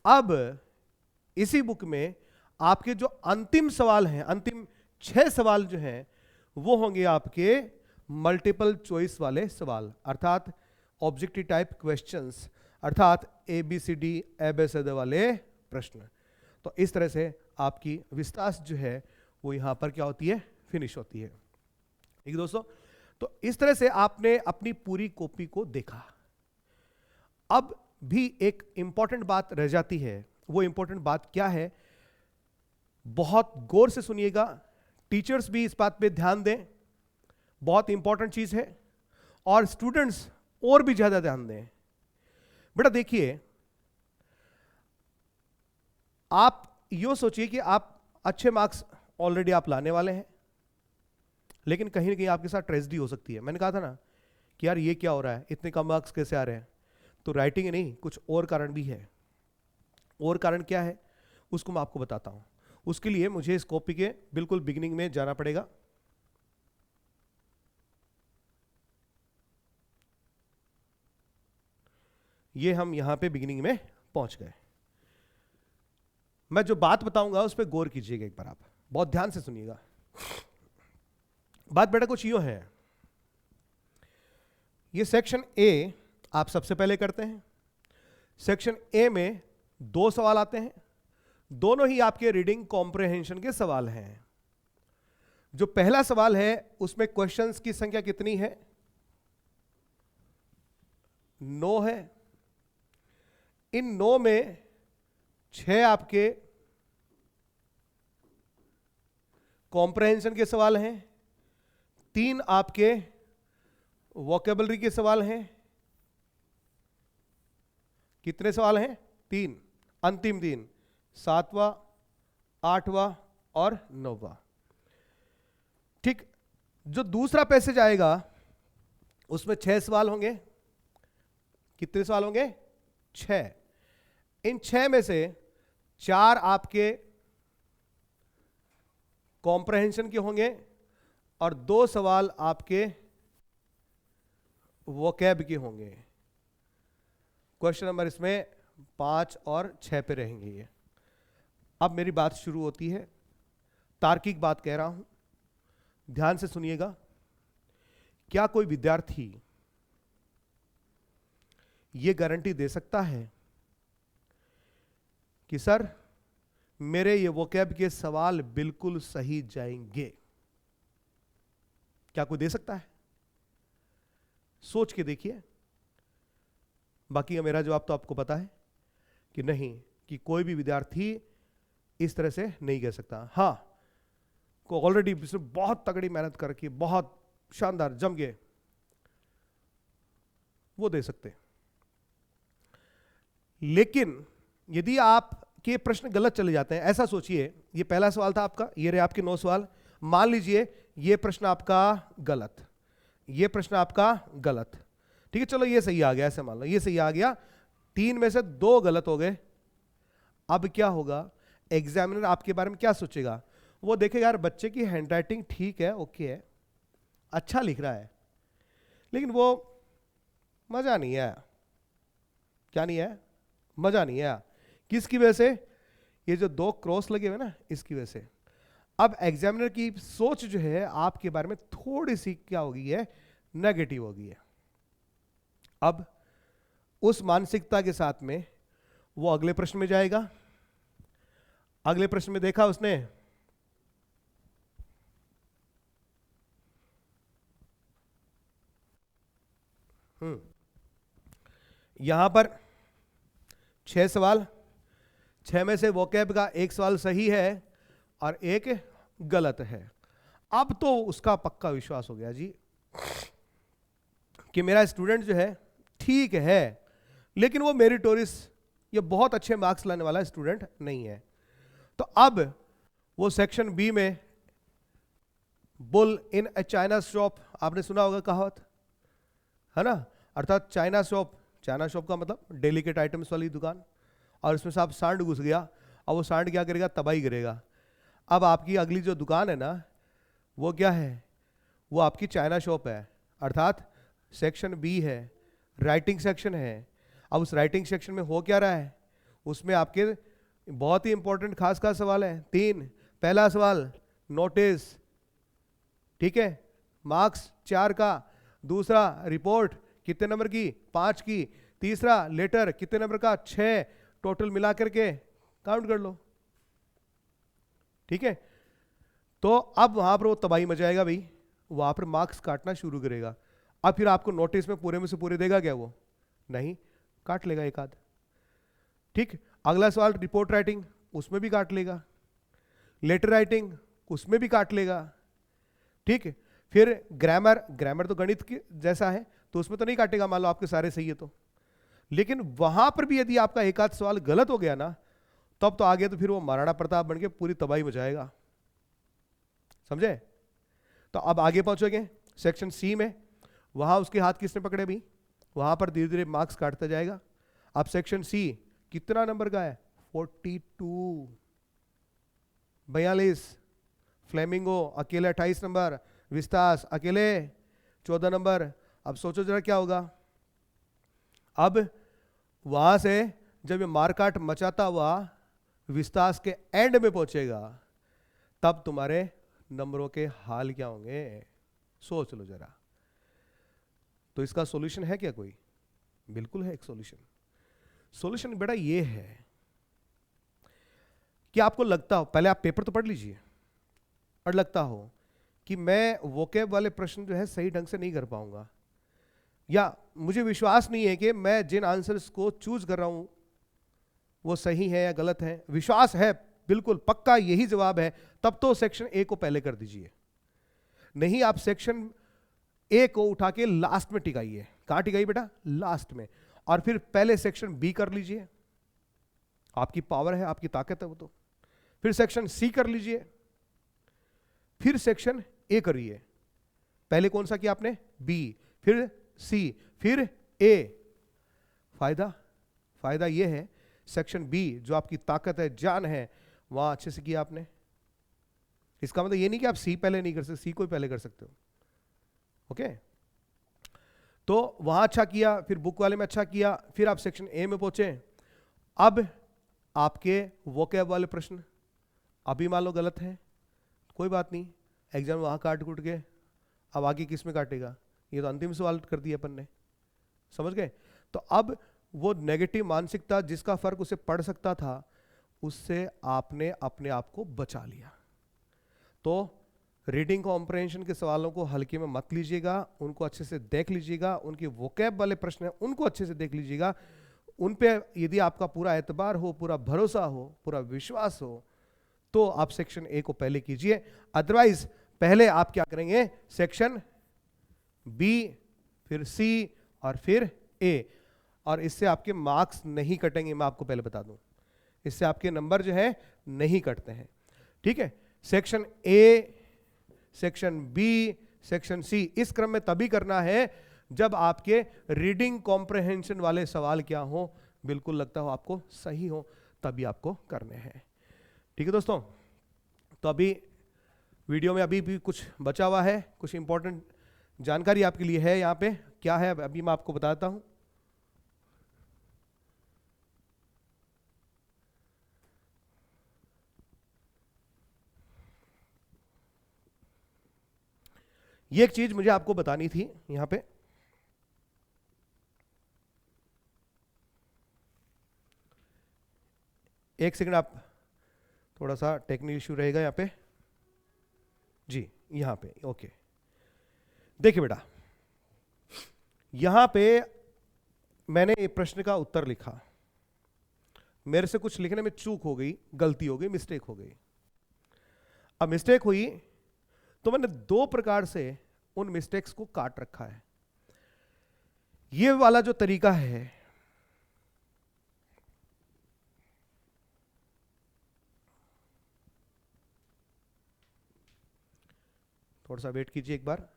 अब इसी बुक में आपके जो अंतिम सवाल हैं, अंतिम 6 सवाल जो हैं वो होंगे आपके मल्टीपल चॉइस वाले सवाल, अर्थात ऑब्जेक्टिव टाइप क्वेश्चंस, अर्थात ABCD ABCD वाले प्रश्न। तो इस तरह से आपकी विस्तास जो है वो यहां पर क्या होती है, फिनिश होती है, ठीक है दोस्तों। तो इस तरह से आपने अपनी पूरी कॉपी को देखा। अब भी एक इंपॉर्टेंट बात रह जाती है, वो इंपॉर्टेंट बात क्या है, बहुत गौर से सुनिएगा, टीचर्स भी इस बात पे ध्यान दें, बहुत इंपॉर्टेंट चीज है, और स्टूडेंट्स और भी ज्यादा ध्यान दें। बेटा देखिए, आप यो सोचिए कि आप अच्छे मार्क्स ऑलरेडी आप लाने वाले हैं, लेकिन कहीं ना कहीं आपके साथ ट्रेजेडी हो सकती है। मैंने कहा था ना कि यार ये क्या हो रहा है, इतने कम मार्क्स कैसे आ रहे हैं। तो राइटिंग नहीं, कुछ और कारण भी है। और कारण क्या है उसको मैं आपको बताता हूं। उसके लिए मुझे इस कॉपी के बिल्कुल बिगिनिंग में जाना पड़ेगा। ये हम यहां पे बिगिनिंग में पहुंच गए। मैं जो बात बताऊंगा उस पर गौर कीजिएगा, एक बार आप बहुत ध्यान से सुनिएगा। बात बेटा कुछ यूं है, ये सेक्शन ए आप सबसे पहले करते हैं। सेक्शन ए में 2 सवाल आते हैं, दोनों ही आपके रीडिंग कॉम्प्रिहेंशन के सवाल हैं। जो पहला सवाल है उसमें क्वेश्चंस की संख्या कितनी है, 9 है। इन 9 में 6 आपके कॉम्प्रिहेंशन के सवाल हैं, 3 आपके वोकेबलरी के सवाल हैं। कितने सवाल हैं, 3, अंतिम 3, 7वां, 8वां और 9वां, ठीक। जो दूसरा पैसेज आएगा उसमें 6 सवाल होंगे। कितने सवाल होंगे, 6। इन 6 में से 4 आपके कॉम्प्रिहेंशन के होंगे और 2 सवाल आपके वोकैब के होंगे। क्वेश्चन नंबर इसमें 5 और 6 पे रहेंगे ये। अब मेरी बात शुरू होती है, तार्किक बात कह रहा हूं, ध्यान से सुनिएगा। क्या कोई विद्यार्थी ये गारंटी दे सकता है कि सर मेरे ये वोकैब के सवाल बिल्कुल सही जाएंगे? क्या कोई दे सकता है? सोच के देखिए। बाकी मेरा जवाब तो आपको पता है कि नहीं, कि कोई भी विद्यार्थी इस तरह से नहीं कह सकता। हां, को ऑलरेडी बहुत तगड़ी मेहनत करके बहुत शानदार जम गए, वो दे सकते। लेकिन यदि आपके प्रश्न गलत चले जाते हैं, ऐसा सोचिए, ये पहला सवाल था आपका, ये रहे आपके 9 सवाल। मान लीजिए ये प्रश्न आपका गलत, ये प्रश्न आपका गलत, ठीक है, चलो ये सही आ गया, ऐसे मान लो ये सही आ गया, 3 में से 2 गलत हो गए। अब क्या होगा? एग्जामिनर आपके बारे में क्या सोचेगा? वो देखेगा यार बच्चे की हैंडराइटिंग ठीक है, ओके है, अच्छा लिख रहा है, लेकिन वो मजा नहीं आया। क्या नहीं आया? मजा नहीं आया। किसकी वजह से? ये जो 2 क्रॉस लगे हुए ना, इसकी वजह से। अब एग्जामिनर की सोच जो है आपके बारे में थोड़ी सी क्या हो गई है? नेगेटिव हो गई है। अब उस मानसिकता के साथ में वो अगले प्रश्न में जाएगा। अगले प्रश्न में देखा उसने, यहां पर 6 सवाल, 6 में से वोकैब का 1 सवाल सही है और 1 गलत है। अब तो उसका पक्का विश्वास हो गया जी कि मेरा स्टूडेंट जो है ठीक है, लेकिन वो मेरिटोरियस या बहुत अच्छे मार्क्स लाने वाला स्टूडेंट नहीं है। तो अब वो सेक्शन बी में bull in A China shop, आपने सुना होगा कहावत, है ना? अर्थात चाइना शॉप, चाइना शॉप का मतलब डेलिकेट आइटम्स वाली दुकान, और इसमें से आप सांड घुस गया, और वो सांड क्या करेगा? तबाही करेगा। अब आपकी अगली जो दुकान है ना, वो क्या है? वो आपकी चाइना शॉप है, अर्थात सेक्शन बी है, राइटिंग सेक्शन है। अब उस राइटिंग सेक्शन में हो क्या रहा है? उसमें आपके बहुत ही इंपॉर्टेंट खास खास सवाल है 3। पहला सवाल नोटिस, ठीक है, मार्क्स 4 का। दूसरा रिपोर्ट कितने नंबर की? 5 की। तीसरा लेटर कितने नंबर का? 6। टोटल मिला करके काउंट कर लो, ठीक है। तो अब वहां पर वो तबाही मचाएगा भाई, वहां पर मार्क्स काटना शुरू करेगा। अब फिर आपको नोटिस में पूरे से पूरे देगा क्या? वो नहीं, काट लेगा एक आध, ठीक। अगला सवाल रिपोर्ट राइटिंग, उसमें भी काट लेगा। लेटर राइटिंग, उसमें भी काट लेगा, ठीक। फिर ग्रामर, ग्रामर तो गणित के जैसा है, तो उसमें तो नहीं काटेगा, मान लो आपके सारे सही है तो। लेकिन वहां पर भी यदि आपका एक आध सवाल गलत हो गया ना, तब तो आगे तो फिर वो महाराणा प्रताप बन के पूरी तबाही मचाएगा, समझे? तो अब आगे पहुंचोगे सेक्शन सी में, वहां उसके हाथ किसने पकड़े भी? वहां पर धीरे धीरे मार्क्स काटता जाएगा। अब सेक्शन सी कितना नंबर का है? 42, 42। फ्लेमिंगो अकेले 28 नंबर, विस्तास अकेले 14 नंबर। अब सोचो जरा क्या होगा। अब वहां से जब ये मारकाट मचाता हुआ विस्तास के एंड में पहुंचेगा, तब तुम्हारे नंबरों के हाल क्या होंगे? सोच लो जरा। तो इसका सॉल्यूशन है क्या कोई? बिल्कुल है एक सॉल्यूशन। सॉल्यूशन बेटा ये है कि आपको लगता हो, पहले आप पेपर तो पढ़ लीजिए, और लगता हो कि मैं वोकैब वाले प्रश्न जो है सही ढंग से नहीं कर पाऊंगा, या मुझे विश्वास नहीं है कि मैं जिन आंसर्स को चूज कर रहा हूं वो सही है या गलत है। विश्वास है, बिल्कुल पक्का यही जवाब है, तब तो सेक्शन ए को पहले कर दीजिए। नहीं, आप सेक्शन ए को उठा के लास्ट में टिकाइए। कहां टिकाइए बेटा? लास्ट में। और फिर पहले सेक्शन बी कर लीजिए, आपकी पावर है, आपकी ताकत है वो तो। फिर सेक्शन सी कर लीजिए, फिर सेक्शन ए करिए। पहले कौन सा किया आपने? बी, फिर सी, फिर ए। फायदा यह है सेक्शन बी जो आपकी ताकत है, जान है, वहां अच्छे से किया आपने। इसका मतलब ये नहीं कि आप सी पहले नहीं कर सकते, सी को पहले कर सकते हो, ओके। तो वहां अच्छा किया, फिर बुक वाले में अच्छा किया, फिर आप सेक्शन ए में पहुंचे। अब आपके वोकैब वाले प्रश्न अभी मान लो गलत है, कोई बात नहीं, एग्जाम वहां काट कूट के अब आगे किस में काटेगा, ये तो अंतिम सवाल कर दिया अपन ने, समझ गए। तो अब वो नेगेटिव मानसिकता जिसका फर्क उसे पड़ सकता था, उससे आपने अपने आप को बचा लिया। तो रीडिंग कॉम्प्रहेंशन के सवालों को हल्के में मत लीजिएगा, उनको अच्छे से देख लीजिएगा, उनके वोकैब वाले प्रश्न हैं उनको अच्छे से देख लीजिएगा, उन पे यदि आपका पूरा एतबार हो, पूरा भरोसा हो, पूरा विश्वास हो, तो आप सेक्शन ए को पहले कीजिए। अदरवाइज पहले आप क्या करेंगे, सेक्शन बी, फिर सी और फिर ए, और इससे आपके मार्क्स नहीं कटेंगे, मैं आपको पहले बता दूं, इससे आपके नंबर जो है नहीं कटते हैं, ठीक है। Section A, section B, section C, इस क्रम में तभी करना है जब आपके रीडिंग कॉम्प्रहेंशन वाले सवाल क्या हो, बिल्कुल लगता हो आपको सही हो, तभी आपको करने हैं, ठीक है दोस्तों। तो अभी वीडियो में अभी भी कुछ बचा हुआ है, कुछ इंपॉर्टेंट जानकारी आपके लिए है। यहां पे क्या है अभी मैं आपको बताता हूं। ये एक चीज मुझे आपको बतानी थी यहां पे, एक सेकंड, आप थोड़ा सा टेक्निकल इशू रहेगा यहां पे जी, यहां पे ओके। देखिए बेटा, यहां पे मैंने प्रश्न का उत्तर लिखा, मेरे से कुछ लिखने में चूक हो गई, गलती हो गई, मिस्टेक हो गई। अब मिस्टेक हुई तो मैंने दो प्रकार से उन मिस्टेक्स को काट रखा है। ये वाला जो तरीका है, थोड़ा सा वेट कीजिए, एक बार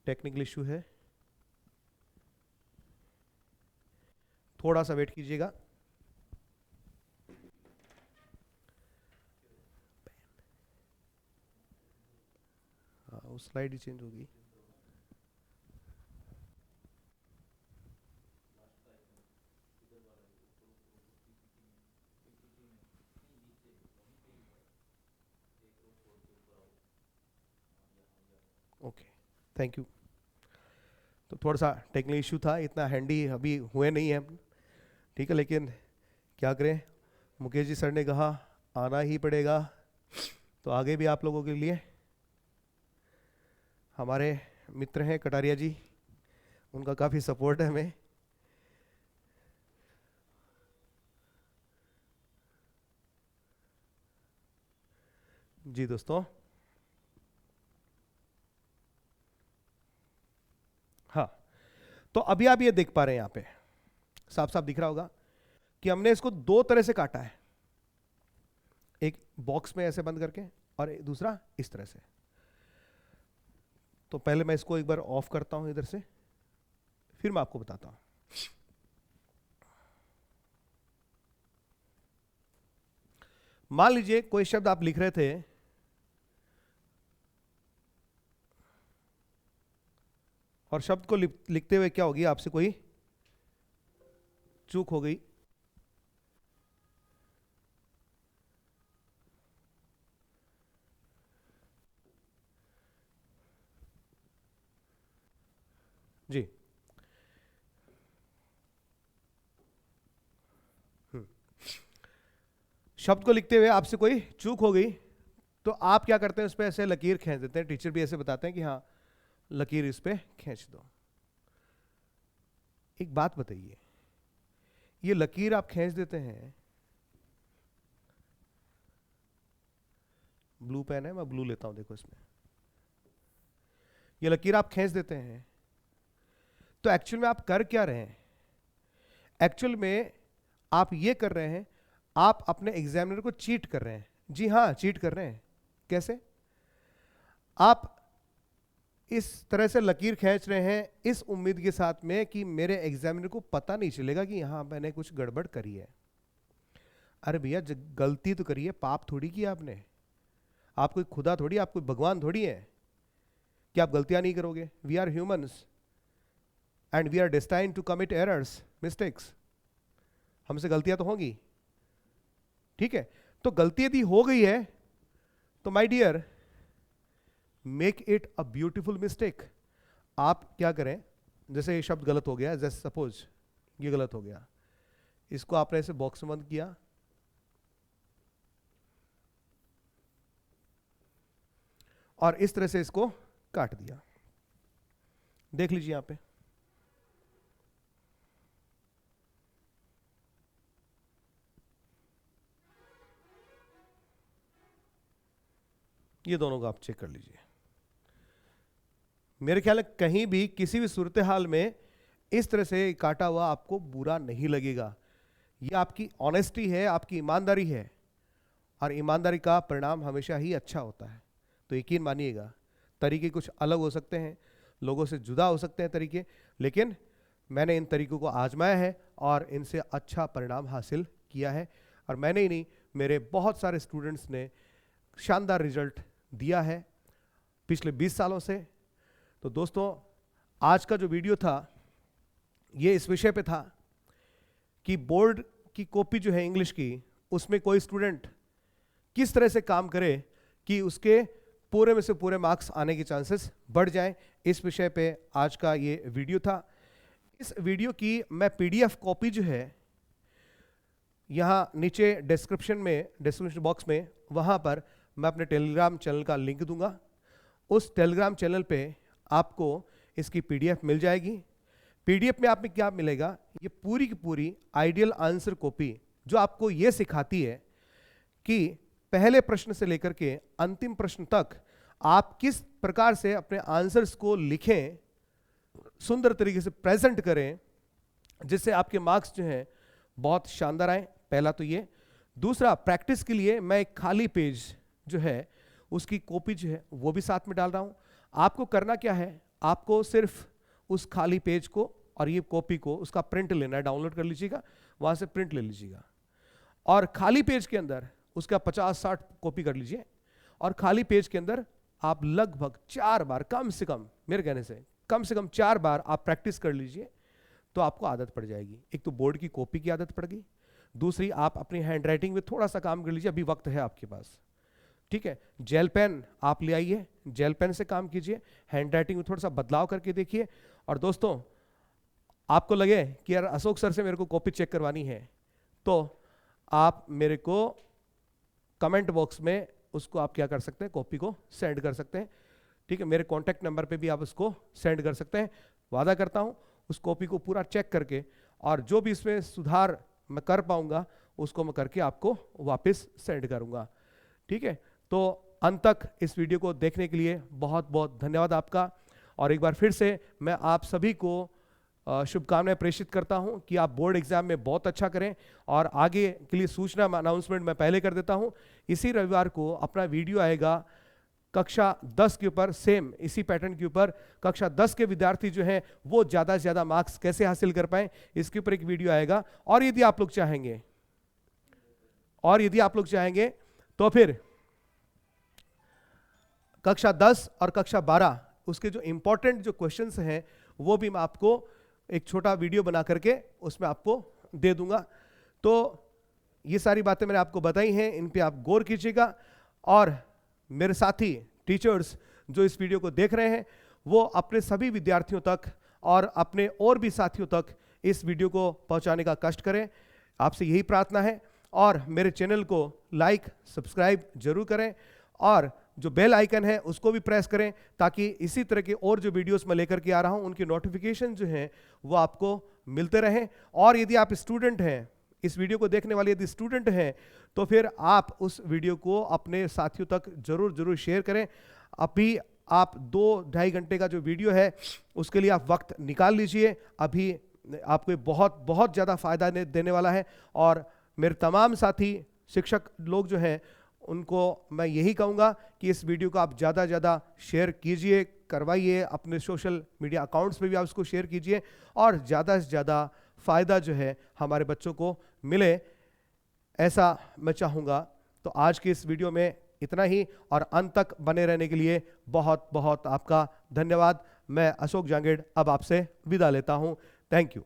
टेक्निकल इशू है, थोड़ा सा वेट कीजिएगा। हाँ, वो स्लाइड ही चेंज होगी। Okay, thank you. तो थोड़ा सा टेक्निकल इशू था, इतना हैंडी अभी हुए नहीं है हम, ठीक है, लेकिन क्या करें, मुकेश जी सर ने कहा आना ही पड़ेगा, तो आगे भी आप लोगों के लिए हमारे मित्र हैं कटारिया जी, उनका काफ़ी सपोर्ट है हमें। जी दोस्तों, हाँ, तो अभी आप ये देख पा रहे हैं, यहाँ पे साफ साफ दिख रहा होगा कि हमने इसको दो तरह से काटा है, एक बॉक्स में ऐसे बंद करके और दूसरा इस तरह से। तो पहले मैं इसको एक बार ऑफ करता हूं इधर से, फिर मैं आपको बताता हूं। मान लीजिए कोई शब्द आप लिख रहे थे, और शब्द को लिखते हुए क्या होगी, आपसे कोई चूक हो गई, जी, शब्द को लिखते हुए आपसे कोई चूक हो गई, तो आप क्या करते हैं, उस पर ऐसे लकीर खींच देते हैं। टीचर भी ऐसे बताते हैं कि हाँ लकीर इस पे खींच दो। एक बात बताइए, ये लकीर आप खींच देते हैं, ब्लू पेन है, मैं ब्लू लेता हूं, देखो इसमें ये लकीर आप खींच देते हैं, तो एक्चुअल में आप कर क्या रहे हैं, एक्चुअल में आप ये कर रहे हैं, आप अपने एग्जामिनर को चीट कर रहे हैं। जी हाँ, चीट कर रहे हैं। कैसे? आप इस तरह से लकीर खींच रहे हैं इस उम्मीद के साथ में कि मेरे एग्जामिनर को पता नहीं चलेगा कि यहां मैंने कुछ गड़बड़ करी है। अरे भैया, गलती तो करिए, पाप थोड़ी किया आपने, आप कोई खुदा थोड़ी, आप कोई भगवान थोड़ी है कि आप गलतियां नहीं करोगे। We are humans, and we are destined to commit errors, mistakes, हमसे गलतियां तो होंगी, ठीक है। तो गलती यदि हो गई है तो my dear, make it a beautiful mistake. आप क्या करें, जैसे ये शब्द गलत हो गया, जैसे सपोज ये गलत हो गया, इसको आपने ऐसे बॉक्स में बंद किया, और इस तरह से इसको काट दिया। देख लीजिए यहां पे, ये दोनों को आप चेक कर लीजिए। मेरे ख्याल में कहीं भी किसी भी सूरत हाल में इस तरह से काटा हुआ आपको बुरा नहीं लगेगा। ये आपकी ऑनेस्टी है, आपकी ईमानदारी है, और ईमानदारी का परिणाम हमेशा ही अच्छा होता है। तो यकीन मानिएगा, तरीके कुछ अलग हो सकते हैं, लोगों से जुदा हो सकते हैं तरीके, लेकिन मैंने इन तरीकों को आजमाया है और इनसे अच्छा परिणाम हासिल किया है। और मैंने ही नहीं, मेरे बहुत सारे स्टूडेंट्स ने शानदार रिजल्ट दिया है पिछले 20 सालों से। तो दोस्तों, आज का जो वीडियो था ये इस विषय पे था कि बोर्ड की कॉपी जो है इंग्लिश की, उसमें कोई स्टूडेंट किस तरह से काम करे कि उसके पूरे में से पूरे मार्क्स आने के चांसेस बढ़ जाएं। इस विषय पे आज का ये वीडियो था। इस वीडियो की मैं पीडीएफ कॉपी जो है यहाँ नीचे डिस्क्रिप्शन बॉक्स में, वहाँ पर मैं अपने टेलीग्राम चैनल का लिंक दूंगा। उस टेलीग्राम चैनल पे आपको इसकी पीडीएफ मिल जाएगी। पीडीएफ में आप में क्या मिलेगा, ये पूरी की पूरी आइडियल आंसर कॉपी, जो आपको ये सिखाती है कि पहले प्रश्न से लेकर के अंतिम प्रश्न तक आप किस प्रकार से अपने आंसर्स को लिखें, सुंदर तरीके से प्रेजेंट करें, जिससे आपके मार्क्स जो हैं बहुत शानदार आए। पहला तो ये। दूसरा, प्रैक्टिस के लिए मैं एक खाली पेज जो है उसकी कॉपी जो है वो भी साथ में डाल रहा हूं। आपको करना क्या है, आपको सिर्फ उस खाली पेज को और ये कॉपी को, उसका प्रिंट लेना है, डाउनलोड कर लीजिएगा, वहां से प्रिंट ले लीजिएगा, और खाली पेज के अंदर उसका 50-60 कॉपी कर लीजिए, और खाली पेज के अंदर आप लगभग 4 बार, कम से कम मेरे कहने से कम 4 बार आप प्रैक्टिस कर लीजिए, तो आपको आदत पड़ जाएगी। एक तो बोर्ड की कॉपी की आदत पड़ गई, दूसरी आप अपनी हैंड राइटिंग में थोड़ा सा काम कर लीजिए, अभी वक्त है आपके पास, ठीक है। जेल पेन आप ले आइए, जेल पेन से काम कीजिए, हैंड राइटिंग में थोड़ा सा बदलाव करके देखिए। और दोस्तों, आपको लगे कि यार अशोक सर से मेरे को कॉपी चेक करवानी है, तो आप मेरे को कमेंट बॉक्स में उसको आप क्या कर सकते हैं, कॉपी को सेंड कर सकते हैं, ठीक है। मेरे कॉन्टैक्ट नंबर पे भी आप उसको सेंड कर सकते हैं। वादा करता हूं उस कॉपी को पूरा चेक करके, और जो भी इसमें सुधार मैं कर पाऊंगा उसको मैं करके आपको वापस सेंड करूंगा, ठीक है। तो अंत तक इस वीडियो को देखने के लिए बहुत बहुत धन्यवाद आपका। और एक बार फिर से मैं आप सभी को शुभकामनाएं प्रेषित करता हूं कि आप बोर्ड एग्जाम में बहुत अच्छा करें। और आगे के लिए सूचना अनाउंसमेंट मैं पहले कर देता हूं, इसी रविवार को अपना वीडियो आएगा कक्षा 10 के ऊपर, सेम इसी पैटर्न के ऊपर। कक्षा 10 के विद्यार्थी जो हैं वो ज़्यादा से ज़्यादा मार्क्स कैसे हासिल कर पाएं, इसके ऊपर एक वीडियो आएगा। और यदि आप लोग चाहेंगे तो फिर कक्षा 10 और कक्षा 12 उसके जो इंपॉर्टेंट जो क्वेश्चंस हैं वो भी मैं आपको एक छोटा वीडियो बना करके उसमें आपको दे दूंगा। तो ये सारी बातें मैंने आपको बताई हैं, इन पे आप गौर कीजिएगा। और मेरे साथी टीचर्स जो इस वीडियो को देख रहे हैं, वो अपने सभी विद्यार्थियों तक और अपने और भी साथियों तक इस वीडियो को पहुंचाने का कष्ट करें, आपसे यही प्रार्थना है। और मेरे चैनल को लाइक सब्सक्राइब जरूर करें, और जो बेल आइकन है उसको भी प्रेस करें, ताकि इसी तरह के और जो वीडियोस मैं लेकर के आ रहा हूं उनकी नोटिफिकेशन जो है वो आपको मिलते रहें। और यदि आप स्टूडेंट हैं, इस वीडियो को देखने वाले यदि स्टूडेंट हैं, तो फिर आप उस वीडियो को अपने साथियों तक जरूर शेयर करें। अभी आप 2-2.5 घंटे का जो वीडियो है उसके लिए आप वक्त निकाल लीजिए, अभी आपको बहुत ज़्यादा फायदा देने वाला है। और मेरे तमाम साथी शिक्षक लोग जो हैं उनको मैं यही कहूँगा कि इस वीडियो को आप ज़्यादा से ज़्यादा शेयर कीजिए, करवाइए, अपने सोशल मीडिया अकाउंट्स पे भी आप उसको शेयर कीजिए, और ज़्यादा से ज़्यादा फ़ायदा जो है हमारे बच्चों को मिले, ऐसा मैं चाहूँगा। तो आज की इस वीडियो में इतना ही, और अंत तक बने रहने के लिए बहुत बहुत आपका धन्यवाद। मैं अशोक जांगेड़ अब आपसे विदा लेता हूं। Thank you.